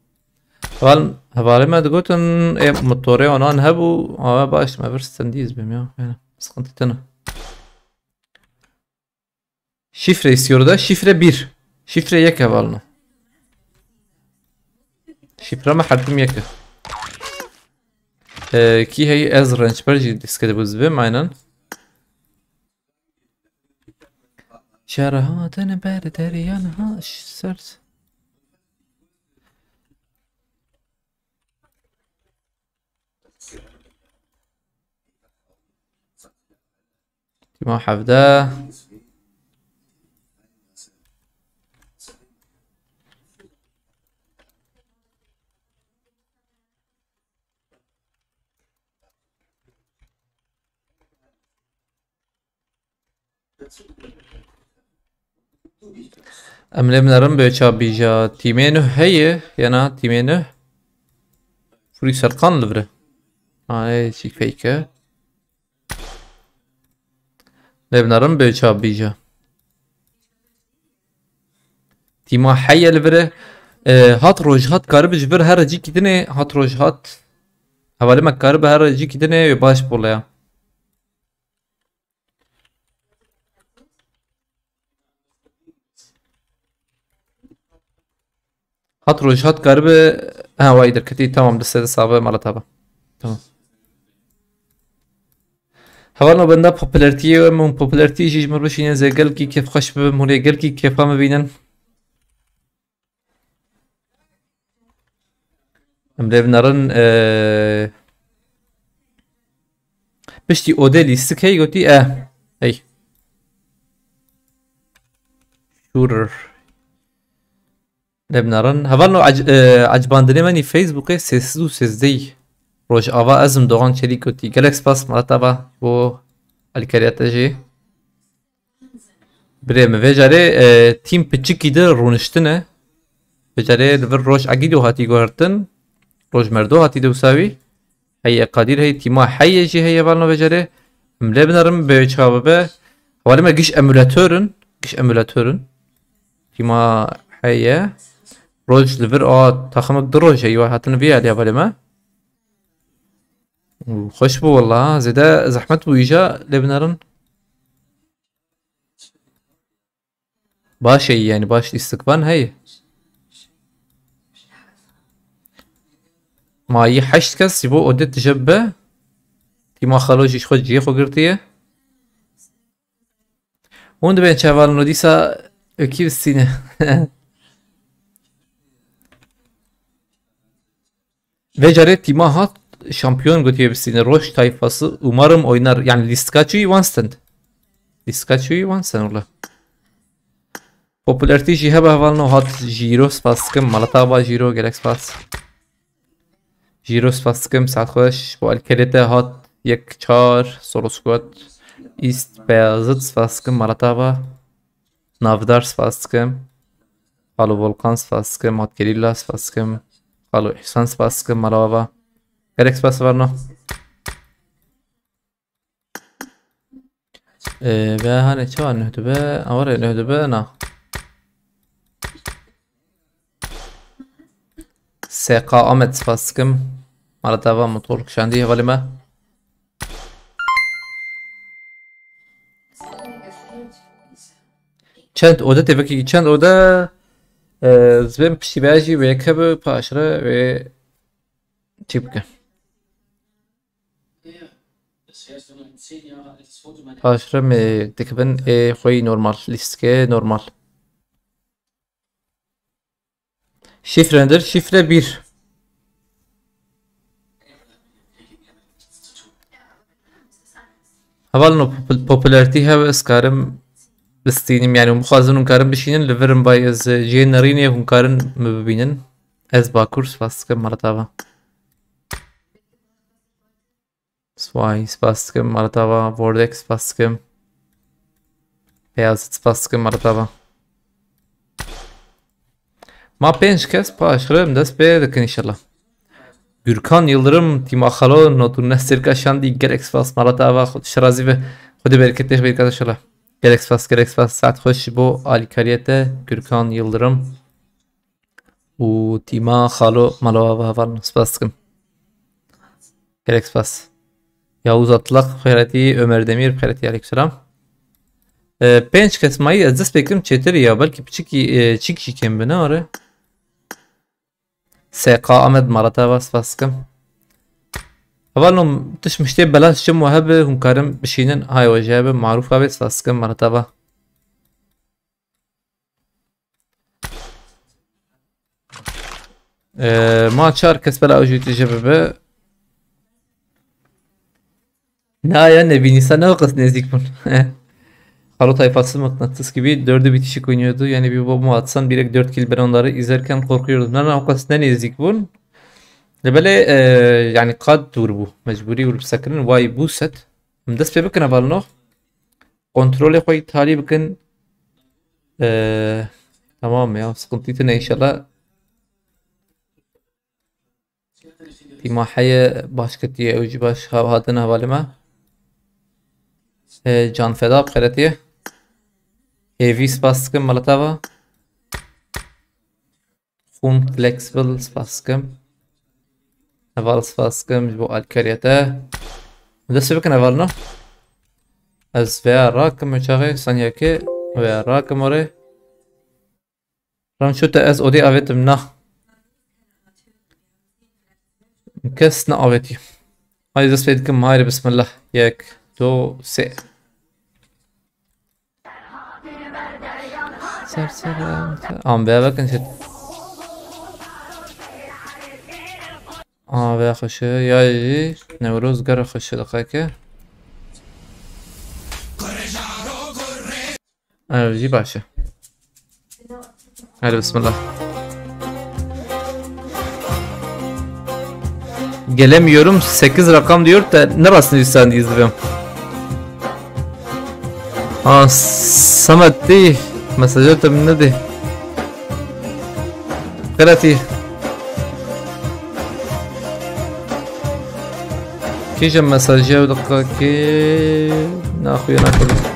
هبال ما دقوتن موتوري ونان هبو آوا باش ما برستنديز بهم ya sıkıntı şifre istiyor da şifre 1 şifre yek havalno şifre ما حدم يك ki هي از رنج برجي ديسكده بوزبم aynen شرهاتن بردر yanha sers ما حفده املمنرم به چابیجا تیمینو هیه یانا تیمینو فوری سرقان لبره آه چی فیکه لبنرم به چابیجا تیما حیه لبره هات روج هات کارب جبر هر جی کدنه هات روج هات حوالی ما کارب هر جی کدنه باش بولیا هات روج هات كارب وايدر كتي تمام دسته صعبه مرتبه تمام حوالا بنده popülarity و من popülarity جيج مربشين زي قال كي كيف خش بمولي قال كي كيف ما بينن امري بنرن بشتي اوديلي سكي قلتي اي شورر لبنارن هفالنو عجباندني مني فيسبوك سيسدو سيزدي روج آوا ازم دوغان چليكوتي گلکس باس مرتبه و الكرياتا جي بريم وجاري تيم بچيكي ده رونشتنه وجاري لور روج اگيدو هاتي گوهرتن روج مردو هاتي دوساوي هي قدير هي تيما حي جي هي بالنا بجري ملا بنرم بيشابه ولا ما جيش امولاتورن تيما حي روج ليفر تخمك دروج ايوه هاتن بيها يا بالي ما خوش بو والله زيدا زحمت ويجا لبنرن باش يعني باش استقبال هي ما يحشت كاس يبو اودت جبه تيما خلوش يش خد جي خو قرتيه وند بين شوال نوديسا كيف السينه ve cari tima hat şampiyon götürebilsin Roş tayfası umarım oynar yani Liskaçu'yu Wanston ola popularity jihe bahvalno hat Giro spaskim Malataba Giro gerek spas Giro spaskim saat hoş bu alkerete hat yek çar soroskot ist beyazıt spaskim Malataba Navdar spaskim Alo Volkan spaskim hat Gerilla spaskim Alo İhsan spaskim Malataba gerek spas var no ve hani çavar nöhdübe avare nöhdübe na SK Ahmet spaskim Malataba motor kşandiye valime çend oda teveki çend oda zbem pişibaji ve kabı paşra ve tipke paşra me tekben خوی normal listke normal şifredir şifre 1 havalno popularity have اسكارم بستينم يعني مخازن كارم بشينن لفرن باي از جينريني هم كارن مبينن از باكورس فاسكم مرتبه سواي spaskim مرتبه vortex spaskim beyaz spaskim مرتبه ما 5 kez paşrım dest be dekin inşallah Gürkan Yıldırım Timakhalo notun nesirka şandi gerek spas مرتبه şrazi ve خود bereket bir arkadaşlar gerek spas saat hoş bu alikariyete Gürkan Yıldırım u Timakhalo malava var spaskim gerek spas Yavuz Atlak Ferati Ömer Demir Ferati aleykümselam. 5 kesmayı az dest beklim çetir ya belki çik çikem bana oraya. SK Ahmet Maratava spaskim. Havalnom تش مشتي بلاش شم وهبه هم كارم بشينن هاي وجابه معروفة بس فاسكم مرتبة ما çar kes bela ucu tecrübe ya ne binisa ne vakıs nezdik bun Halo tayfası mıknatıs gibi 4'ü bitişik oynuyordu yani bir bomba atsan direkt 4 kill ben onları izlerken korkuyordum ne vakıs ne nezdik bun Lebele yani kad dur bu mecburi olup sakın vay bu set mdes pe bakın avalno kontrol koy tali bakın tamam ya sıkıntı ne inşallah timahaya başka diye ucu baş havadan havalime can feda bxeretiye heavy spaskim malatava khun flexible spaskim Naval spaskim bu alkariyete Desse bakın avalno Az veya rakım uçağı sanyaki veya rakım oraya Ramşuta az odi avetim na Kes na aveti Haydi desse bedkim hayri bismillah Yek do se Serserem Ambe bakın şey ve خوشه یای نوروز گر خوشه دقیقه اوجی باشه hadi bismillah gelemiyorum 8 rakam diyor da nerasını lütfen izliyorum Samet değil mesaj atıyorum ne de Galati كيجا مساجي ودقة كي ناخويا ناكل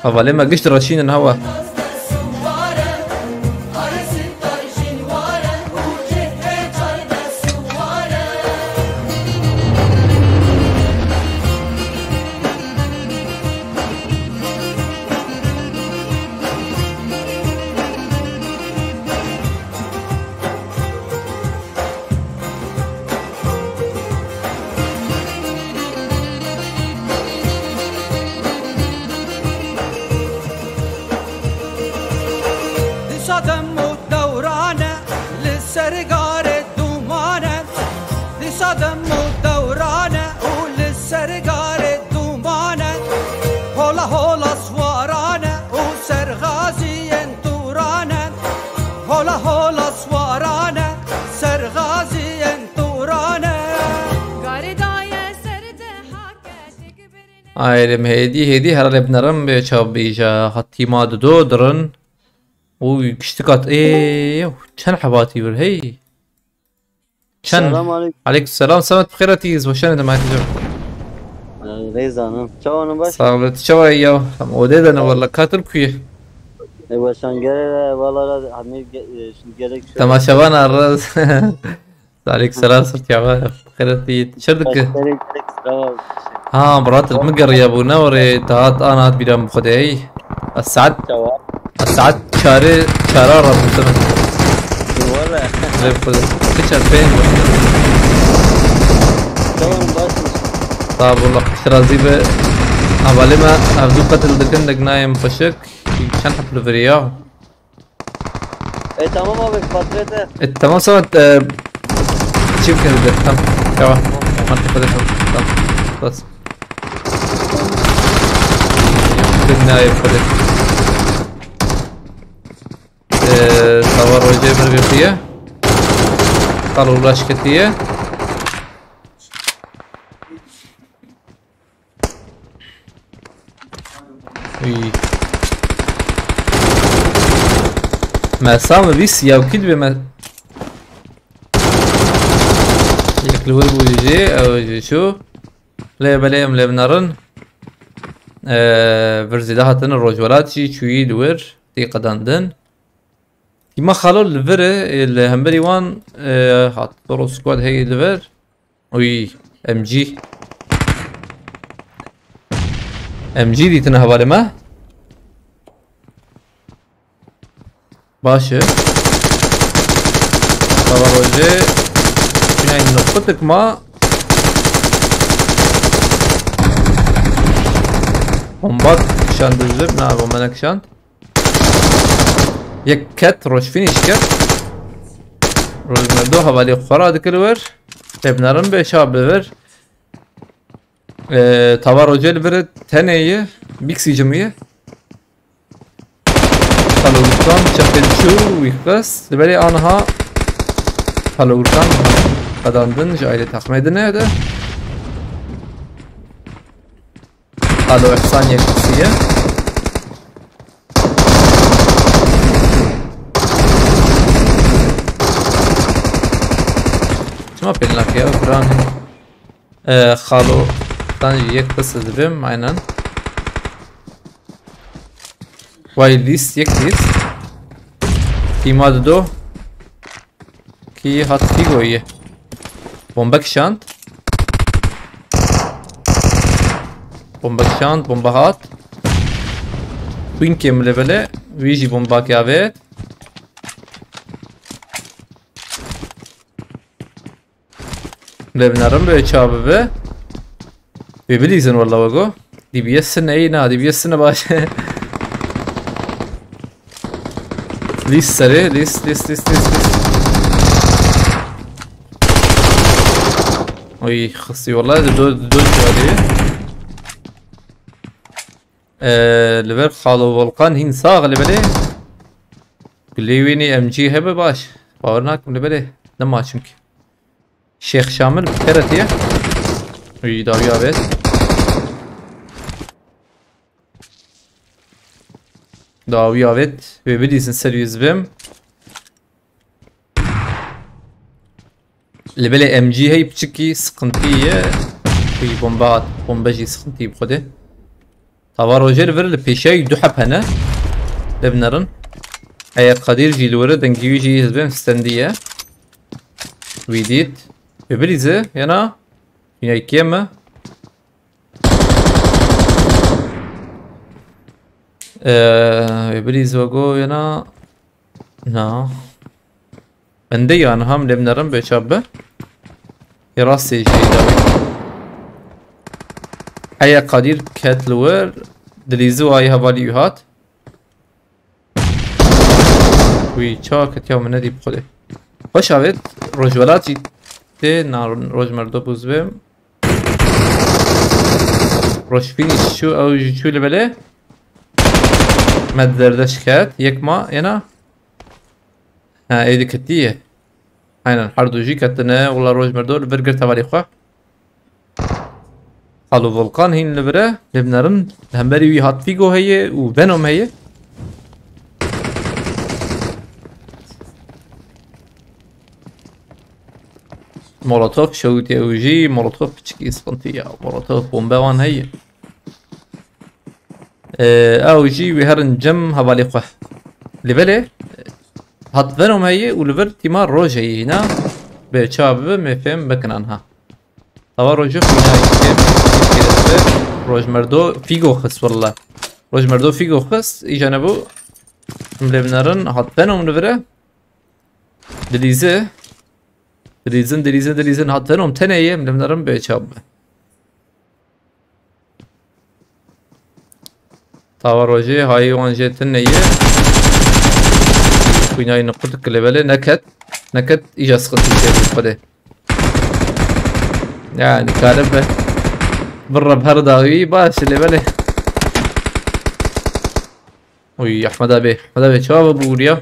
أولي ما قشت راشين الهوا عالم هيدي هرا بنرم بيشاب بيجا حتى ما دودرن وكشتكات ايه كان حباتي بر هي كان السلام عليكم. عليكم السلام سلامت بخير تيز وشان انت معك ريزانم شلون باش؟ سلامت شو ايوه وديد انا والله كاتب كويه ايوه شنقر والله حميد شنقرك تماشاوانا الراس عليك السلام صرت يا بخير تيز شردك ها مرات المقر يا ابو نوري تهات انا هات بيدام بخدي السعد شاري شرارة بسنة والله كيش 2000 شلون باش؟ طاب والله رازي به أولي ما أبدو قتل دكن دك نايم فشك كان حفل فرياه اي تمام ابك فترته التمام سوت شيف كده تمام تمام ما تفضل تمام بس كنا يفضل صور وجه برقية قالوا لاش كتية ما سام بيس يا وكيد بما يكلور بوجي او شو لا بلاهم لا بنرن فرزيداتن الرجولات شوي دور تي قداندن كما خالو الفر الهمبري وان حط طرو سكواد هي الفر وي ام جي دي تنهبالي ما باشه تبرجه شناي نقطتك ما بومبات شاند الزب نعم ومنك شاند یک کت روش فینیش کرد روش مردوها ولی خورا دکلور تبنرم به شاب بور توا روجل برد تنیه بیکسی جمعیه خلوگستان چپل شو ویخبست لبری آنها خلوگستان قداندن جایل تخمیدنه ده خلو احسان یک کسیه ما بين لك يا بران خالو تاني يكتس دبم عينان واي ليست يكتس كي ماد دو كي هات كي گويه بومبك شانت بومبا هات وين كم ليفل ويجي بومباك يافيت لبنارم به چابه به ببلیزن والله بگو DBS'in eyna DBS'ine baş. List seri list. Oy خصي والله دو جوالي لبر خالو volkan هين ساغ لبلي قليويني ام جي هبه باش باورناكم لبلي لما çünkü Şeyh Şamil Keretiye oy davya evet davya evet ve bilirsin seriyiz bim لبلي ام جي هي بتشكي سقنتيه في بومباجي سقنتي بخده طبعا روجر فير البيشاي دحب هنا لبنرن اي قدير جي الورد دنجيو جي هزبين ستنديه ويديت ببريزه ينا ينا كيما ببريز وقو ينا نا بندي يعني هم لبنرن بشابه يراسي شيء داوي هيا قدير كاتلور دليزو هاي هوالي يهات وي چاكت يوم ندي بخده خوش آوید روجولاتی ده روج مردو بوزبم روش فينيش شو لبله مدردش كات يك ما ينا ها ايدي كتيه aynen hardوجي كتنا والله روج مردو برجر تبالي خواه خالو volkan هين لبره لبنرن همبري وي هات فيجو هي و فينوم هي مولوتوف شوتي اوجي مولوتوف بتشكي سقنتية مولوتوف بومبوان هي اوجي وهرن جم هبالي خواه لبله هات فينوم هي ولبر تيمار روج هي هنا بشاب مفهم بكنانها طبعا روج روج مردو فيجو خس والله روج مردو فيجو خس يجنبو ملبنرن هات فينوم لبره دليزه دليزن هات فينوم تنيه ملبنرن بشاب طبعا روجي هاي وانجي تنيه ويناي نقطة كلبلة نكت إيجا سقطي شيء بالقدة يعني كاربه برا بهرداوي باش اللي بله وي أحمد أبي شباب بوريا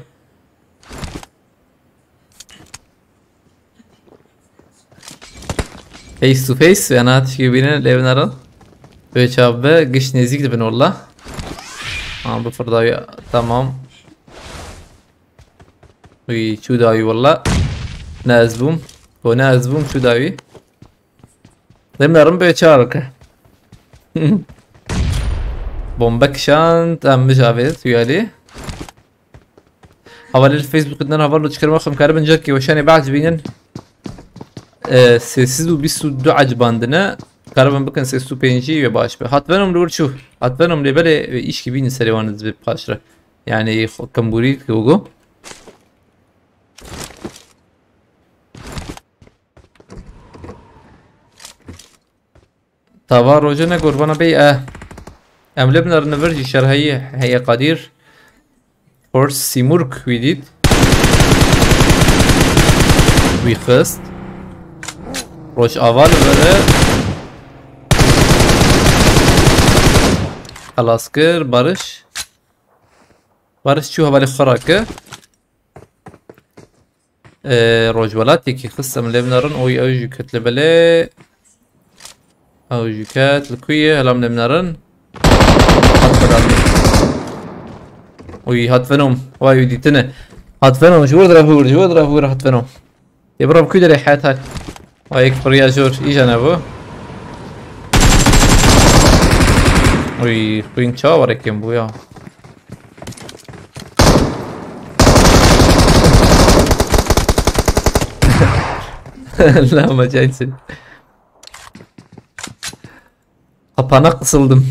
فيس تو فيس أنا تشكي بينا اللي بنرى بشباب قش نزيك دبن والله بفرداوي تمام وي شو داوي والله نازبوم شو داوي دمنرم بيشاركه بومبك شانت ام مجافيت ويالي حوالي الفيسبوك بدنا هفرلو تشكر مخم كاربن جاكي وشاني بعد بينن سيسيزو بيسو دو عجباندنا كاربن بكن سيسو بينجي وباش به هات بنم دور شوف هات بنم لي بله ايش كي بين سريوان زب قاشره يعني كمبوريت كوغو طبعا روجنا قربانا بي ام لبنر نفرجي شر هي قدير فورس سيمورك ويديد ويخست روش اول بره خلاص كر barış شو هبالي خراكه روجولاتي كي خصم لبنرن اوي اوجي كتلبله او جيكات الكوية هلا منرن وي هات فينوم واي وديتنا هات فينوم شو درافور هات فينوم يبرب كوي دري حيات هاي واي كبريا جور ايجا نبو وي كوين شا وريكم بويا لا ما جايسن Kapana kısıldım.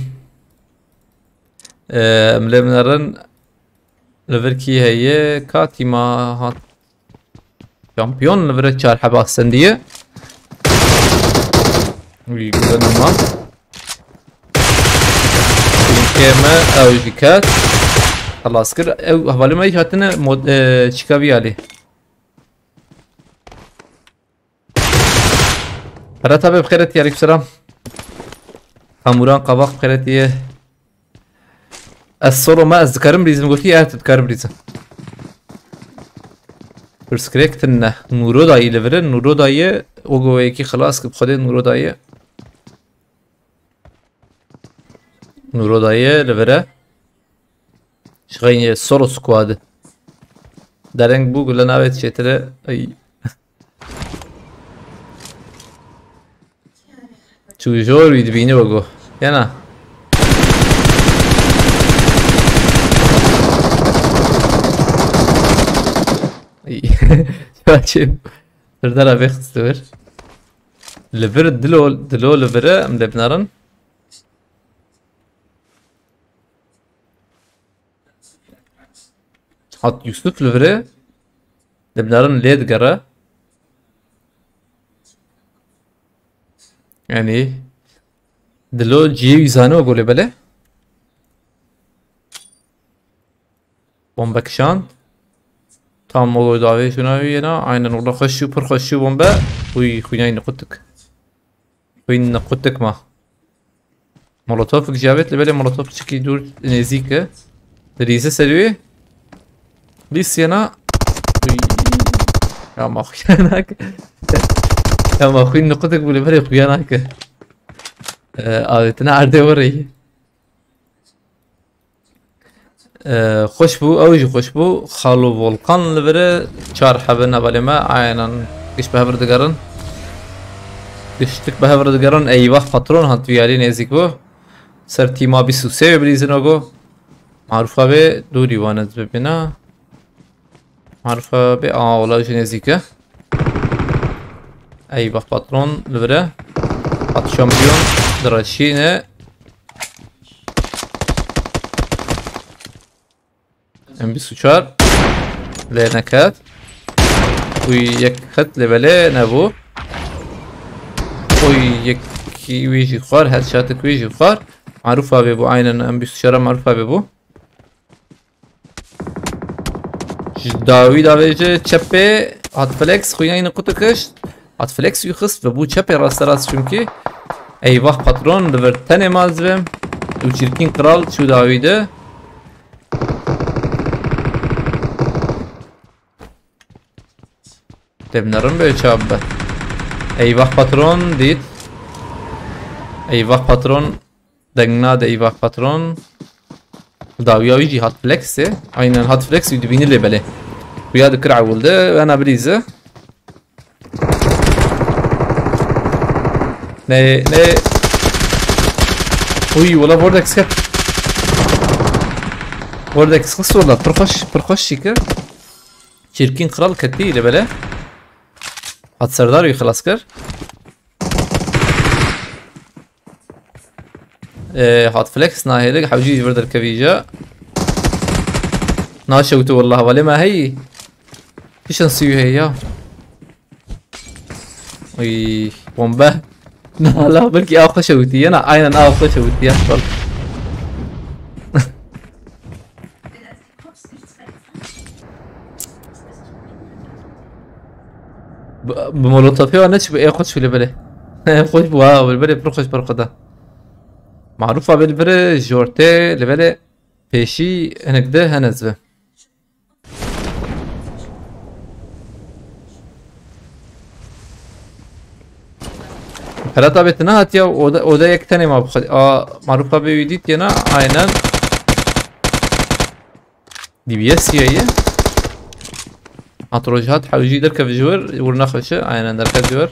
Mlemlerin leverki heye katima hat şampiyon lever çar habasen diye. Uy güzel ama. كيما او جيكات خلاص كر او هبالي ما يجاتنا مود شيكابي عليه رتب بخيرت يا عليكم السلام اموران قباق بخيرت يه الصورة ما اذكرم ريزم قلت لي تذكرم ريزم برسكريكت انه نورو داي لفرن نورو داي وقويكي خلاص بخده نورو داي نورو داي لفره شغين سولو سكواد درنگ بو قلنا ناويت شتره اي چوجور ويدبيني وقو يانا اي شاچه تردر ابي خستور لفر دلو لفره ام دبنارن حط يوسف لفره دبنارن ليد قرا يعني دلو جي يزانو اقول بله بومبكشان tam o davet şuna yana aynen orada koşu per koşu bomba uy خويناي نقطك خوين نقطك ما مولوتوف جابت لبالي مولوتوف تشكي دور نزيكه ريزه سلوي بس yana يا ما خويناك يا ما خوين نقطك بالبالي خويناك آلتنا عرده وري خوش بو اوجي خوش بو خالو فولكان لبره چار حبنا بالما عينا كش بهبر دقرن كشتك بهبر دقرن ايوه باترون هات ويالي نزيك بو سر تيما بيسو سي بريزنوغو معروفه به دوري وانت ببنا معروفه به ولا نزيكه ايوه باترون لبره هات شامبيون دراشينه ام 24 لنكات ويكت لبلا نبو ويكي ويجي خار هاد شاتك ويجي خار معروفة ببو عينا ام 24 معروفة ببو داويجه چپه هات فلكس خويناي نقطكش هات فلكس يخص ببو چپه راست راست چونكي ايوه باترون لورتن مازبم و چركين قرال شو داويده تبنرم böyle çabbe. Eyvah patron dit. Eyvah patron dengna de eyvah patron. داويا يجي هات فليكس aynen هات فليكس يدبيني اللي بله. ويا ذكر عولده وانا بريزه. Ne Uy ولا Vortex كات. Vortex خص والله برخش شيكر. شركين قرال كتير بله. هات سردار يخلص كر هات فليكس ناهيلك حوجي يفرد الكفيجة ناشوتو والله ولا ما هي ايش نسوي هي اي بومبا لا بلكي اخو شوتي انا عينا اخو شوتي افضل بمولوتوفي وانا تشبه ايه خوش في البلي خوش بوا بالبلي بروخش برقده معروفه بالبلي جورتي البلي بيشي هنكده هنزبه هلا بيتنا هاتيا ودا يكتني ما بخد معروفه بيديت ينا عينا دي بي اس هي هاتروجهات حوجي دركب جور ورناخشه عينا دركب جور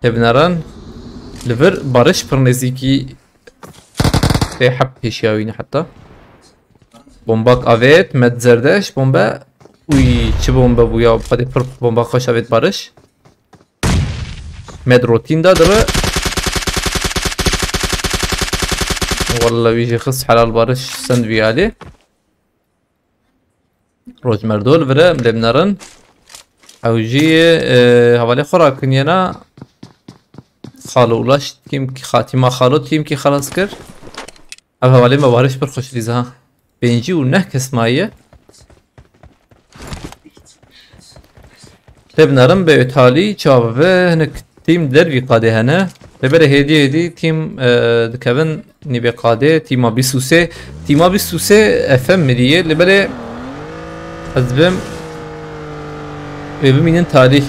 تبنران لفر بارش برنزيكي في حب هشياويني حتى بومباك افيت مد زردش بومبا وي چه بومبا بويا بخدي پر بومبا خوش افيت بارش مد روتين دا دره والله ويجي خص حلال بارش سند بيالي روج مردول فره مدبنرن حوجي حوالي خوراكن ينا خالو ولاش كيم كي خاتمه خالو تيم كي خلاص كر Ev hevalê me bariş pir xweş dîze ha. Pêncî û neh kes maye. Tê binarim bi Îtalî çavê hinek tîm dervî qadê hene. Lêberê hêdî tîm dikevin nîvê qadê tîma 23. Tîma 23 FM mirîye lêberê ez bim ve bimînin tarîh.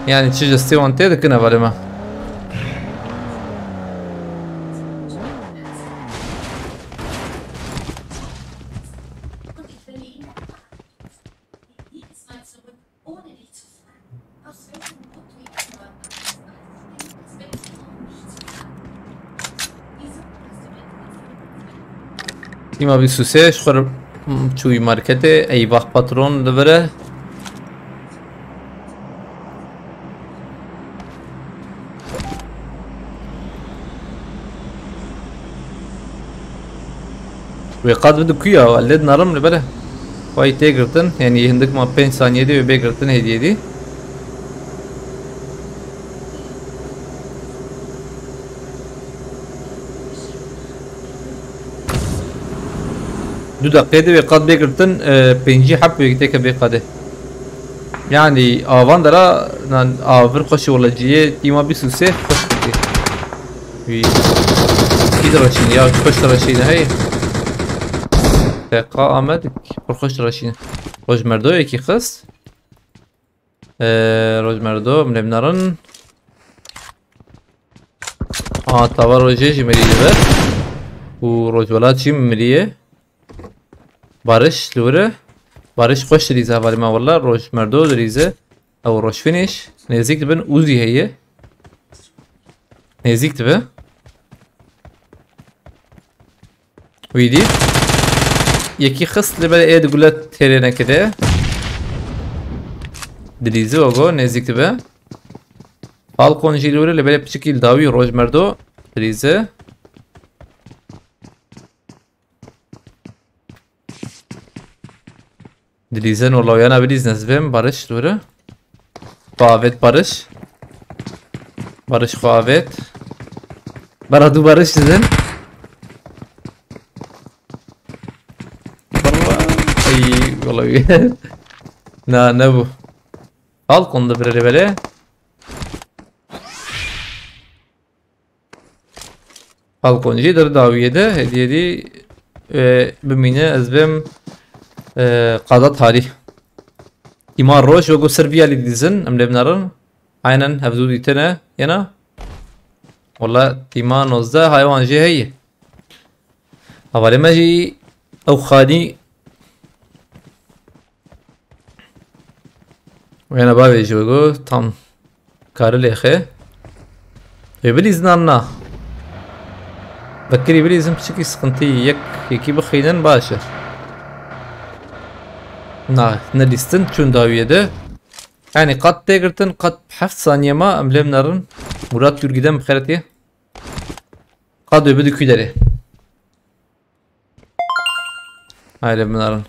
Yani çi jestê wan tê dikin hevalê me. Tîma 23 ji xwe çûyî marketê eyvah patron li vir e. Wê qad bide ku ya lêd narim li bere. Xwayî tê girtin yani hindik ma 5 saniyedê wê bê girtin hediyedî. دو دقیقه به قد بگرتن پنجی حب بگیته که بقده yani avan dara avır koşu olacağı tima bir süse koş gitti. Bir raşin ya koş raşin hey. Qa amadik koş raşin. Rojmerdo iki kız. Rojmerdo mlemnaran. Tava roje jimeriye ver. Bu rojvalat jimeriye. Barış lure. Barış خوش دریزه ولی ما والله روش مردو دریزه او روش فینیش نزدیک دبن اوزی هیه نزدیک دبه ویدی یکی خست لبه اید گلت تیرینه کده دریزه وگو نزدیک دبه فالکون جی لوره لبه پچکیل داوی روش مردو دریزه Dilizen olayana biliz nezbem Barış doğru. Favet Barış. Barış Favet. Baradu Barış dedin. Vallahi. Ne bu? Balkonda bir böyle. Balkoncudur daviyede hediyedi bimine ezbem قضا تاريخ إمار روش وقو سربيا اللي ديزن أم لبنارن عينن هفزو ديتنا ينا والله تيما نوزده حيوان جي هي أولي ما جي أو خاني وينا باوي جي وقو تام كارلي خي يبليزنا بكري بليزم بشكي سقنتي يكي بخينن باشر ne listin çün daviyede yani kat tegirtin kat haft saniye ma emlem narın Murat Yurgiden bixereti kat öbedi küleri aile bunların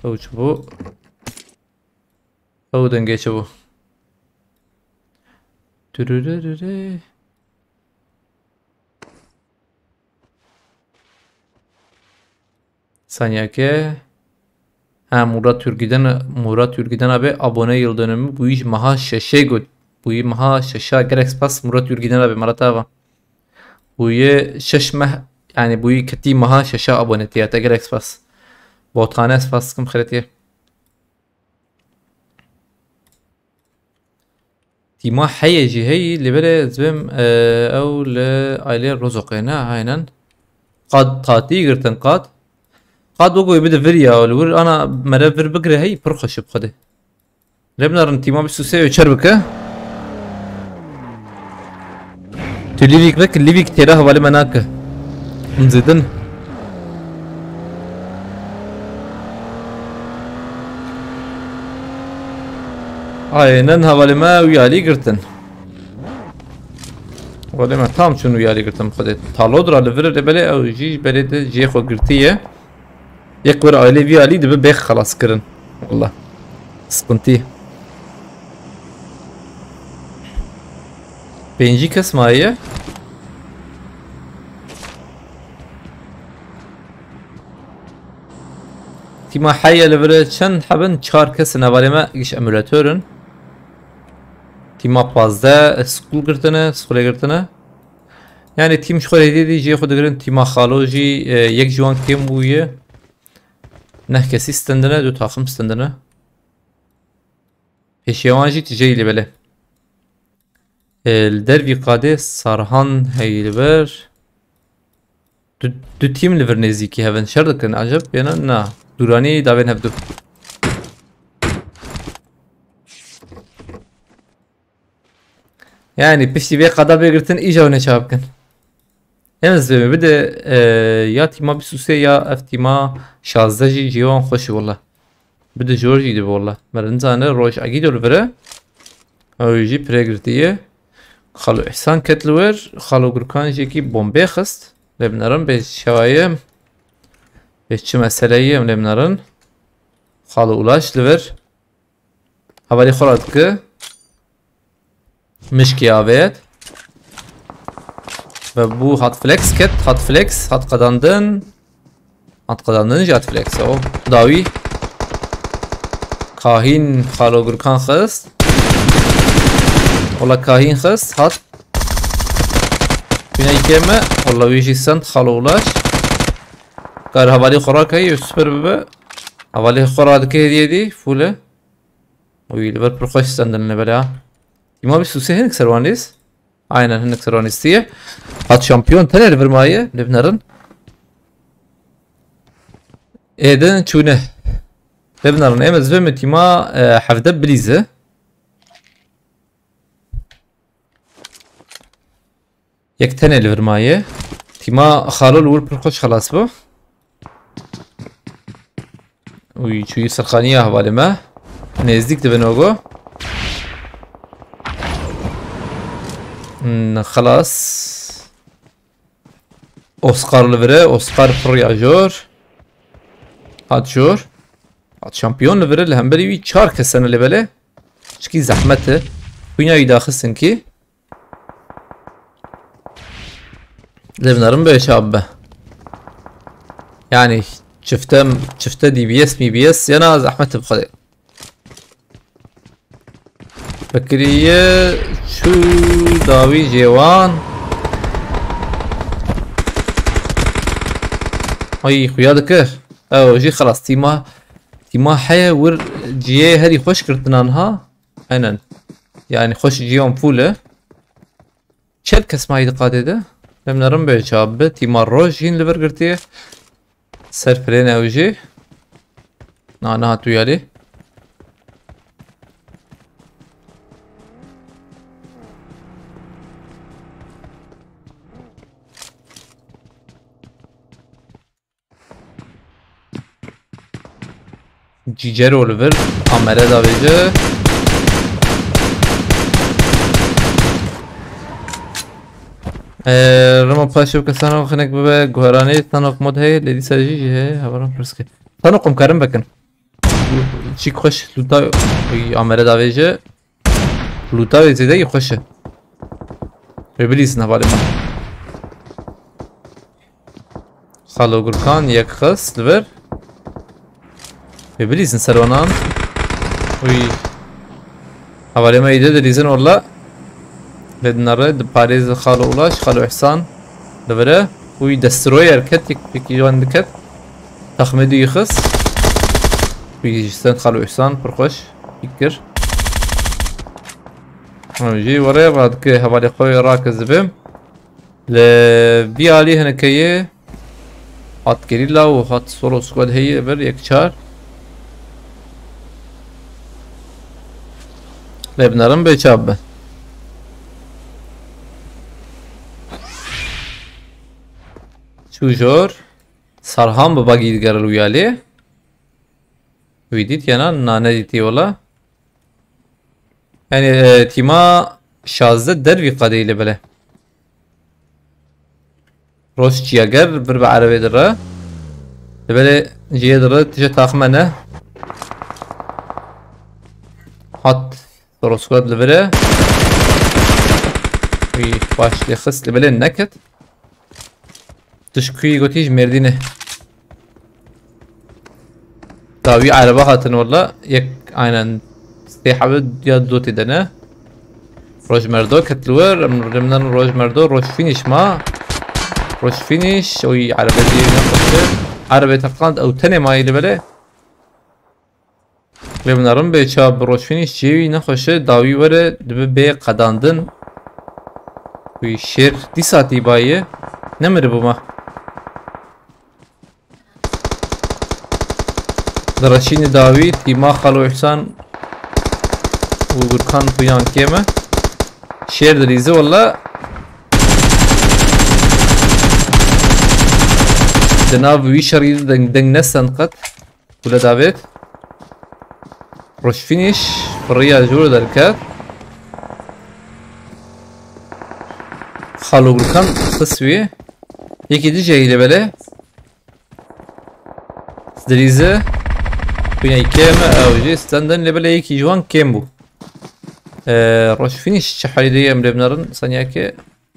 avuç bu avudan geçe bu türürürürü saniye ke Murat Yurgiden abi abone yıl dönümü bu iş maha şeşe gut. Bu iş maha şeşe gerek pas Murat Yurgiden abi maratava. Bu iş şeşmeh yani bu iş kati maha şeşe abone tiyata gerek pas. Bothane pas kim xeretiye. Tima hayeci hey libere zbem او لعائله رزقنا aynen. قد تاتي girtin قد قاد وقوي بده فيريا والور انا مرافر بقرا هي برخش بخده لبنارن تيما بسوسي وشربكه تليفيك بك الليفيك تيراه ولا مناك نزيدن aynen havale ma uyali girtin ولا ما tam şunu uyali girtin بخده talodra لفر بله او جي بلد جي خو girtiye یک بار عائله وی علی دبه بیخ خلاص کرن والله سقنتی پنجی کس مایه تیما حیه لبره چند حبن 4 کس نوالی ما ایش امولاتورن تیما 15 سکول گرتنه سکوله گرتنه yani تیم شخور هدیدی جی خود گرن تیما خالو جی یک جوان کم بویه نه کسی استندنه دو تاخم استندنه پیشیوان جی تجایی لبله الدربي قاده سارهان هيلبر دو تيم ليفر نزيكي هفن شردكن عجب يانا نا دوراني دابين هبدو يعني بشتي بيه قادا بيقرتن ايجا ونشابكن يمز بيمي بده يا تيما بسوسي يا اف تيما شازدجي جيوان خوشي والله بده جورجي دي والله مرنزانه روش اكيدو لبره او يجي بريقرتيه خالو احسان كتلور خالو گرکان جيكي بومبي خست لبنرن به شوايه به چه مسئله لبنرن خالو اولاش لور حوالی خورد که مشکی آوید و بو هات فلکس کت هات فلکس هات قداندن جات فلکس او داوی کاهین خالو گرکان خست والله كاهين خست هات بنا يكمل والله ويجي سنت خلولاش قال حوالي خوراك هي سوبر ببا حوالي خوراك هديه دي فوله ويلبر بروخش سندن بلا ما بيسوسي هنك سروانيس aynen هنك سروانيس diye هات شامبيون تاني برمايه لبنرن ايدن چونه لبنرن امز و متيما حفده بليزه یک تنه لورمایه تیما خالو لور پر خوش خلاص بو وی چوی سرخانیه حواله ما نزدیک ده بنوگو خلاص اسکار لوره اسکار پر یا جور هات جور هات شامپیون لوره لهم بری وی 4 کسنه لبله چکی زحمته دنیایی داخلسن کی لبنرن böyle abi. Yani çifte DBS MBS yana zahmet بخير. فكرية شو داوي جيوان اي خويا ذكر او جي خلاص تيما حيا ور جي هذي خوش كرتنانها اينن يعني خوش جيوم فوله شركة اسمها يد قادده لمنرم به شابه تیمار روش هین لبر گرتیه سر فرین اوجی نه هاتو یالی جیجر اولور امره داویجه رما پاشو کسانو خنک به گوهرانی تنوق مود هی لیدی سرجی هی هبارم پرسکه تنوق مکرم بکن چیک خوش لوتا امره داویجه لوتا زیده خوشه ببلیس نواله ما خالو گرکان یک خس لبر ببلیس سروانان وی حواله ما ایده دلیزن والله لدنره پاریز خالو اولاش خالو احسان لبره وی دسترویر کت یک جوان دکت تخمدی یخص وی جستن خالو احسان پرخوش فکر جي ورا بعد كي حوالي خوي راكز بهم لبي عليه هنكيه هات كريلا وهات سولو سكواد هي بر يك چار لبنرم بچاب چوجور سرهام بابا گیدگرل ویالی ویدیت یا نه ندیتی ولا yani تیما 16 دربی قدیله بله روش چیاگر بر به عربی داره بله جیه داره تیجه تاخمنه هات روسکات لبره وی باش لیخص لبله نکت تشکوی گوتیج مردینه داوی عربه هاتن والله یک aynen استيحبد یا دو تدنه روش مردو كتلور من روش مردو روش فينيش ما روش فينيش وي عربه دي نخش عربه تقاند او تنه ماي لبله لبنارم به چاب روش فينيش جيوي نخش داوي وره دبه به قداندن وي شير دي ساعتي بايه نمر بما درشين داوي تيما خالو احسان وغركان فيان كيمه شير دريزه والله جناب وي شريد دنگ نسن قد ولا دافيد روش فينيش فريا جولو دركات خالو غركان تسويه يكي دي جاي لبله دريزه فيان كيمه او جي ستاندن لبله يكي جوان كيمبو روش فينيش شحالي امر بنرن ثانيه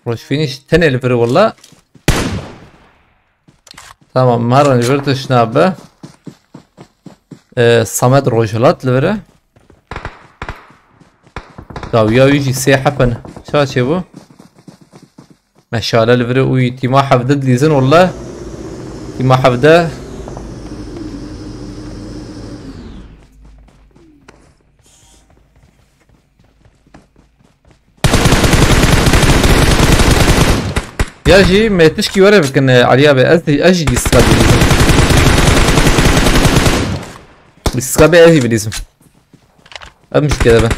روش فينيش تنه الفر والله تمام مره نفرتش نابه صمد روجلات لفره داويا يجي سيحفن شاشي بو مشاله لفره وي تيما حفدد ليزن والله تيما حفده يا جي ما تشكي ورا بكن عليها اجي استقبل استقبل اجي بالاسم امشي كده بقى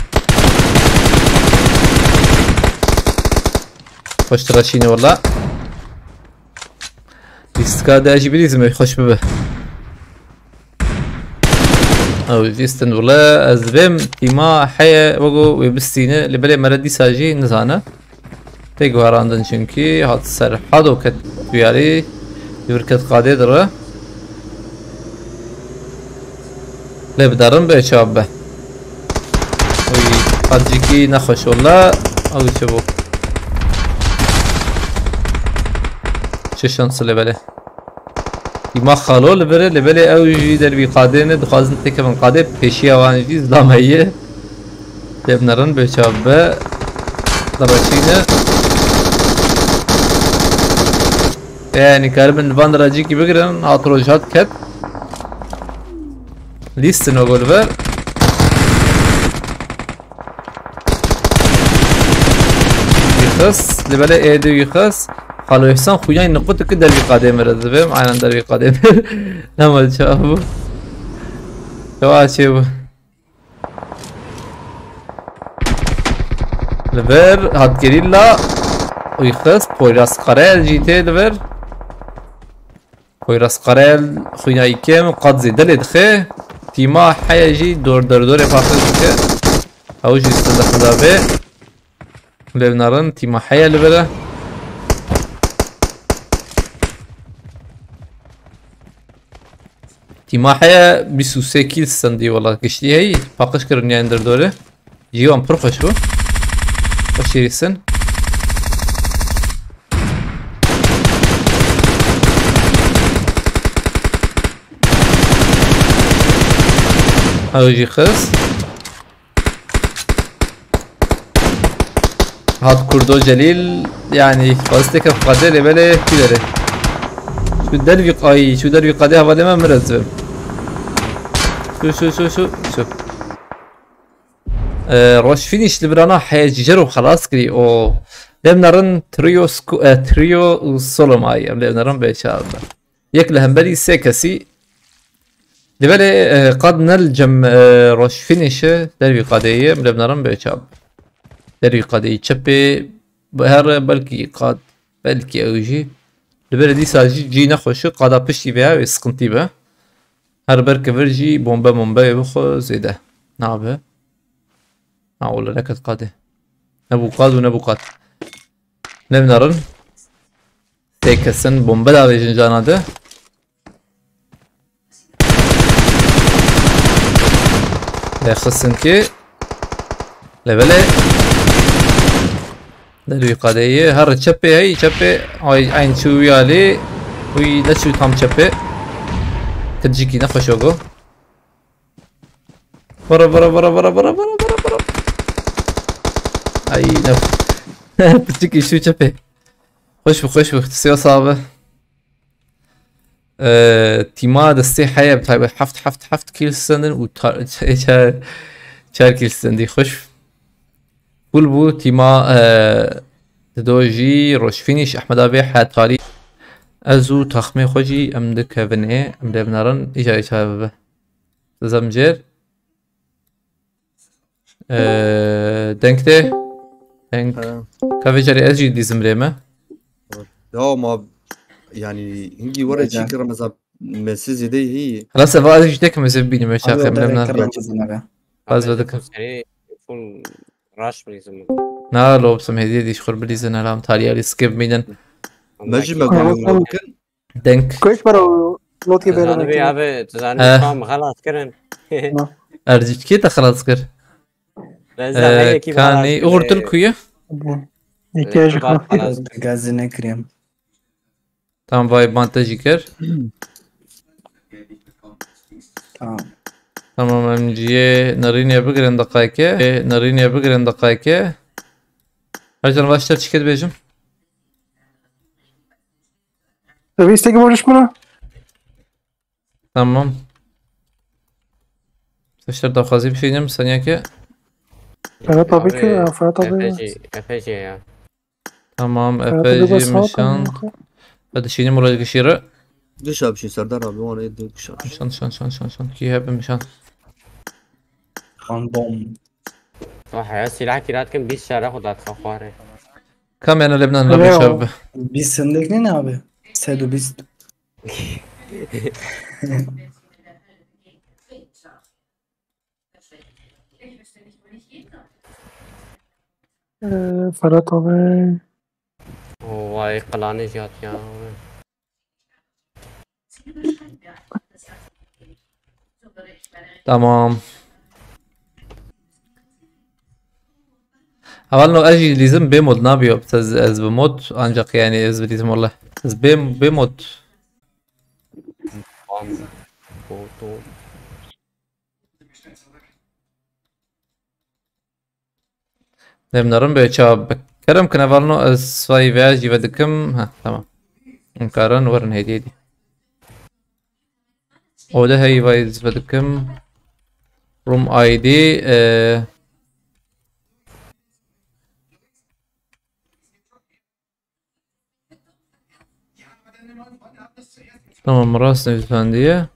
خوش تراشيني والله استقبل اجي بالاسم يخش ببه او جيستن والله ازبم تيما حيا وقو ويبستينه لبلي مردي ساجي نزانه تيجو هراندن çünkü hat ser hado ket biyari yurket qade dara lebdarım be çabbe oy aciki naxoş ola او çabuk çe şanslı lebele ima xalo lebele او جي در بي قادene دخازن tekmen qade peşi avanji zamaye lebdarın be çabbe dabaçine يعني كاربن الباندرا جيكي بقرن عطروجات كت ليستن وقول بر يخص لبلا ايدو يخص خالو يحسن خويان نقطة كده دربي قادم رزبهم عينا دربي قادم نمال شافو شواشيبو لبر هاد كريلا ويخص بويراس قرال جيتي لبر ويراس قرال خوينا يكيم قد زيد الادخي تيما حيجي دور فاخر كده او جي استدخل دابي لبنارن تيما حيا لبره تيما حيا بسوسي كيل سندي والله قشتي هي باقش كرن يعني در دوره جيوان برخش بو وشيريسن اوجي خص هاد كردو جليل يعني قصدك قادر بله كده شو دربي قاي شو دربي قادر هذا ما مرزب شو روش فينيش لبرانا حيجرو خلاص كري او لبنارن تريو سولو ماي لبنارن بيشال يكلهم بلي سيكسي لبالي قد نلجم روش فينيشه دربي قادية ملبنارم بيشاب دربي قادية تشبي بهر بلكي قاد بلكي اوجي لبالي دي ساجي جي نخوش قادا بشتي بها ويسقنتي بها هر برك فرجي بومبا يبخو زيده نابه معقولة لكت قاده نبو قاد ونبو قاد لبنارن تيكسن بومبا دا بيجن جاناده يخصن كي لبله دلوي قادية هر تشبي هاي تشبي هاي عين شو يالي وي لا شو تام تشبي تجيكي نخشوغو برا. اي نف. بتجيك شو شبه. خوش بخ تسيو صعبة. تیما دستی حیا بتاعي حفت کیل سندن و چهار کیل سندی خوش. بول بو تیما دوجی روشفینیش احمد آبی حتاری. ازو تخمه خوشی امده کفنه امده بنارن ایجای چهابه. زمجر. دنکته. دنک. كافي جري اجي دي زمريمه لا ما يعني هنجي ورا تشيكر مثلا مسيزي دي هي خلاص ابغى اجي ديك مزبيني مش Abi اخر o da من reklam kızına. باز بدك سريع فول راش بليزم نا لو بسم هدي دي شخور بليزن علام تالي علي سكيب ميدن ماجي آه، ما ممكن دنك كويس برا لوت كي بيرو تزانبي نكتب. ابي تزانبي فاهم خلاص كرن ارجيك كيتا خلاص كر لازم هي كيف كاني اغرت الكويه احتياج خلاص. Gazine krem. تمام باي بانتاجي كر Tamam. تمام امجي نريني بقرن دقايقه هرجان başlar çiket bejim تبي تيجي برشمنا؟ tamam başlar daha fazla bir şey diyeyim saniye ki أنا طبيعي كده فطبيعي. افجي يا tamam فطبيعي epeyci بس mişan hadi şeyini buraya geçiyor ليش ابشي سردار ابي وانا يدك شاب شان كي هبه مشان Random. صح سلاح كيرات كم 20 شارع خدات خفاره كم يعني لبنان أيوه. لبي شاب Biz sendeki ne abi? Sedo biz. فطبيعي. وواي قلاني جات يا tamam اول اجي لازم بمود نابيو بتز از بمود ancak yani ez bilizim والله ez بمود فوتو نمنارم به çab كرم كنفالنو از سواي فياجي ودكم ها tamam مكارن ورن هدي o da hey vayz ودكم room ID tamam راس efendiye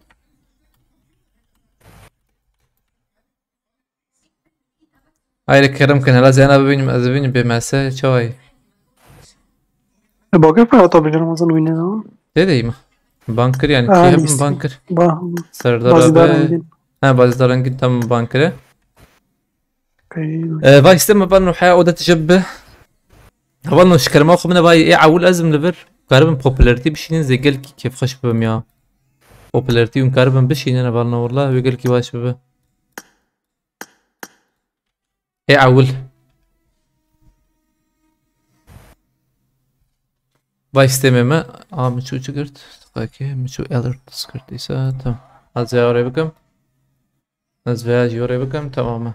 Hayır Kerem kan hala Zeynep benim bemese çay. باقي فطبيعي رمضان وين زمان؟ Ne diyeyim? Banker yani ki hep liste. banker. با Serdar bazı abi. darangin. bazı darangin tam bankere. اوكي. باي استمع بانه الحياة وده تشبه. أظن إيش كلام أخو منه باي إيه عول أزم لفر. قاربن popularity بشينين زي قال كيف خش بهم يا. popularity ومقاربن بشينين أنا بالنا والله ويقول كي واش بهم. إيه عول. باي استمع ما مشو شكرت. اوكي مشو alert سكرتيسا تمام. از يوري بكم. از فياج يوري بكم تماما.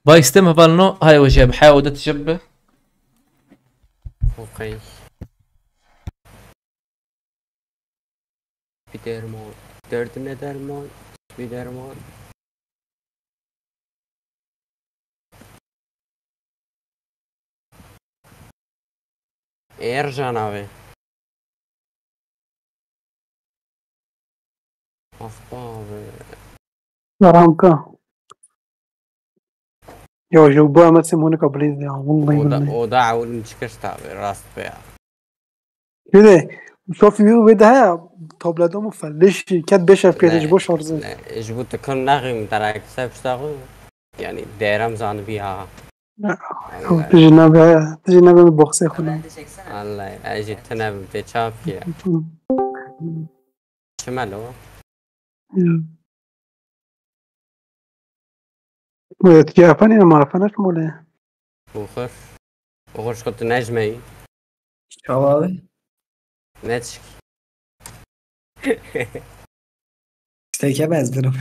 باي استمع بالنو هاي وجه بحاول تشبه. اوكي bir derman derdine derman bir derman Ercan abi Af abi رامكا. يو جو بقى ما تسموني كبريز يا والله. o da avulun çıkıştı abi rast be ya كده شوف فيديو بدها طابلة مفلش كات بيشر كده جبوش أرزين. جبو تكون نغم تراك سبستاغو يعني ديرم زان بيها تجي نبي بوكسي خلنا. الله اجي تنام بتشاف يا شمالو ويتجافني أنا ما عرفناش مولاي. وخش كنت نجمي Çal abi. نتشك استيكا بس برم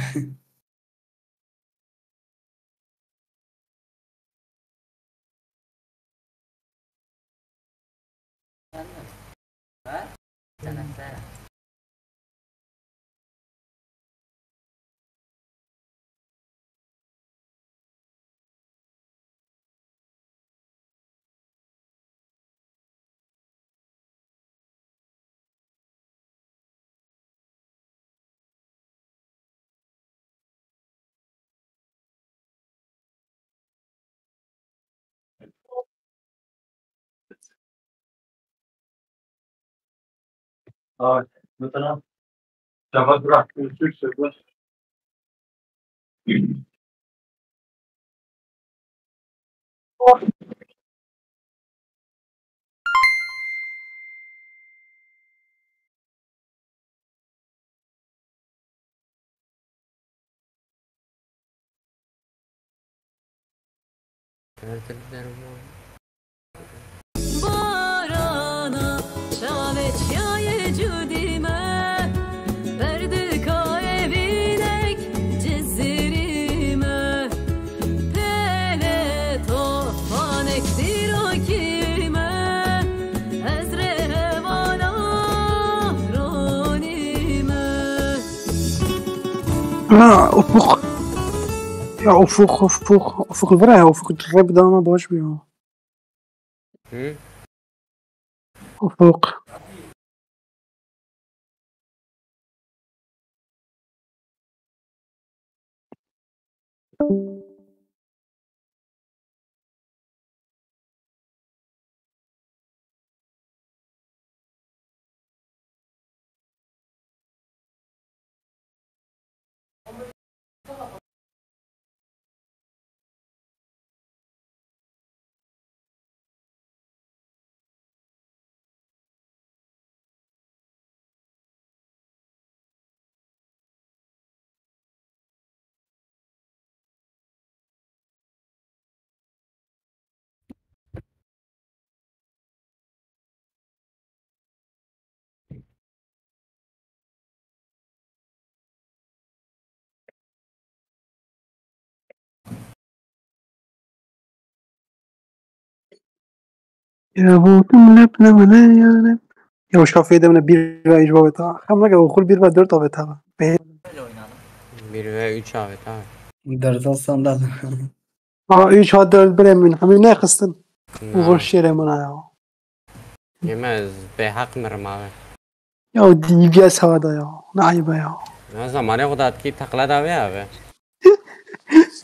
بارana şavet şaye cudime verdi kaevinek cezirime pele tofanek dirokime ezre hevana ronime افق يا افق الفرع افق الراب ده ما باش بيه Hı? افق يا بوتم لبنا ولا يا رب يا وش كافيه ده من بير ve icra beta hem ne okul bir ve 4 aveta be 1 ve 3 abi tamam. درد الصندل اه 3 ha 4 bire min hem ne kıstın bu şere mana ya Yemez be hak mırım abi. ya DBS havada ya ne ayıba ya Ne zamanı kadar ki takla da abi.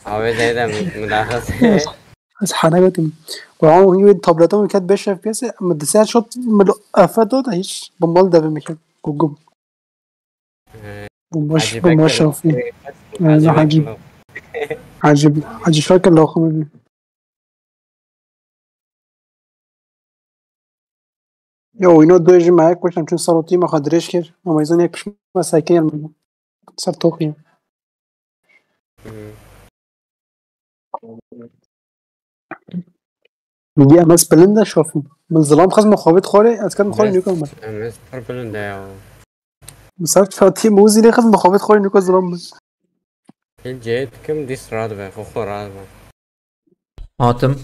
Abi dedim müdahası. از حنقتم وعمو هي تابلتهم كانت ب 10 FPS اما الدسات شوت من افات ده هيش بمبال ده بمكان جوجم بمباش شافي انا عجيب عجيب فاكر لو خمني يو ينو دوجي معاك واش نمشي نصلوتي ما خدريش كير ما يزن ياك باش مساكين صار توقي میگه ام اس بلنده شافی من ظلام خواست مخابط خوره از کن خوره نیوکا من MS پر بلنده ya. مثلا فاتی موزی لی خواست مخابط خوره نیوکا ظلام من Il جيت كم ديس راد به خو راد به. عاتم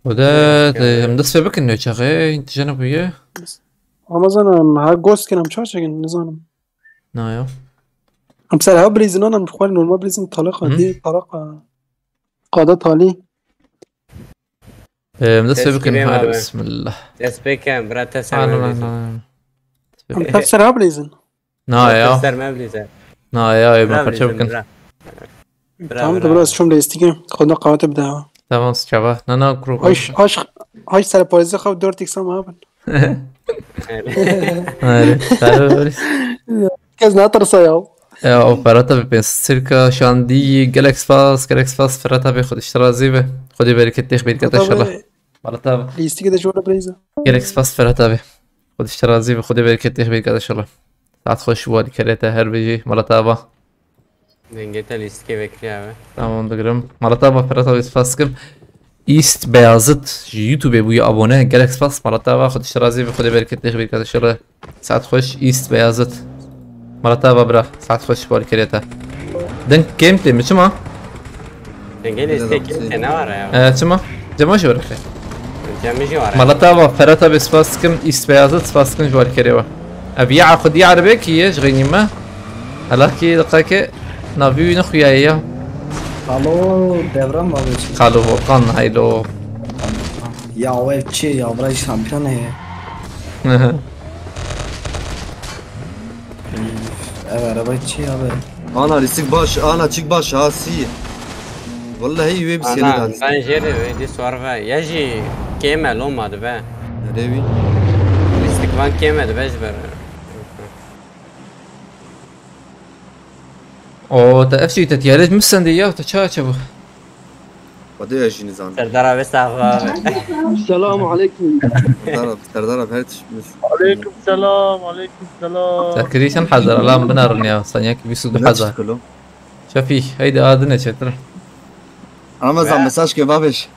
وده مدس في بك انه شغي انت جنب وياه رمضان ها جوست كان مشاش كان نظام نايو ام سالها بريزن انا مخوار نورمال بريزن طلقه دي طلقه قاده طالي مدس في بك انه تسكيري بسم الله اسبيكم برا تسر ام كسرها بريزن نايو تسر مبليزه. نايو ما فرش بكن تمام ده براس شوم ليستيكي خدنا قوات بدا تمام شباب انا كروك هاش سر پایزه خو دور تیکسا ما بن كاز ناطرسا يا اوبراتها بينسيركا شاندي جالكس باس فراتها بياخد اشترى زيبه خدي بالك التيخ بيركات ان شاء الله مرتها ليستيكي ده شوره بريزه جالكس باس فراتها بي خد اشترى زيبه خدي بالك التيخ بيركات ان شاء الله ساعات خوش والي كريتا هر بيجي مرتها Dengete liske bekliyor abi. tamam da gırım مرتها فراتها بيس فاسكم East Beyazıt YouTube بوی abone gerek spas مرتبا خودش راضی به خود برکت نخبیر که شر ساعت خوش East Beyazıt مرتبا برا ساعت خوش بار کریتا دن کم تیم چما Dengeli istek ne var ya? چما جمع شو رخی Cemci var. مرتبا فرتا بسپاس کم East Beyazıt سپاس کم جوار کریا ابي عقد يعربه كي غني ما هلا كي دقيقه نافي نخويا Alo devran var için. قالوا وقان هايلو Ya o evçi ya burası şampiyon ya. Evet arabacı abi. انا ريسك باش انا تشيك باش هاسي والله هي ويب Ana سينا ben jeri dis var ve yaji kemel olmadı be. ريوي Listik van kemedi bejber. او تأفشي تتيارج مسندي يا وتشاشبو ودي ايش نظام Serdar abi sağ ol. السلام عليكم. تردرب هرتش عليكم السلام عليكم السلام. تكريشن حذر الان بنارن يا صنياك بيسودو حذر كله شافي هيدا ادنى شتر انا مزعم مساج كبابش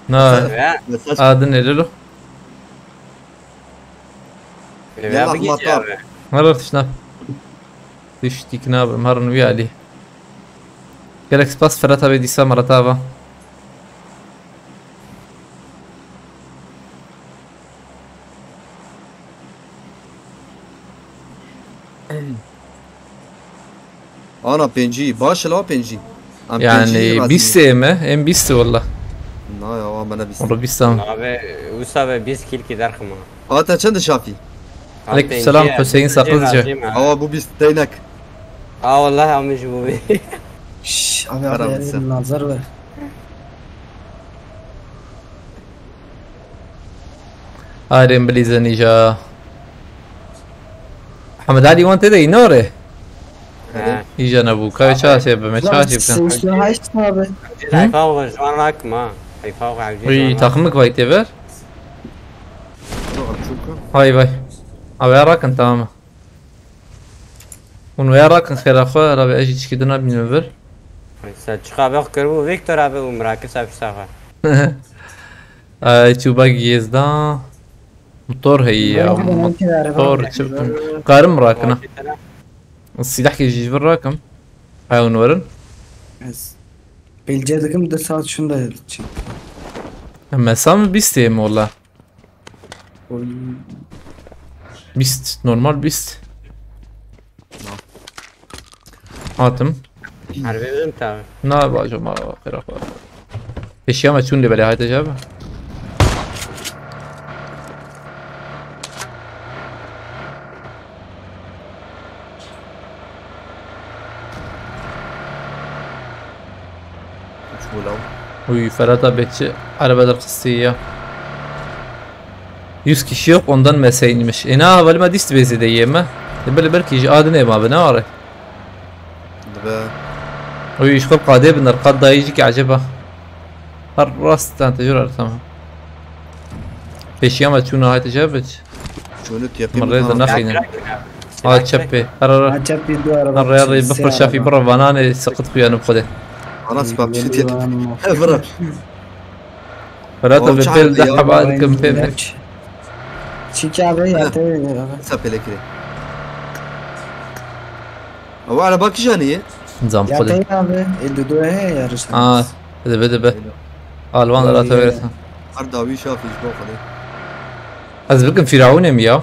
نا Ve مساج ادنى لولو ve bir gece abi. مرة تشناب تشتي كناب مهرن ويا علي جالك سباس فراتها بديسا مرتابا انا بنجي باش لا بنجي يعني بيستي ما ام بيستي والله لا يا انا بس والله بيستي Abi Usta ve biz kil gider kıma. هاتا چند شافي عليكم السلام حسين ساقزجة هوا بو بيستينك Aa vallahi almış bu bir. Şşş abi Aramızda. abi nazar ver. هارين بليزا نيجا محمد علي وانت دي نوري Ha. يجا نبوكا شاشة بمشاشة Sen üstüne haçtın abi. Hayfa var şu an akma. Hayfa var. وي تاخمك باي تبر هاي باي او راكن تمام ونو راكن خير اخو رابع اجي تشكيدنا بنمبر Selçuk abi akır bu Victor abi umrakı abi safa. تو باقي يزدا موتور هي موتور شفتم قارم راكنه السلاح يجي بالراكم هاي ونورن Bilceğim de saat şunda çık. اما سام بيستيم والله بيست نورمال بيست هاتم Harbi bizim tabi. نا باجو ما خير اخو اشياء ما تشون لي بلا هاي تجابه Uy Ferhat'a bekçi arabada kısıya 100 kişi yok ondan mesleğinmiş. Ne havalima dist bezi de yeme. Böyle belki adı ne ma bana var. Uy işkol قاده بنر قد دايجي عجبه. الراس تجرر tamam. Peşiyama çuna hay tecabet. شنو تيقين مريض نخينا. اه تشبي. قرر. Acep bir de araba. الرياضي بفر شافي برا بنانه سقط خويا نبخده. خلاص باب شو تيت برا Ferhat'a Oğlum bepel çağırdı ya, daha badım pembe. Çık abi yatı. سابيلك كده او على باكي جانيه Nizam Yatı خوده. abi. Dudu he yarışan. اه دبه الوان لا تبرتها. ارداوي شافي جبو خلي از بكم فرعون يا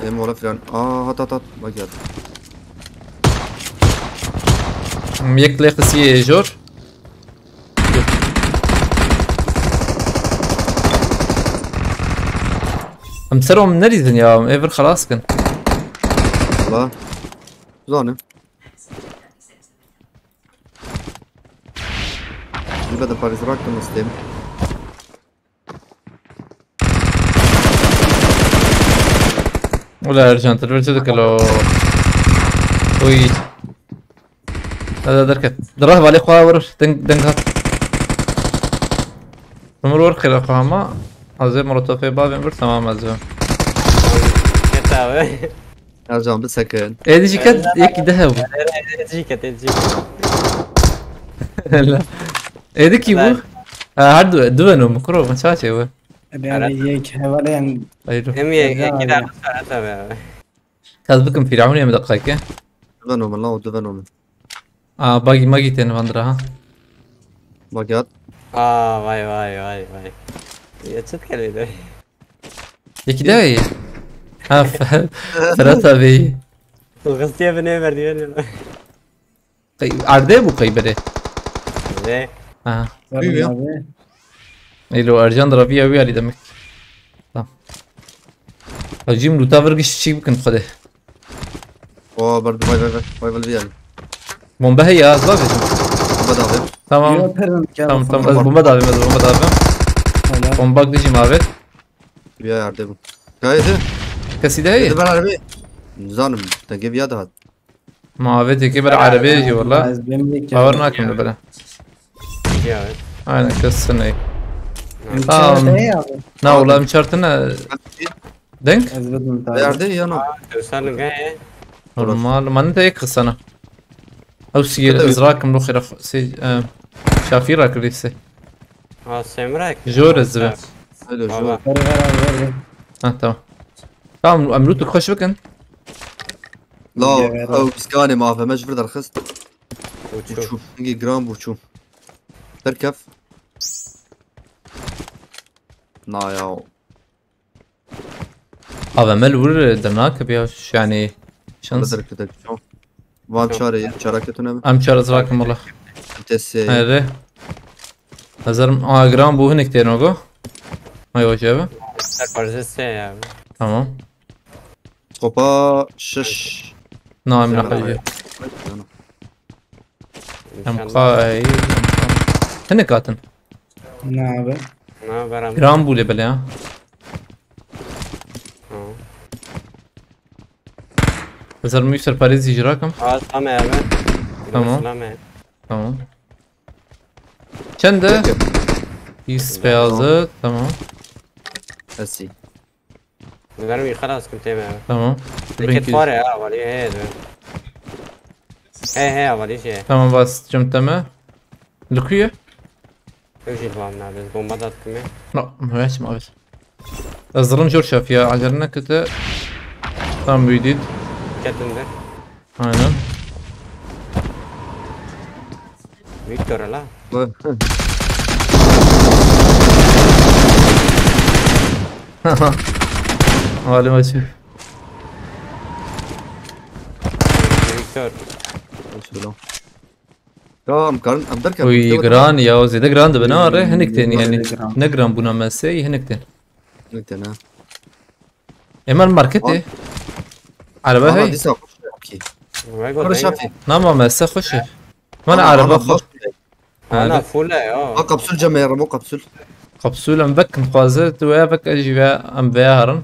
اي مولا فلان هات هات هات ما قاعد يك لقسي جور امسرهم من نريدن يا ايفر خلاص كان والله زانه بدأ باريس راكم مستم ولا رجعت تربيتك لو وي هذا دركت دراه بالي خواور دنگ هات مرور خير اخوها زي مرتو في باب امبر تمام ازو Ket abi. ارجع بسكن ايه دي كانت يك ذهب Edecik. لا ايدك يبو هردو دوانو مكرو ما شاشة هو يعني هيك حوالين ايوه هم كده أصلا كذبكم في العون يا مدقيقة دفنهم الله ودفنهم باقي ما جيت انا فاندرا ها باقيات واي يا تتكلم ده يكي داي ها فرطة بي الغسية بني مردين عردي بو قيبري ليه ايلو ارجان ضربية ويا لي دمك تمام اجيم لو تافرقش شي بكن خده برضه باي الفيال بومبا هي ظابط بدأ تمام تمام بومبا دافي بومبا ديجي مافت بيا يعردبو كايده كسي ده هي دبر عربي زانم تجيب يد هاد مافت كبر عربي يجي والله باورناكم نبلا يا انا كسرنا ايه مشارتها لا والله مشارتنا دنك يعردي انا توصل جاي نورمال ما انت هيك خصنا او سي ازراكم لو خير سي شافيرا كريسي سمراك جور الزبا حلو شو تمام تمام املوتك خوش بكن لا او بسكاني ما فهمش فرد رخصت وتشوف وتشوف نجي جرام وتشوف تركب ناياو هذا ملور دمناك بياش يعني شانس بدرك تدك شو وان شاري شاركتنا ام شار ازراكم والله تسي هذا هزار جرام بو هنك تيرنوغو ما يوجبه برزسته يا تمام سكوبا شش نعم يا حبيبي ام قاي هنا كاتن نعم ما برام جرام بو ليبل ها هزار ميسر باريس يجراكم سلام يا ابن تمام. سلام تمام چنده يس بيازه تمام هسي نقرمي خلاص كنت يا تمام لكن فارق اولي هي اولي شيء تمام بس جمتمه لكيه وش الفامنا بس بومبات كمية لا ما فيش ما فيش الظلم جور شاف يا عجلنا كده تمام بيديد كاتن ده aynen فيكتور لا hali maçı فيكتور شو كم كان ام درك وي جران يا زيد جران ده بنار هنكتين يعني نجران بنا مسي هنكتين انا اما الماركت عربه هي اوكي انا شافي نعم مسا خش ما انا عربه خش انا فول اه قبسول جمير مو قبسول قبسولة مبكن قازت ويابك اجي ام بيهرن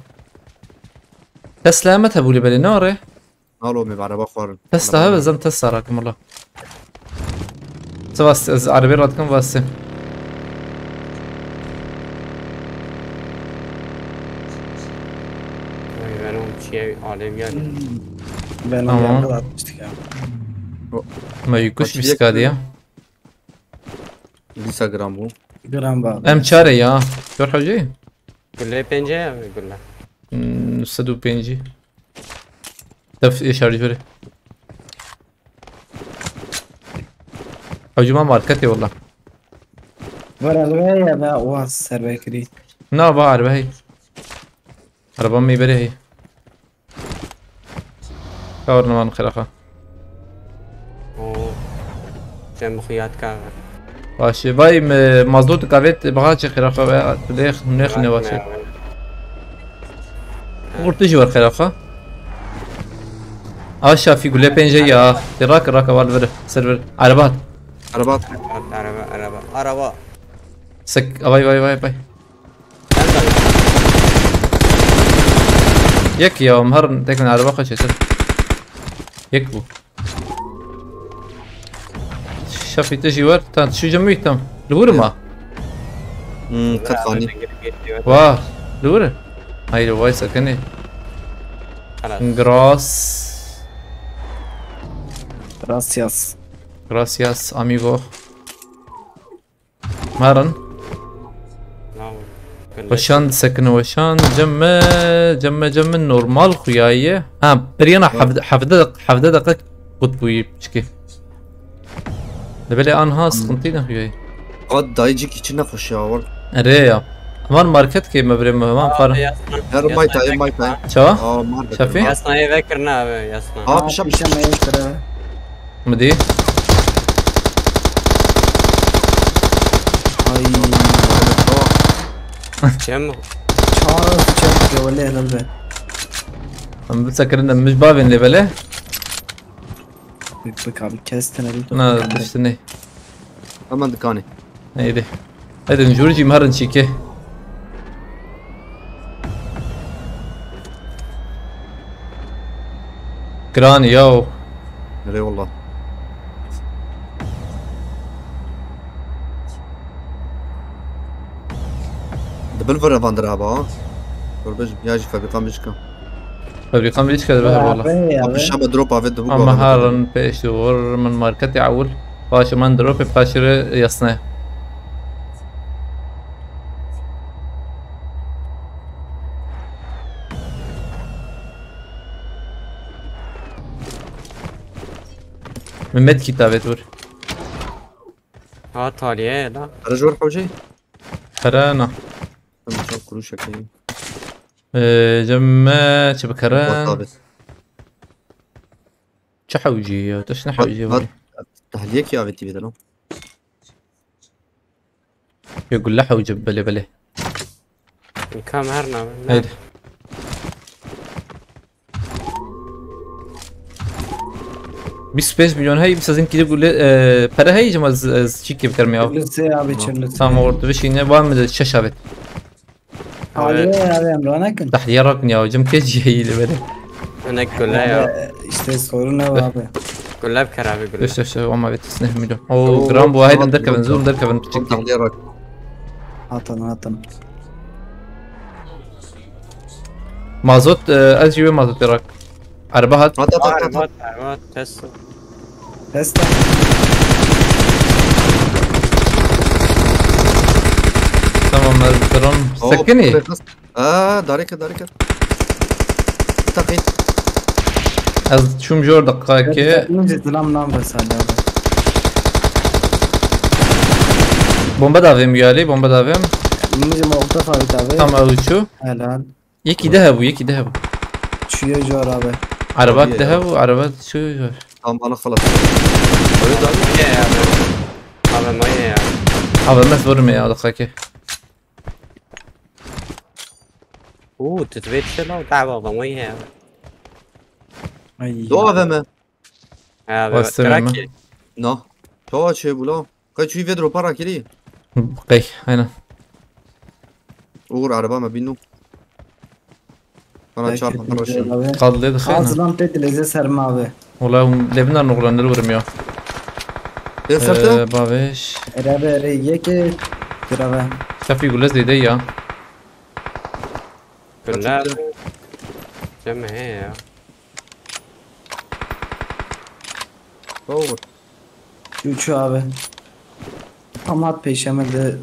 تسلامتها بولي بالي نوري قالوا مي بعرب اخر تسلا هذا زم تسلا راكم الله سواس عربي راتكم بس انا شيء عالم يعني Ben ما يكوش بسكاديا انستغرام مو gram bab. ام شاري يا شو حاجي قول لي بنجي يقول له نصدو بينجي تف ايش هرجوري حجما ماركتي والله Vara ya da was serbekri. نا بعرف هي عربان مي بري هي كورنا من خلقها اوه جنب خيات كاغر باشه باي مزدود كافيت بغاش خلقها تليخ نخني باشه ورتجي ور خلقها شافي يقول لي بينجي يا تراك راك والفر سيرفر عربات عربات عربة سك باي يك يا مهر تكن عربة خش يصير يكبو شافي تجي ور تانت شو جمعي تم لوري ما كتفاني واه لوري هاي لو سكني خلاص جراس Gracias. gracias amigo مارن لا وشان سكن وشان جم نورمال خوياية برينا حفدة دقيق قطبوي بشكي لبالي انها سقنطينا خوياي قد دایجی کی چی نخوشی آورد ريا مان ماركت كي مبري ما فار هر مایتای شو مار شافي ياسنا يذكرنا ياسنا بشم پیشم یک طرف مدي ay كم çarp çarp ولا هلال بيت عم بتسكر انه مش بابين اللي بله بك abi kestin abi انا دشتني hemen dikani هيدي هيدي نجورجي مهرن شيكي كراني ياو nereye valla دبل فرق فاندر هبا ها بربج ياجي فابريقان بيشكا فابريقان بليش كده بهر والله ابو الشعب دروب افيد دبوك اما هارن بيشور من ماركتي عول باش من دروب باشر يصنع من مد كتابة تور ها طالية لا رجور حوجي كرانا مشان كروشا كي جمع شبكران ثابت شحوجي تشنا حوجي تحليك يا افيتي بدلو يقول له حوجي بلي كم هرنا هيدي 25 milyon هي بس كده يقول para هي جمع شيكي بكرمي او Çırlısı abi çırlısı. tam orada bir şeyine var mı şaşavet Abi abi Emran'ın. تحليرك يا جم كيجي هي اللي بالي انا كلها يا İşte sorun ne var abi? كلها بكرابي كلها ايش وما بتسنه مليون او جرام واحد ندركب نزول ندركب نشكي تحليرك Atan. مازوت ازيو مازوت راك اربعه عربات تست Testa. تمام الكرام سكني داريك تقي از شوم جور دقائق Nece selam nam besal abi. bomba davim يالي bomba davim Nece mokta abi abi. tam اوچو Helal. يكي ذهب Çüye jor abi. عربات طبيعي. ذهب وعربات شو tamam انا خلاص öyle dayı مية يا هذا مية يا هذا الناس برمي يا دقائق تتبيت شنو دعوة مية يا Ay. دو aveme هذا والسلامة. تراكي no تو چه بولا قاعد شوي فيدرو para كلي بقي هنا uğur araba mı binu bana çarpma kardeşim قال لي دخلنا Ağzından petleze serme abi. والله لبنان نغلى نلورم يا ben serte بابش Erebe yeke. Grave. شاف يقول لزلي دي كلها جمع هي يا uğur Üçü abi. Amat peşemede.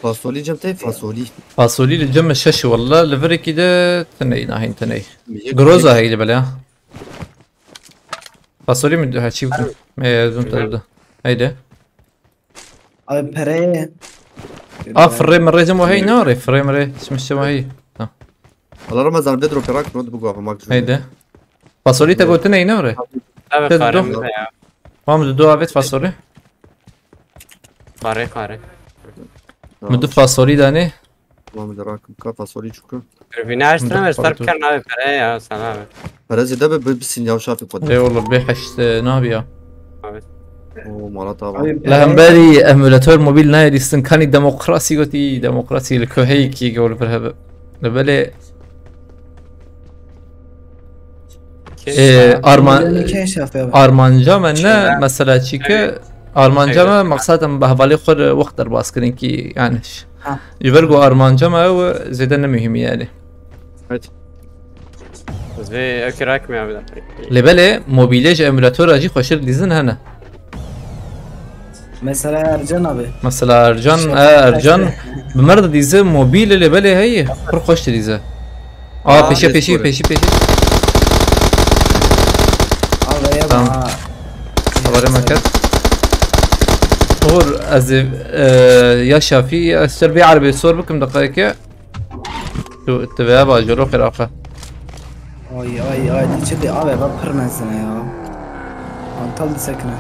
fasoli cemte fasoli فاصولي الجم الشاشة والله لفري كده تني ناهين تني جروزا هي اللي بلا فاصولي من هالشي ما زون تبدا هيدا Abi pereye. فريم الريزم وهي ناري فريم ري اسمه هي والله رمضان فيدرو براك نود بقوا في ماكس هيدا فاصولي تقول تني ناري لا تدو. بقارن يا قام دو عبيت فاصولي قاري مدو فاصولي داني tamam darakum ka fasoli çünkü فيناش تنمر صار بكرنا بكرة يا سلام Perezi de bilsin yavşa fi kod اي والله بيحش نابيا o malata var Abi لا هم بالي ايمولاتور موبيل نايل استنكاني ديمقراطي قوتي ديمقراطي الكوهيكي قول فرهب بالي ارمان keşaf abi. آرمانجا منه مثلا چی که آرمانجا ما مقصدم به حوالی خود وقت در باز کردن که یعنیش ها. يبرقوا آرمانجا ما هو زيادة مهم يعني evet بس في اوكي راكم يا بدر لبالي موبيليج ايمولاتور اجي خوشر ديزن هنا Mesela Ercan abi. مثلا ارجان ارجان بمرض ديزه موبيل اللي بالي هي فرق خوش ديزه بيشي بيشي بيشي بيشي Abi ya Tamam. bana. خبر مكت اور از يا شافي السربي عربي صور بكم دقائق تبع باجرو خرافه Ay diyeceğim abi ben pırmensene ya. Antal sekne.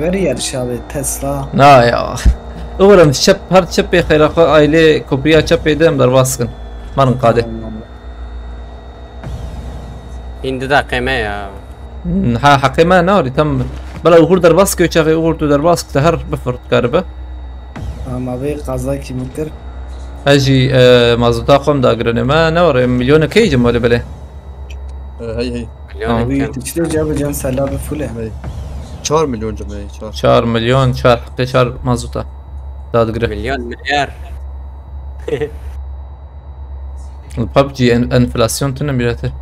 Ver yarış abi Tesla. لا يا اورم شب هر شب خرافه aile كوبريا شب يدم در باسكن مرن قاده Hindi de kime ya. ها حقي ما ناري تم بلا uğur در باسك يشغي uğur در باسك تهر بفرط كاربه Ama abi kaza kimindir? اجي مازوتا قوم داغرن ما نور مليون كيجم ولا بلا هي هي Milyon Abi iken. işte cevabı can selamı fulle. 4 مليون جماعي 4 4 مليون 4 حقي 4 مازوتا داغرن Milyon milyar. الببجي انفلاسيون تنميرته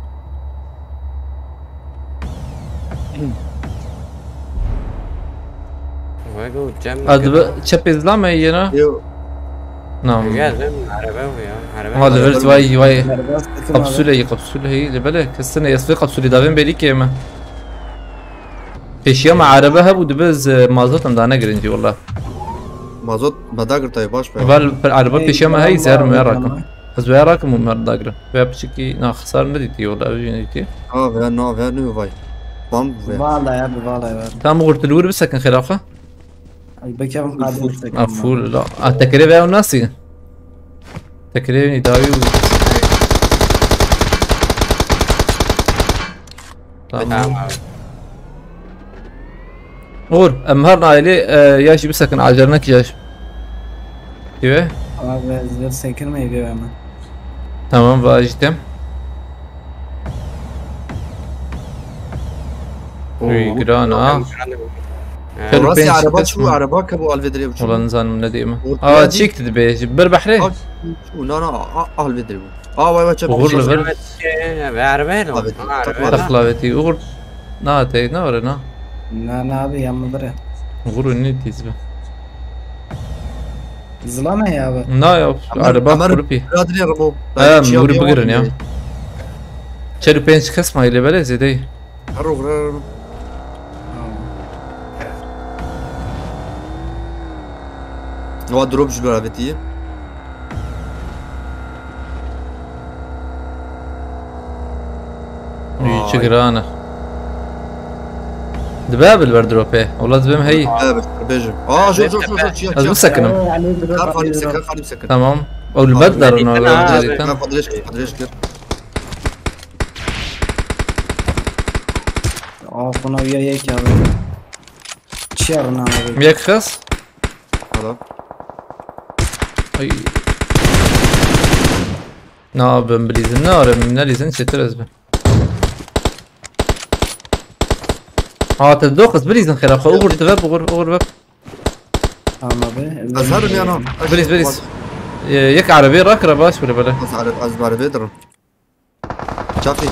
Vego cem. ادب تشب ازلام هينا يو نعم Geldim arabe ya. Arabe. هذا فيرت واي Merhaba sıkım abi. قبسولة هي اللي بالك السنة يصفي قبسولة دافين بالي كيما ايش يوم عربها ودبز مازوت مدانا جرينجي والله مازوت بداقر طيب باش بال عربة ايش يوم هي زهر ما راكم بس ويا راكم مو داقرة ويا بشكي نا خسارة نديتي والله نديتي اه فيها نو فاي بام Vallahi abi vallahi var. تام قلت الور بس كان خلافة Ay bakayım kadim işte. عفول لا التكرير يا ناسي تكرير يداوي Tamam abi. اور امهرنا عليه ياشي بسكن عجرناك ياش كيف Abi zır sekirmeyi bir hemen. تمام فاجتم وي جرانا حلو راسي بين عربات شو اسمه. عربات ابو الفيدري والله نزان من نديمة والله تشيك تدبي بربح ليه شو لا الفيدري واي واي وغور لغر Arabe lo. Abi, Arabe. تخلاوتي وغور نا تي نا ولا نا Ne abi yanma bre. وغور النت يزبه Zılama ya abi. نا يا عربات كوربي ادري ربو مغور بقرن يا شرو بينش كسمة اللي بلا زي دي هو دروب جلو رابطيه شكرانا دباب البردروبي والله دبام هي لا بس بيجي شوف از بسكنم Yani خاف علي مسكر خاف علي مسكر تمام او البدر انه ما قدرش كده Aa buna üyeyek abi. Çiğerna abi. مياك خاص هذا اي نا بمبليزن نار من ليزن سترز به تدوخس بليزن خير اخو اوغر دباب اوغر باب Tamam abi. ازهر انا بليز يك عربي راك باش ولا بلا ازهر بيدر شافي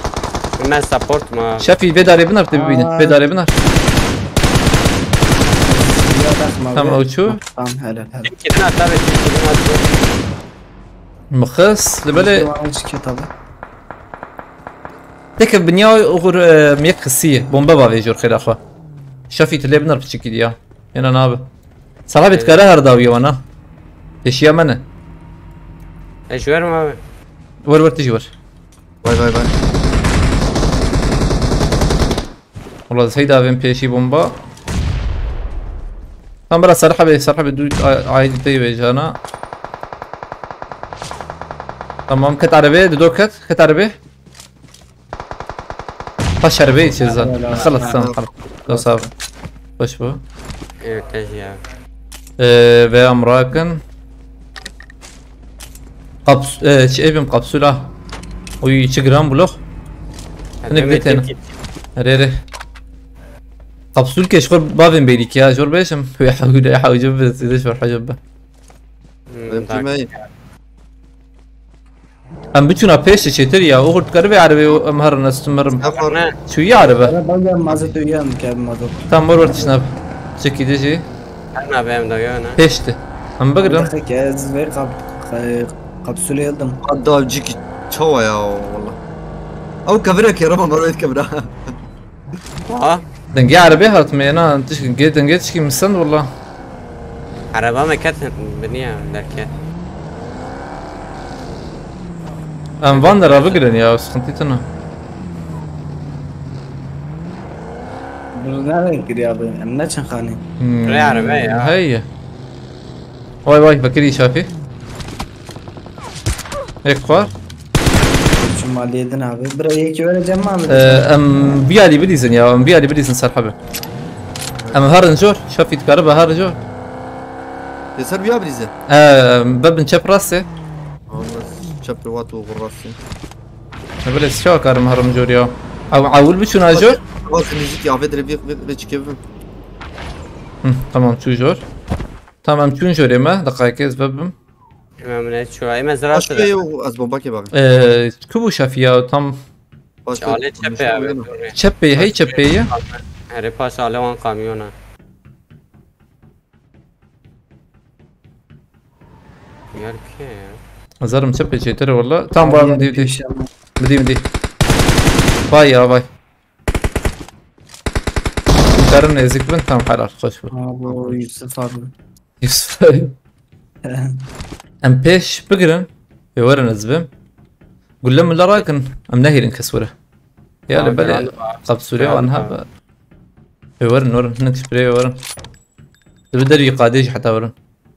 Ben support ma. شافي بداري بنار تبي بينا بداري بنار Tamam, o şu. Tamam helal helal. Kedini at abi. Kedini at. مخص لبلا Bana çıkıyor tabi. تك بنيا اوغر ميك خسيه بومبا بافي جور خير اخو شافي تلي بنار بتشكي ديا هنا ناب صراحه بتكره هرداوي وانا ايش يا منا Eş var mı abi? ور تجي ور باي باي باي والله سيدا بين بيشي بومبا هم برا صراحة بدو عايد طيب انا تمام كت عربية دو كت عربية خش عربية شزان خلص تمام خلص لو صار خش بو Evet eş ya. ve امراكن قبس شيء قبسولة وي جرام بلوخ انا بديت انا ريري قبسول كشغل بافن بيليك يا جور بيشم يحاول يجيب اذا شو حجبه في ماي ام بتشونا بيش تشتر يا اغرد كربي عربي امهر نستمر Kafar. شو يا عربه أنا بقى مازوت ويان كاب مازوت تام مرور تشنب شكي ديجي أنا بهم دايانا بيشته ام بقرا دخلك يا زوي قب سولي يلدم Hatta ciki çava ya valla. Ama kamera ki araba var kamera. آه دنجي عربي هات مينا تشكي دنجي تشكي مستند والله عربة ما كانت بنية لكن ام فاندر بقرن يا سخنتيتنا برنامج كده أبي أنا نشان خاني رأي عربية يا هي واي واي بكري شافي هيك خوار شو مالي دنا أبي برا يجي ولا جماعة ام بيالي بديزن يا ام بيالي بديزن صار حبه ام هارن جور شافي تكهربا هار جور Yeter bir abi bize. باب نشاب راسي Çapı vat o gurrası. بلس شو كارم هرم جور يا او عاول بشونا جور Bazı müzik ya vedre bir çıkıyor. تمام شو جور تمام شو جور يما دقائق بابم ما من شو أي مزرعة Başka yok az bomba ki bak. كبو شافيا تم شالي تشبي أبي شبي هي شبي هري باش على وان كاميونا يركي زرم شبي شيتر والله تم بام دي دي بدي باي يا باي كارن ازيك بنت تم حلال خوش أبو يوسف أبو يوسف ام بيش بقرن يورن الزبم قول لهم لا رايكن ام نهير انكسوره يا لبلا قبسوري وانها يورن ورن نكسبري ورن بدر يقاديش حتى ورن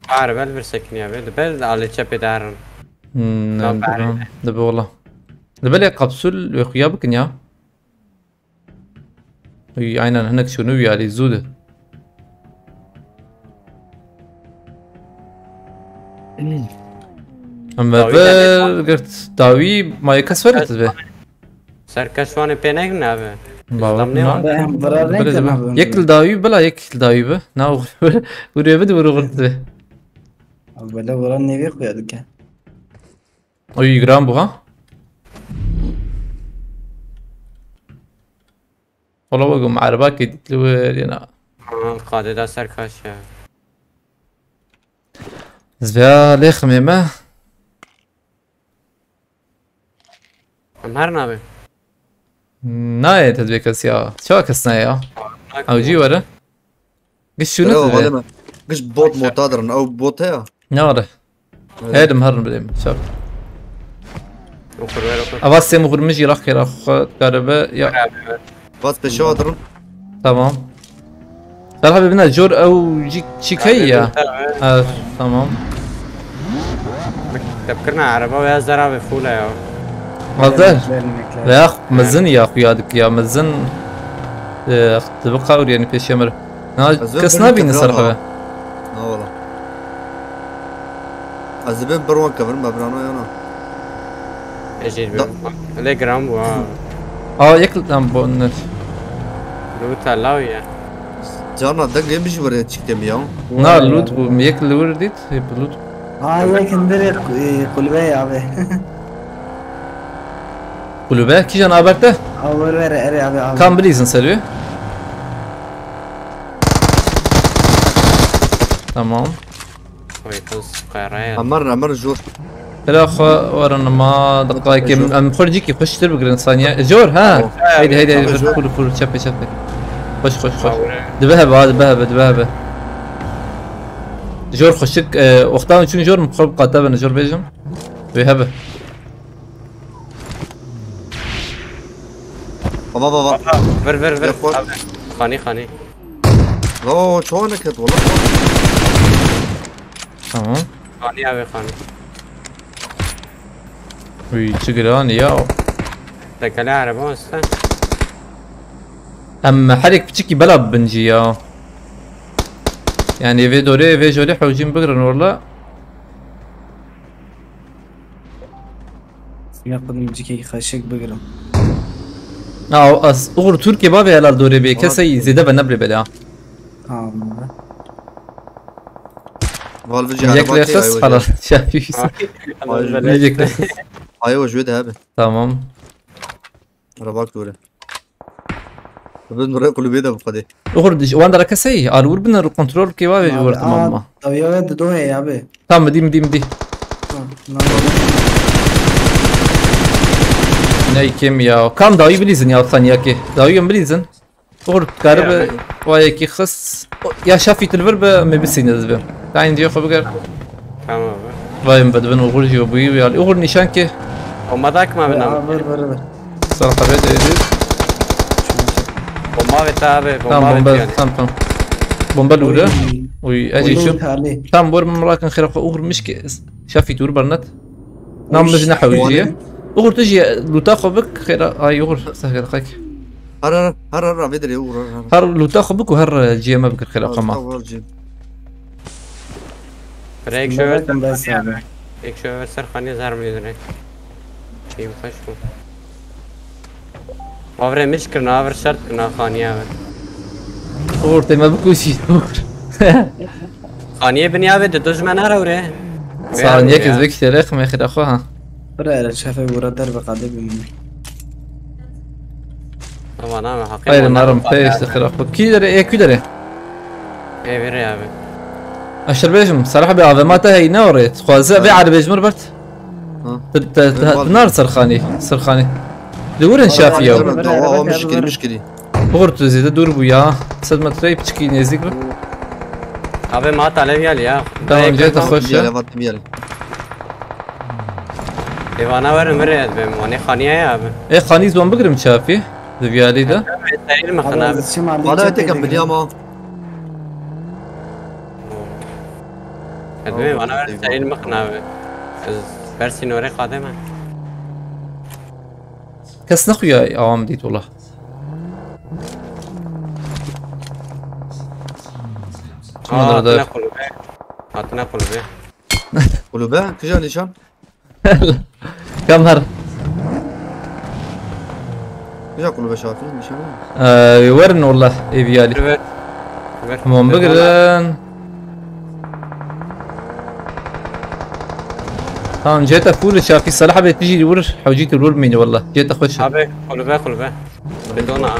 عارف بل برسكني أبي بل على تشبي دارن دبا والله دبا قبسول وخيابك يا اي عينا هناك شنو يا زوده اما قلت داوي ما يكسرت به سركشواني بينك نابه برا يكل داوي بلا يكل داوي به ناو وري بدي ورغلت به ولا برا نبي قيادك اي جرام بها والله بقوم مع عرباك يدلو انا قاعدة دا سركش زبيا ليخ ميما أمهر نابه ناي تدبيك يا شو كسنا يا او جي ورا قش شو نتبه Kış bot motadırın o bot ya. ناره هيدا مهرن بديم شوف وخر وير وخر افاسي مغر مجي راح كراخ كهرباء يا Bas peşadırın. تمام صراحة ببنا جور او جيك شيكية تمام تذكرنا عربة ويا زرع بفولة يا غزال يا اخ مزن يا اخو يادك يا مزن تبقى يعني في شمر كسنا بيني صراحة Ha valla. Az ben barwan kavur mabrano yana. اجيت بهم ليه جرام ياكل بونت لو تلاوية Cana da gelmiş buraya çıktım ya. نار لود ياكل ورديت بلود لكن دري كل بي أبي قلوبه كي جان ابرته أول ورا أبي كان بليزن سلوي تمام ويتوز قراية Amar jor. الاخ ورنا ما دقائق ام خرجيكي خش تربق ثانية جور ها هيدي فول شفي خش دبهب هذا دبهب جور خشك وقتها شنو جور مقرب قاتبنا جور بيجم ويهبه Baba. فر يخوان. خاني Oo çok hareket valla. تمام خاني أبي خاني وي تشقران يا تكلي عربة أصلا اما حرك بتشكي بلا بنجي يا يعني في دوري في جولي حوجين بقرن والله ياخذ مجيكي خشك بقرم اغر تركي بابي على دوري بي كسي زيدا بنبري بلا Valveci ياك ليخس خلاص شايف يجيك ايوه جوده هبه Tamam. رباك دوره بس مرة كله بيدا بقدي Uğur wanda rakasay. Arur bin kontrol ki var Abi, var tamam mı? Tabii evet do है abi. Tamam di. Ne kim ya? Kam davi bilizin ya saniye ki. Davi bilizin. Uğur garip vay ki khas ya şafi tilver be mebisiniz be. Tayin diyor xaber. Tamam abi. Vay bedben Uğur diyor bu ya. Uğur nişan ki. Bombadak mı abi? Ver. Sana haber edeyim. Bomba vet abi. Tamam bomba yani. tamam. Bomba lura. Uy اجي شوف عليه. تام بور مراكن خير اخر مشكل شافي تور برنت نعم مجنا حوجيه اخر تجي لو تاخذ بك خير اي اخر سهل خيك هر بدري هو هر لو تاخذ بك وهر جي ما بك خير قما Direkt şöyle. Bakın ben abi. Direkt şöyle serkanı zarmıyor direkt. Şeyim kaçtı. Avre مشكلة avre şart kına khaniye abi. اخر تما بك وشي Khaniye beni abi de dojman ara oraya. ثانيه كذبك تاريخ ما ياخذ اخوها Buraya şefe buradır bakadı bilmiyorum. Tamam abi hakikaten. غير نارم فيش تخير اخو كي دري ايه كي دري Evre abi. اشر بيجم صراحه بعظماتها هي نورت خوازا بيع على بيجمر برت نار سرخاني دورن شافيه هو مشكلة بغرت زيد دور بويا صدمة تري بتشكي نزيك Abi mat alev gel ya. تمام جيت اخش يلا فات ميال Evana verin vereyim ben. Hani khaniye ya abi. ايه خانيز وان بقرم شافي ذبيالي ده Değil mi khana abi? هذا تكمل باليوم Edmeyim bana verin değil mi khana abi? Versin oraya kademe. كاس نخويا عوام ديت والله Atına kulübe. Atına kulübe. قلوبها تجاه نيشان كم هر تجاه قلوبها شافي نيشان ورن والله ايبيالي Ver. Ver. تمام بقرن تمام جيت افول شافي الصراحه بتجي يور حوجيت الور مني والله جيت اخش Abi kulübe. Bedona.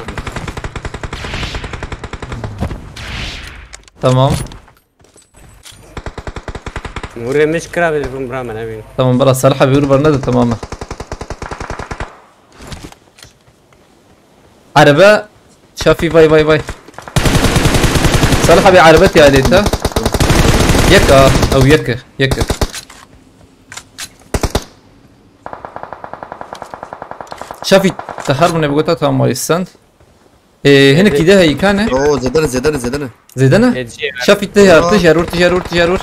تمام Murre مشكلة بالبمرة من أبين. تمام بلا الصراحه بيور برنادة تماما عربة شافي باي صراحه بعربتي عليتها يكا او يكا شافي تحرمنا بقطع تمام السند إيه هنا كده هي كان اوه زدنا زيدنا شافي تجارور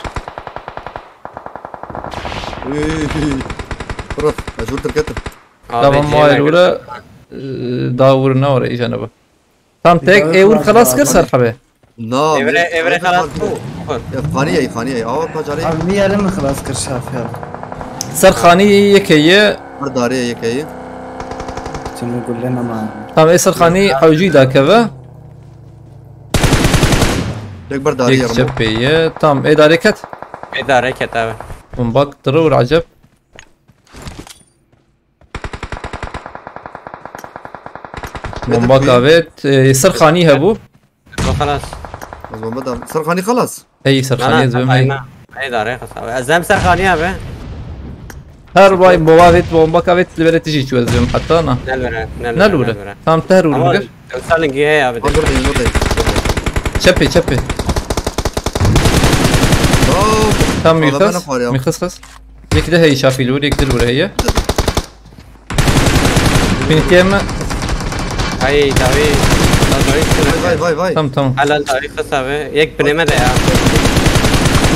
رف اشوف تركته تمام ما الاولى داورنا ورا ايش انا تمام تك ايه ور خلاص كر صرحه نعم إبرة خلاص بو. خانية اه باجاري Abi bir yarım خلاص kır şefe abi. سرخاني يكيه برداري يكاي Şimdi kullena ma. تمام ايه سرخاني حوجي دا كذا ليك برداري يا رمو شبيه تمام ايه داركت إذا hareket abi. بمباك ضرور عجب بمباك ابيت سرخاني هبو خلاص. مظبوط بدأ صار خاني خلاص اي سرخاني زبم هي إذا hareket abi. Azam serkhani abi. هر باي بوابت بمباك ابيت لبرة تجي شو زبم حتى انا Nelvere. نلوله تمام تهرول Ama بقر توصل نجيه abi. انظر بين نقطة شبي تمام هذا يخص بنا فاريا. يخص يك ده هي شافي لور يك دلور هي من كام Ay tabii. باي تمام Halal tabii kısa abi. Yek bineme de ya.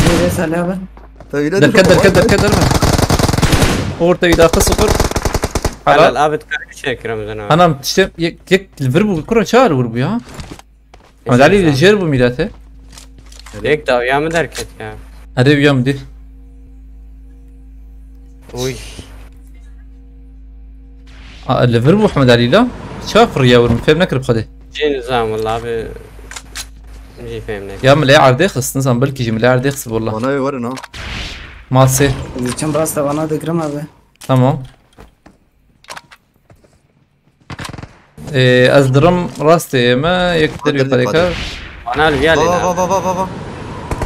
Bir de salih abi. دركدر اورتا اذا خسر Halal abi tıkarı bir şey kiramızdan abi. انا تشتم يك الفيربو الكره شار وربو يا ما علي الجربو ميلاته Yek davya mı derket ya? هذا يوم دي Uy. الفيربو احمد علي لا شاف ريا ورم فهم نكر بخده Cin nizam valla abi. Nci fehmnek. يا ملاي عردخ استنسان بلكي جي ملاي عردخ والله وانا ورنا ما سي Için rasta bana da kırım abi. تمام از درم راسته ما یک دری دری قدی کرد انا الفيالي بابا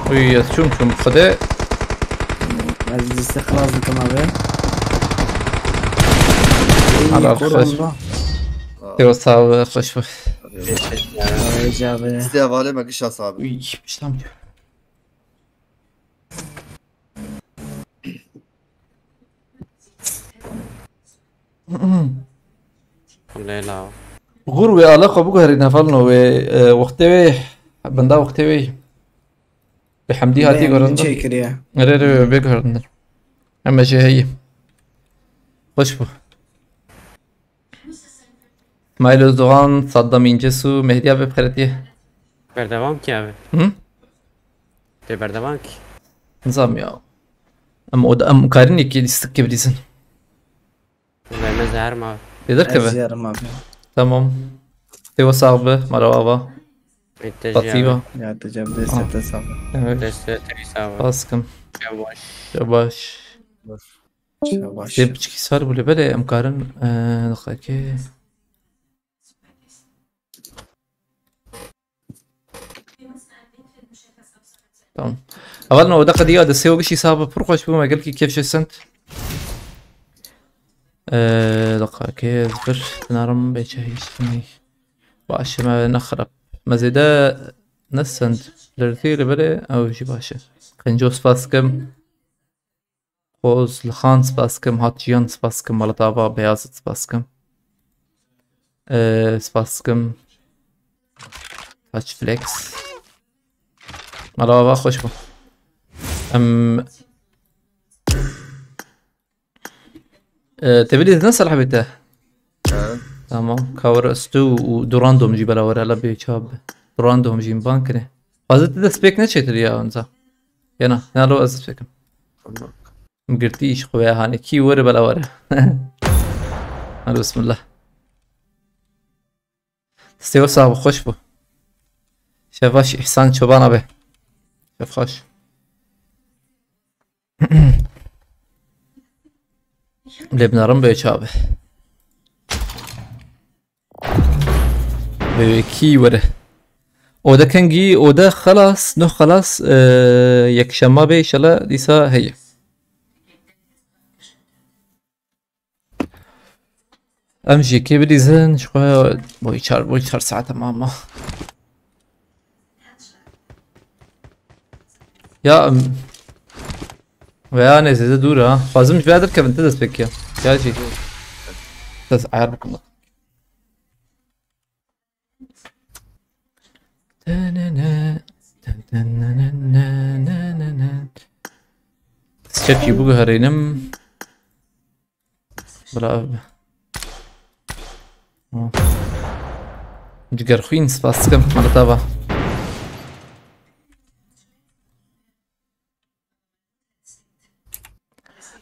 وی از چوم خدا از دست خلاص بکم آبه على الخش تیو صاحب خوش بخ اجابه استیواله مگیش اصابی وی بشتم ليلى غور وی علاقه بگهری نفلنا و وقتی بنده وقتی به حمدی هاتی گرند چه کریه ره بگهرند اما چه هی خوش بو مایل دوغان صدام اینجسو مهدی ها ببخیرتیه بردوام کی ابي تي بردوام کی نظام یا ام کارینی که دیستک که بریزن زي زهر ما بیدر که به زیارم آبه تمام تیو صاحبه مروابا قطیبا یا تجاب دست تصاب دست تريساوا باسکم شواش شباش شباش دي بچكي صار بولي بلا امكارن دقيقة تمام اولنا ودقة دي هذا سوى شي صعب بروقش بما قال لك كيف شو سنت دقيقة ذكر نارم بيشهيش باش ما نخرب مزيدا نسند لرثير بلا او شي باشا خنجوس فاسكم خوز لخان سپاسکم هاتیان سپاسکم مالتاوا بیازت سپاسکم سپاسکم تاچ فلکس مالتاوا خوش بو تبلي تنسى الحبيته تمام كاور استو ودوراندوم جي بلا ورا لبي شاب دوراندوم جي بانكني فازت ده سبيك نشيتر يا انزا يانا نالو از سبيكم مقرتيش خويا هاني كي ورا بلا ورا بسم الله استوى صاحب خوش بو شفاش احسان شبانا به شف خوش لبنارم به شابه به كي ورا وده كنجي وده خلاص نو خلاص يك شما به شلا ديسا هي امشي كي بديزن شوية بوي شهر ساعة ماما يا ويا نزيد دورة فازم مش بقدر كيف انت تسبك يا شي بس عارفكم شكي بوغ هرينم بلا جگر خوین سپاس کم مرتبه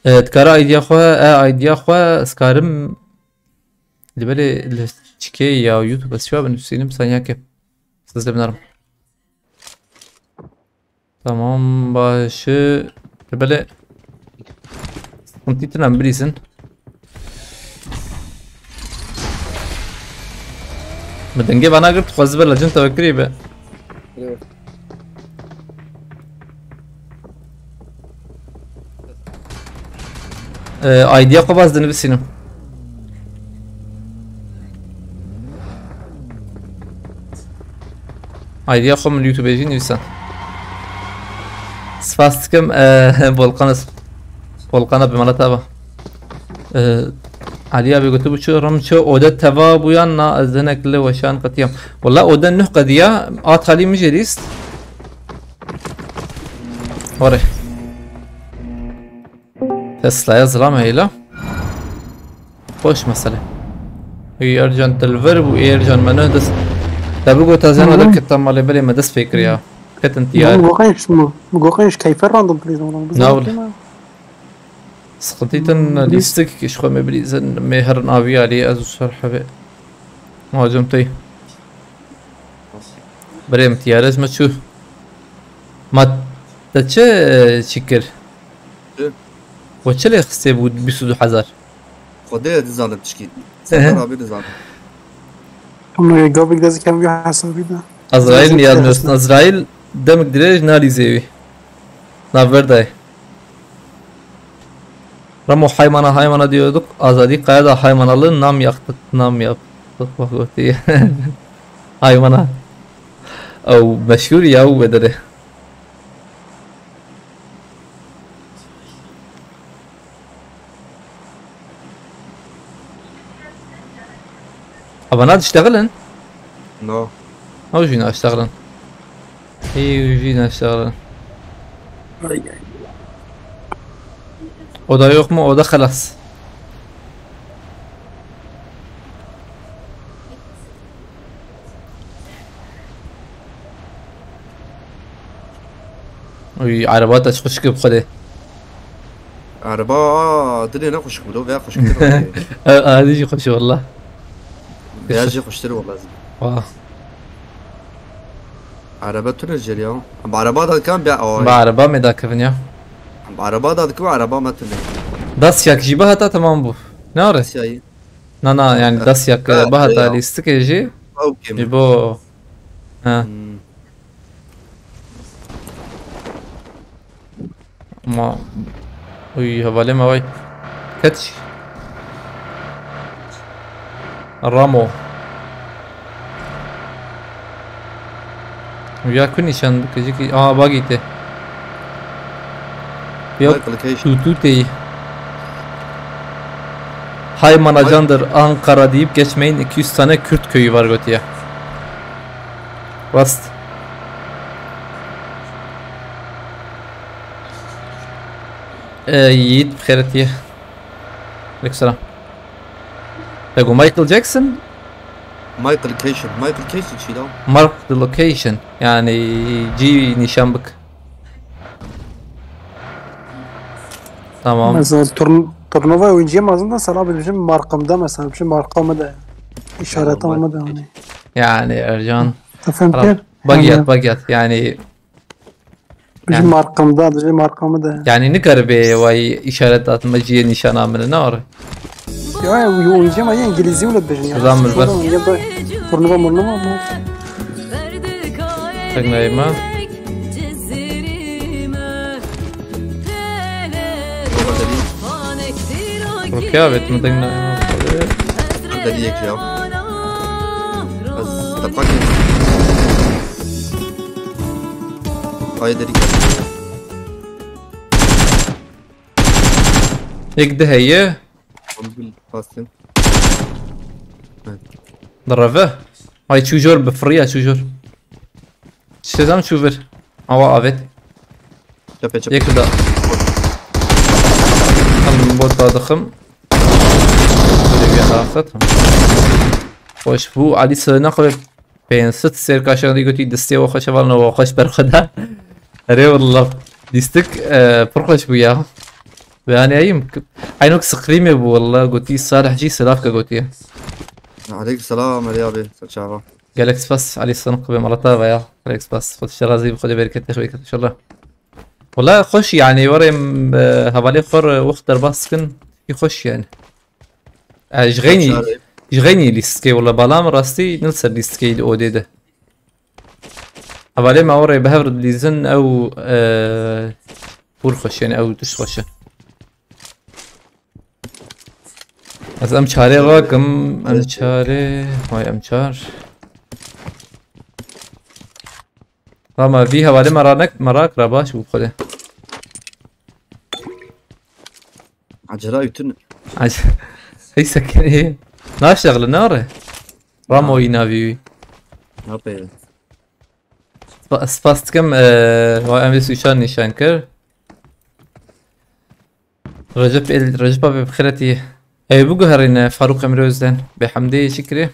تکارا ایدیا خواه اسکارم لباله لچکه یا یوتیوب اسیوا بنفسینم ثانیه که سازده بنارم تمام باشه لباله کنتیتنم بریزن مدنجي انا قلت خذ بالك جنت قريبه ايديا قباز دنبسينو ايديا خم اليوتيوب يجي نيسان سفاستكم volkan بمالتابا عليا بيقولوا شو رمشو اودا تبا بويانا ازنك له وشان قتيم والله اودا انه قديا خلي مجلس وري تسلا يا زلمه هيلا خوش مساله هي ارجن تلفر ويرجن منهدس تبقوا تزن هذا الكتاب مالي بلي ما دس فكر يا كت انتيار مقوقينش كيف الراندوم بليز ناول سقطيتن ليستك كشخو مبريزن مهر ناوي علي ازو صرحة مهاجمتي بريم تيارز ما تشوف ما تتشا شكر وچه خسته بود 22,000 خدای دزانم تشکیل سفر آبی دزانم Onu gabik dezi kendi hesabı da. Azrail mi yazmıyorsun? Azrail demek direkt nari zevi. Naber dayı. Ramo haymana diyorduk. Azadi Kaya'da haymanalı nam yaktık. Nam yaptık. Bak diye. Haymana. O meşhur ya o bedere. Aber تشتغلن؟ نو أو جينا اشتغلن. إيه جينا اشتغلن. Oda yok mu? Oda خلاص. وي عربات تخش كيف خده. عربا دنيا نخش بدو بيا خش كده. هذه شي خش والله. بيجي خشتري والله. واه. عربات تنجل يا. بعربات كان بيا أو. بعربا مداك فينيا. بعربات كم عربا ما تنجل. داسياك جيبها تا تمام بو. ناره. شيء. نا يعني داسياك بهتا ليستك يجي. أوكي. يبو. ها. ما. وي هبالي ما وي. كتش. الرامو. ويا كوني شان كجيكي باقيته. Yok Tutu'teyi. Haymanacandır Ankara deyip geçmeyin, 200 tane Kürt köyü var Götü'ye. Rast. Yiğit bxeretiye. Aleykümselam. Peki Michael Jackson? Michael Keyshin şey da. Mark the location. Yani G nişanbık. Tamam. Mesela turnuva oynayacağım aslında sana bir markamda mesela bir şey markamı da işaret almadı hani. Yani Ercan. Efendim? Bagiyat yani. Bizim markamda, bizim markamı da. Yani ne garbe vay işaret atmacıya nişan amına ne var? Ya oynayacağım ama İngilizce öyle bir şey. Ulan mı var? Turnuva mı? Tekneyim ha. Okey evet mi tekneyim ha. هذا ليك يا. بس تفكر. هاي دريك. يقده هي. فاستن. ضربه. هاي شوجور بفريا شوجور. شتزام شوفر. هوا evet. Çap. يكدا. هم بود دادخم. خوش بو علی سرنا خب 500 سر کاشانی گویی دسته و خوش والن و خوش برخدا. اره والله دیستک پرخوش بویا. يعني أيم عينك سقريمة والله قلتي صالح جي سلاف كقلتي. عليك السلام يا أبي شعبا. جالكس بس علي الصنق بمرتها ويا جالكس بس خد الشرازي بخد بركة تخويك إن شاء الله. والله خوش يعني ورم هبالي خور وقت باسكن يخش يعني. جغيني ليستكي والله بالام راستي نلسر ليستكي الأودي ده. هبالي ما وري بهفرد ليزن أو بور خوش يعني أو تش خوش. از ام چاره راکم ام چاره وای ام چار راما في حواله مراك راباش بو خده عجلاء يتن هي سكن ايه ناشتغل ناره رامو ينافي نابي سباستكم وای ام سوشان نشان كر رجب بخيرتي بگو هرین فاروق امروزدن به حمده شکری.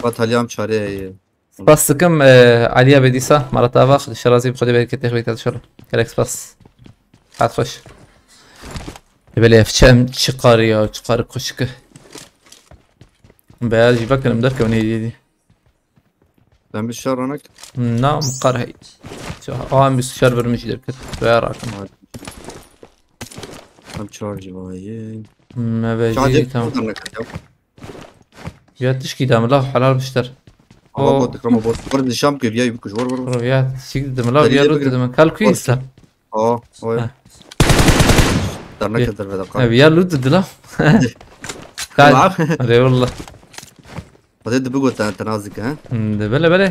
باتالیام چاره. سپاس کم علیا بدیسا مرات آوا خود شرازی بخوده باید که تخویت از شر. کلک سپاس. حد خوش. بله افچم چقاری یا چقار خوشکه. بیاد جیبا کنم در کنی دیدی. دم بشار آنک؟ نه مقار هی. آم بسیار برمیشی در کت. بیار آکم. هم چهار جوایی. ما بيجي تمام Ya tişki damla halal bişler. Ama bu tıkrama bu. Var dışam ki ya yıkış var. Ya tişki damla ya rut dedim. Kal kuysa. O ya. Darna kadar veda kal. Ya rut dedim. Kal. Hadi والله. Hadi bu götü tanazik ha. ده بلا بلا.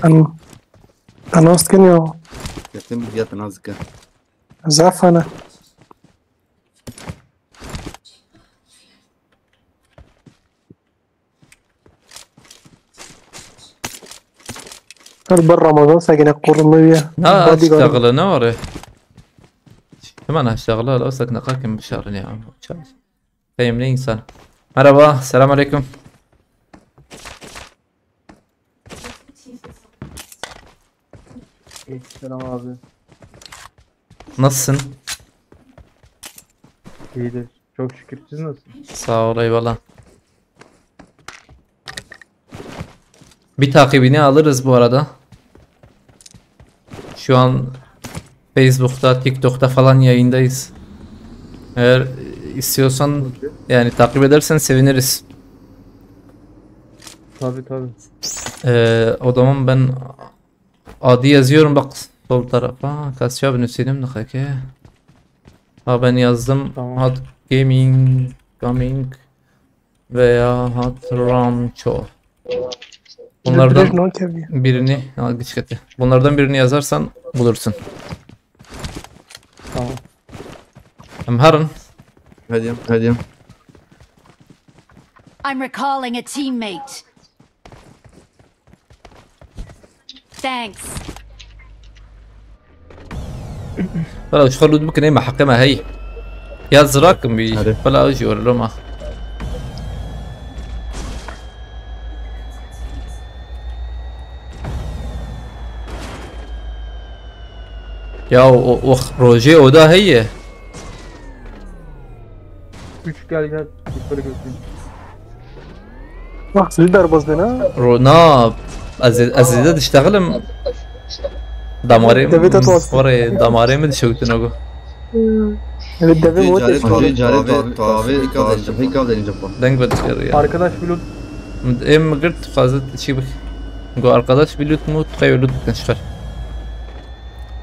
أنا أصلا يا Yatim bir tanazik ha. زعف أنا برا رمضان ساكن القرمية لا اشتغل انا وري. كمان هشتغلها لو سكن قاكم بشهر يا عم. فاهمني انسان. مرحبا السلام عليكم. Selam abi. Nasılsın? İyidir. Çok şükür. Siz nasılsınız? Sağ ol eyvallah. Bir takibini alırız bu arada. Şu an Facebook'ta, TikTok'ta falan yayındayız. Eğer istiyorsan yani takip edersen seviniriz. Tabii. O zaman ben adı yazıyorum bak sol tarafa. Kasya bin Hüseyin'im ne kake. Ha ben yazdım. Tamam. Hot Gaming veya Hot Rancho. Bunlardan birini al gıçkati. Bunlardan birini yazarsan bulursun. Tamam. Hem harın. Hadi. I'm recalling a teammate. Thanks. فلا وش خلود ممكن ايه محكمة هي يا زراكم بي فلا اجي ولا ما يا روجي وده هي 3 gel. Yukarı götüreyim. واحد سيدار بوزدنا رونا ازيد تشتغلم دماري وري دماري مد شوكتن اوغو الدبي موت دنگ بدشير يا Arkadaş blok ام قلت قازت شي بك جو arkadaş بلوت موت قيلوت نشخر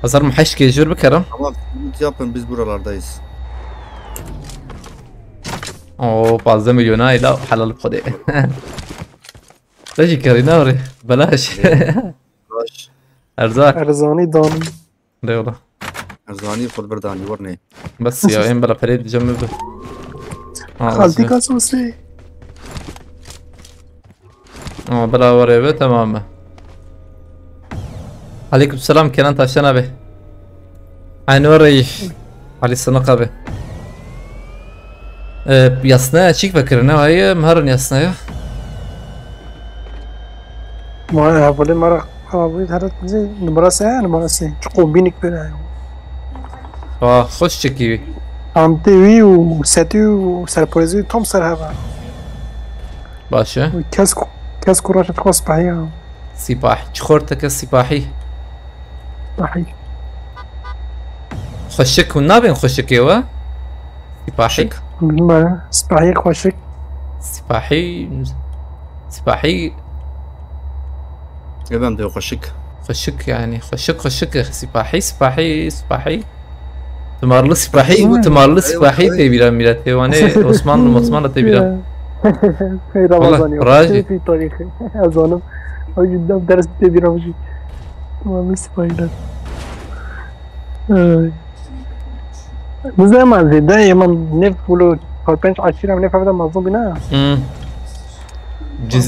Hazar محش كيجور بكرم Tamam yapın biz buralardayız. اوه فازا مليوناي لا حلال بخدي تجي كاريناري بلاش Baş. ارزاق أرزاني داني ده والله Erzani خود بردانی ورنه. بس يا ام بلا فريد جنبه خالتي كاسوسي بلا وريبه تمام عليكم السلام كنان تاشن ابي عين وري علي السنق ابي ياسنا شيك فكرنا وهي مهرن ياسنا ما هقول مرة أبوي هذا زي نمرة ساعة تقوم بينك بينها خوش شكي عم تيوي وساتي وسربريزي توم سر هذا باشا كاس كراش تخص بحيا سباحي شخورتك السباحي بحي خشك والنابين خشك يوا سباحي ما سباحي خوشك سباحي Efendim de koşuk. خشك يعني خشك سباحي تمارلو سباحي تبيرا ميلاتي وانا عثمان تبيرا في رمضان راجي في تاريخي أظن أو جدا درس تبيرا مشي ما سباحي زي ما زي دايما نفولو كاربنش عشرة من نفهم هذا مظلوم بنا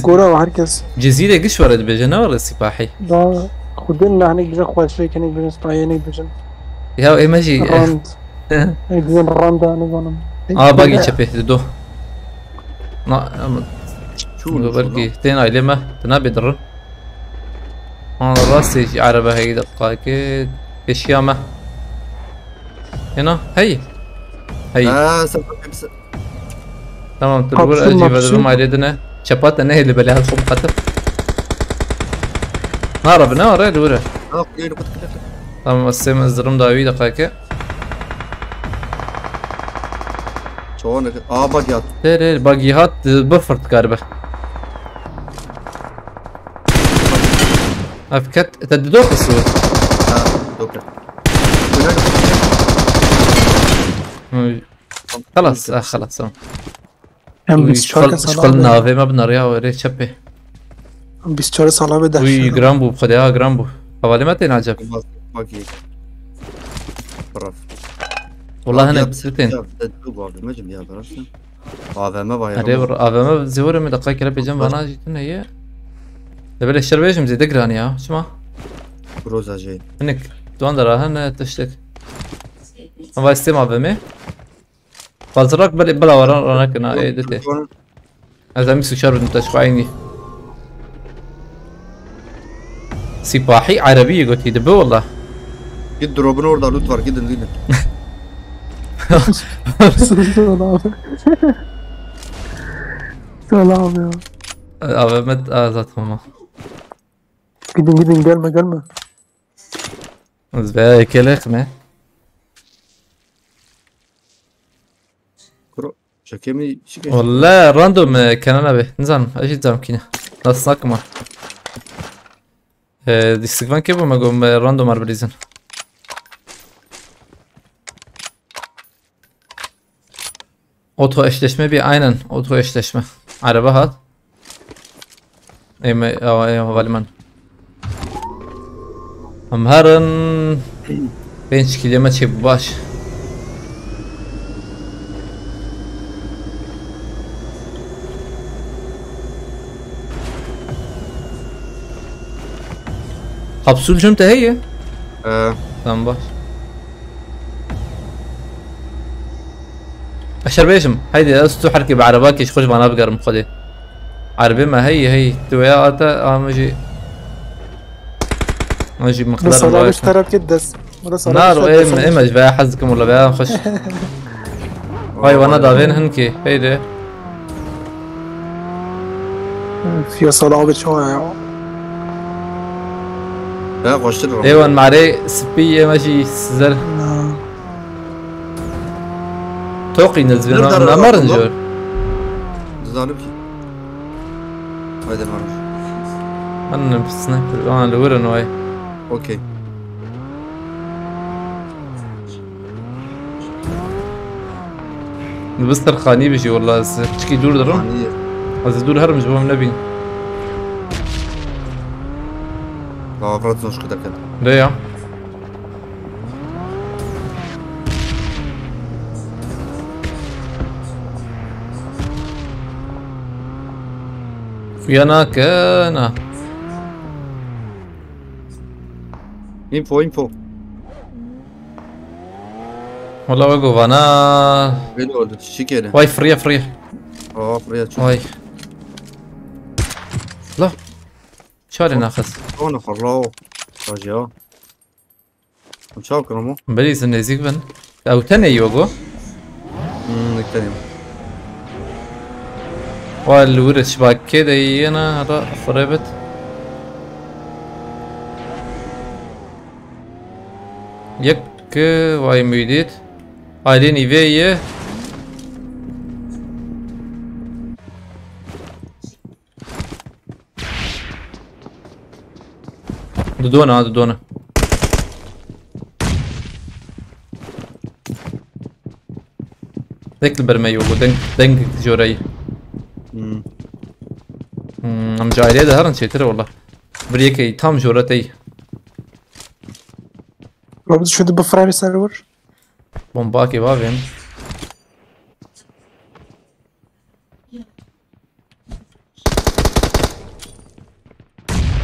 كورة وهركز جزيرة قش ورد بجنا ولا سباحي دا خدنا هنيك بجا خواشي كنيك بجا سباحي هنيك بجا يا ايه ماشي راند هنيك بجا راند أنا ظنم باقي شبه دو Şu برقي تين علمة تنابي در راسي عربة هي دقائق ايش يامه هنا هي تمام تقول اجيب هذا ما علينا شبات انا اللي بلاها الخوم قتل نار بنار دوره تمام السيم الزرم داوي دقائق çoğunu bagyat. باقيات بفرت قاربه افكت تددوك الصوت. دوكا. خلاص خلاص. هم 24 شغل ساله ناوی ما بناریا و ری چپه. 24 ساله به وی دهشت. گرام بو بخدا گرام بو. حوالی ما تین عجب. باقي. برافو. والله هنا بسيتين. مجم يا براسنا. AVM var ya. هري AVM زورة من دقائق كده بيجم وانا جيتنا هي. دبل الشربيش مزيد قران يا شو ما؟ Groza şey. انك دوان دراهن تشتك. ما استيم AVM. فالزراك بلا ورانا كنا ايه دتي. هذا ميسو شرب انت شو عيني. سباحي عربية قلت يدبه والله. Git drop'un orada loot var gidin. Selam ya. AVM ذات ماما. Gidin gelme. زبايا كلخ ما. Şakemi şike. والله راندوم كان انا به نزان اجي زام كينا نصناك ما دي استقبان كيبو ما قوم راندوم اربريزن اوتو eşleşme bir aynen oto eşleşme araba hat اي havaliman امهرن 5 kilometre baş Kapsül جمته هي؟ تمام باش اشر بيشم هيدي استو حركي بعرباك يخش معنا بقر مخدي عربي ما هي توياتا ماجي مقدار صلاة مش ترى كدس نار ايمج بقى حزكم ولا بقى نخش هاي وانا دافين هنكي هيدي في صلاة بتشوها Ya koştur. ايوان معري سبية ماشي زر توقي نزل نمر نجور Zalim ki. Haydi Manuş. انا بسنايبر انا لورن واي Okey. بستر خاني بيجي والله تشكي دور درم Hani از دور هرم جوهم نبين Lavrat zoşku derken. ليه يا فيانا كانا Info. والله وقف انا Beni oldu. Şikene. واي فريه Buraya çok. واي لا شاري ناخذ Onu خلاص. Rajya. Uçak mı? بليز نزيك بن او تاني يوغو Nektanim. والورش باك كده ينا هذا فريبت يك واي ميديت هايليني فيه دودونا ذيك البرمي وقو دنك جوري ام جايلي ده هرن شيتر والله بريكي تام جورتي Robert şurada bir Ferrari server. بومباكي بافين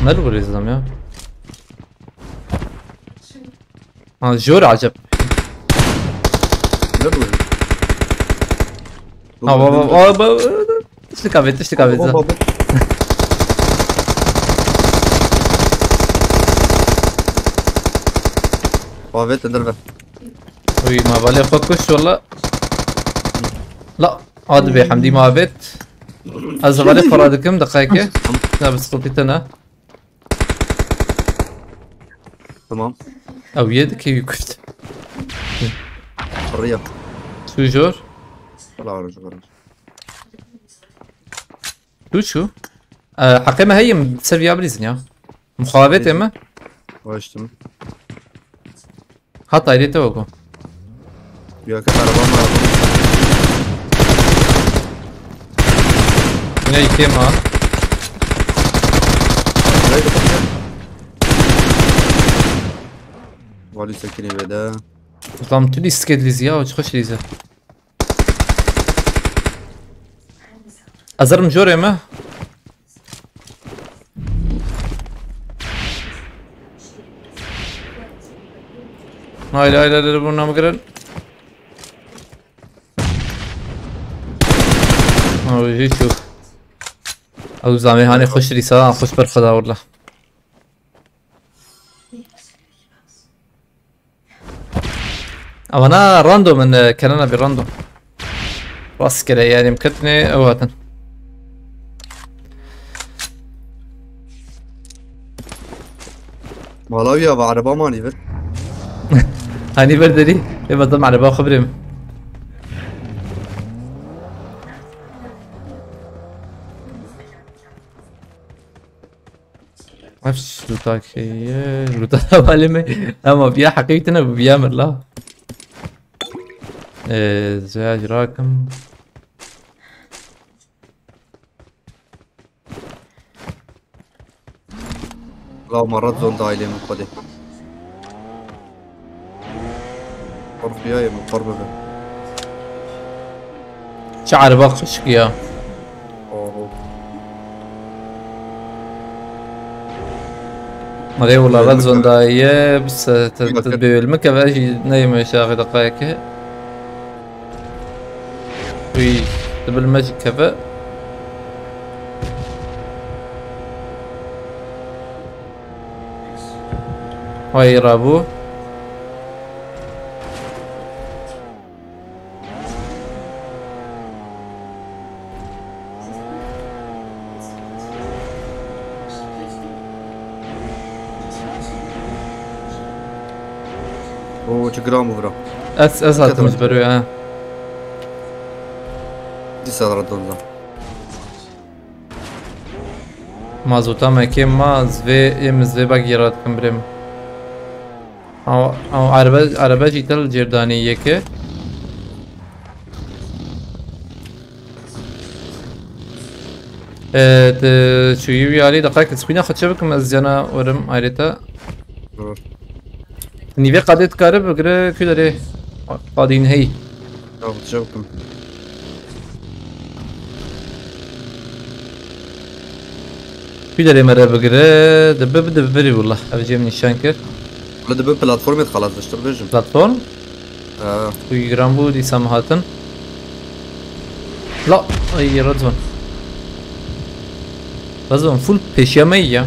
مالو بريزم يا جور عجب Ne bu? تشتكى بيت Evet ender. وي ما بالي فكش والله لا عاد بي حمدي ما بيت ازغالي فرادكم دقائق لا بس قلت انا Tamam. او يدك يكفت Buraya. سوجور Valla var. شو حقيمة هي سيرفيا بليزن يا مخابط اما Açtım. حط ايدي توقع Bir yakıt arabam var. هنا يكيم ها Burayı kapatacağım. Vali sakini veda. طام تولي سكيت لي زيا وتخش لي زيا ازرم جوري ما هاي لا لا لا بنا مقرن او يجي شوف او زعمي هاني خش لي ساعة خش برخدا والله او انا راندوم من كان براندوم راس كده يعني مكتني اوهاتن Vallahi ya arabam hani ver. هاني بردري يبقى ضم على باخ خبرم نفس لوتاك هي لوتاك بالمي اما بيا حقيقتنا بيامر لا زواج راكم La مرات زون دايلي من قدي. قرب يا من قرب به. شعر باخش يا اوه مري والله غزون دايه بس تتبي المكة باجي نايمة شاغي دقائق وي تبي المجي كفا هاي رابو اوه جرام برا. اسهل مجبروا دي صدر الدنيا. مازوتا ما كيم ما زفي ام زفي باقيرات كم بريم او عربه جيتل جرداني يكه شو يبي علي دقائق تسبينا خد شبكم ازيانا ورم عيرتا نيفي قادت كارب بقرا كدري قادين هي يا بتشوفكم. كدري مرة بقرا دبري والله ابجي من الشانكر ولا ده بلاتفورم خلاص اشتر بيجم. بلاتفورم اه وي جرامبو دي سامهاتن لا اي رزون فول بيشامية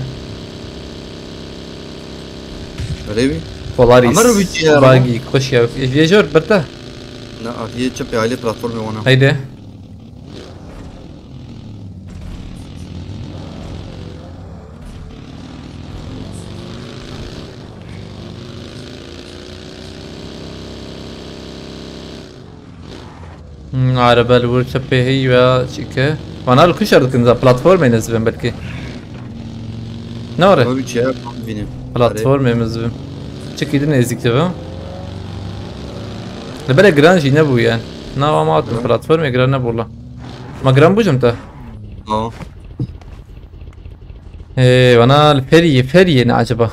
ريبي. بولاريس عمرو بيجي يا باقي خوش يا فيجور برتا لا هي تشبي عليه بلاتفورم وانا. هيدا عربة الورد شبه هي و شيكا وانا الكشر كنزا بلاتفورم ينزلن بلكي نورة ما بيجي يا بيني. بلاتفورم ينزلن شكي دي نزيك تبا لبلا جرانجي نبو يعني ناوا ما عطل بلاتفورم يجران نبو الله ما جران بوجم تا اه ايه وانا الفيري نعجبه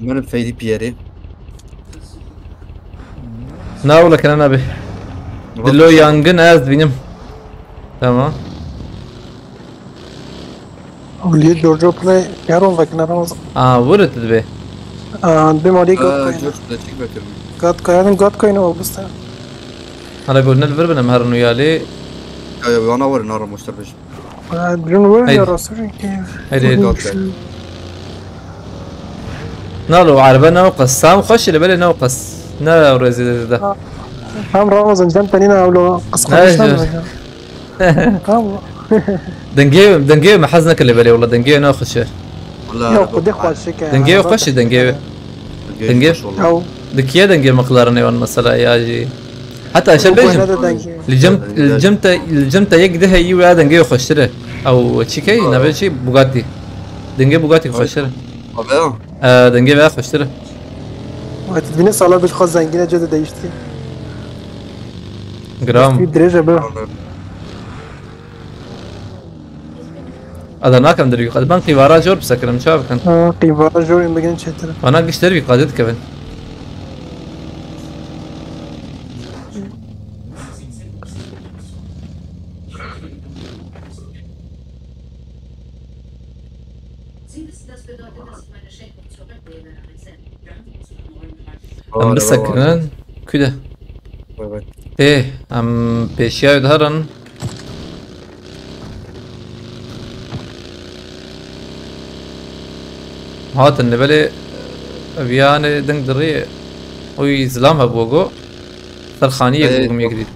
من فايدي بيري. ناولا كان انا به دلو yangın az benim. Tamam. واللي جورجو بلاي يارون فاكنا رمز ورد be. بمالي اه قد جورج بلاتشيك بكر. قد كاين قد كاين بس انا قلنا الفربنا مهرنو يالي. ايوه انا ور نار مشتر بيجم. بدون وين يا راسي هيدي نالو عربنا وقص سام خش اللي بالي نوقص نا ورزي ده. هم رمز جنب تانينا ولا قصقص دنجيو ما حزنك اللي بالي والله دنجيو ناخذ شيء والله قد يخوى الشكا دنجيو قش دنجيو او دكيا دنجيو مقدارني والمسألة ياجي حتى عشان بيجم الجمتا يقده يو دنجيو خشره او تشيكي نبي شيء بوغاتي دنجيو بوغاتي خشره Abi دنگی به خوشتره وقتی بینه سالار بهش خواست زنگینه جده değişti. گرام Bir derece be. هذا ناكم دري قد بنقي ورا جور بسكرم شو بكن Ha, kıyvara jor bugün çetere. انا قشتر بي قادت كمان ام بسكرن كده ايه ام بيشيا يظهرن هات النبلة أبيان دنگ دري وي زلام هبوغو ترخانية بوغو ميقريد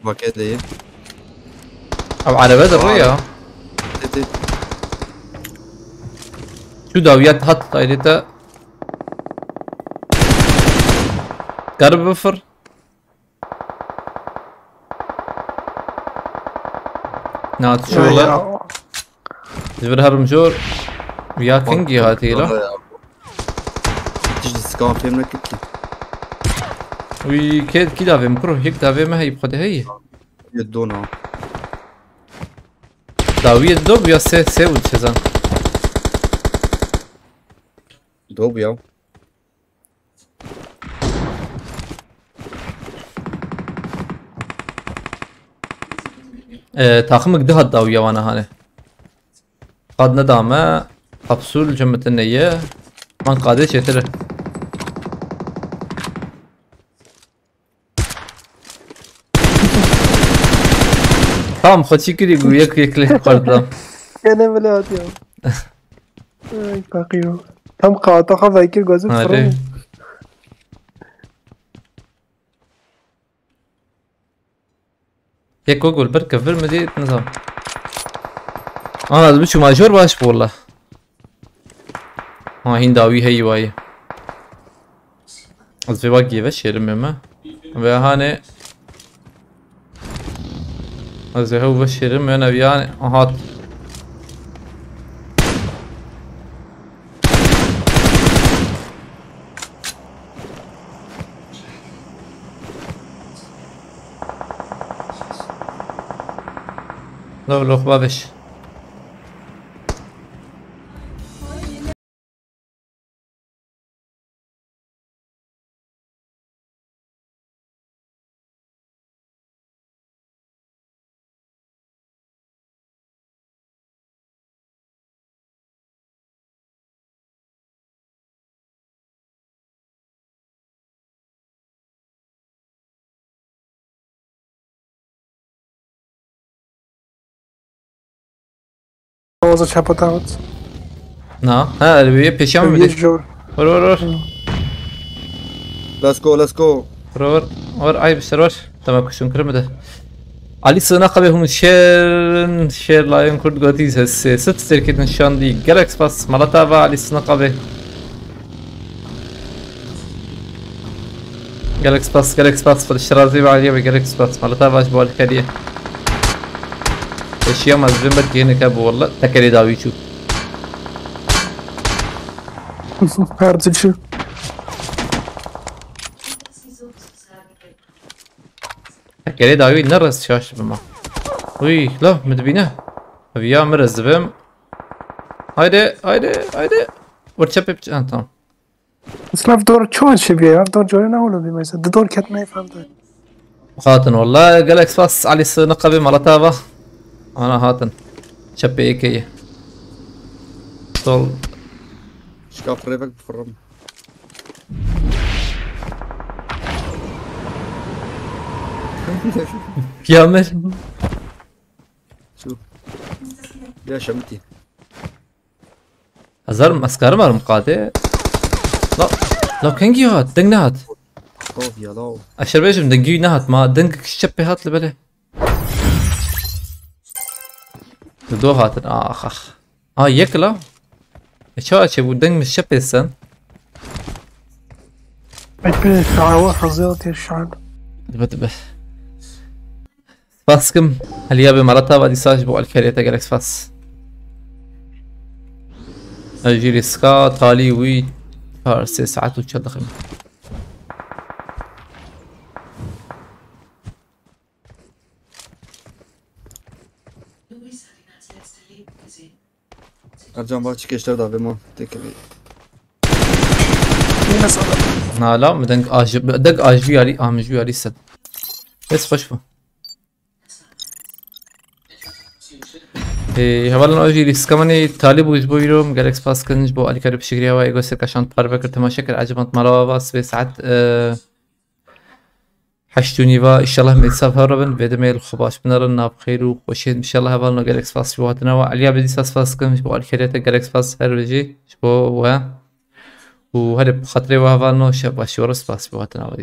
Vakit değil. أو على بدر ريا شو داويات هات طايلتا قرب بفر نات شغلة جبر هرم جور ويا كينجي هاتي له تيجي سكان فيلم كيكي وي كيد كي دافي مكروه هيك دافي ما هي بخده هي يدونا داوية دوب يا سي وتشزان دوب ياو تاخمك ده الداوية وانا هاني قد ندامة قبسول جمة النية من قادش يتره tamam خدشي كده يقول يكلي قردام Gene böyle atıyor. Ay bakıyor. Tam kağıta kafayı gözü آره fırın. يك وقول بركة فيلم دي نظام انا بشو ماجور باش والله ها هين داوي هي واي از في باقي بس يرمي ما هاني از هو بس يرمي انا بياني هات لو بابش Oğuz'a çapata at. نا ها اللي بيشام Bir بديش jor. ور let's go ور اي بسرور تمام كشون كرمده علي سناقه بهم شير لاين كرد قوتيز هس ست سيركت نشان دي جالكس باس مالتا با علي سناقه به جالكس باس في الشرازي بعديه بجالكس باس مالتا باش بول كديه اشياء ما زبن بدي كابو والله تكري داوي شو Harcıcı. تكري داوي نرس شاش بما وي لا مدبينه ابيا مرز بم هايدي ورتشبب tamam Slav doğru çoğun şey bir yer. Doğru jor ne olur bir mesela. Doğru ketmeyi falan da. هاتن والله جالكس باس علي النقبة مالتها انا هاتن شبي كي طول شكاف ريفك بفرم كامل شو يا شمتي هزار مسكر مار مقاطع لا كنجي هات دنگ نهات طوف يا لو اشر بيجم دنگي نهات ما دنگ شبي هات لبله دو هاتن اخ يكلا شو اشي ودنگ مش شبي السن بيت شعر حظيات الشعر دبه سپاسکم هلیا به مرتا و دیساج بو الکریتا گلکس فاس اجي ريسكا تالي وي 6 ساعات و 4 دقيقة Ercan bak çıkışlar da abim o. Tekrar. لا مدنك دق اجي علي امجي علي سد بس خشفه هوالا اجي ريسكا مني طالب وجبو يروم جالكس باس كنج بو علي كارب شغريا واي گوسر كشان بار بكر تماشا عجبت مالا واس في ساعات حشتوني ان شاء الله متسافر ربن بدمي الخباش بنرن ناب خير وخوشين ان شاء الله هوالا جالكس باس في وقتنا وعليا بدي باس كنج بو علي كاريتا جالكس باس هر بيجي بو و هذا بخاطري وهذا نوش باشورس باس بوقتنا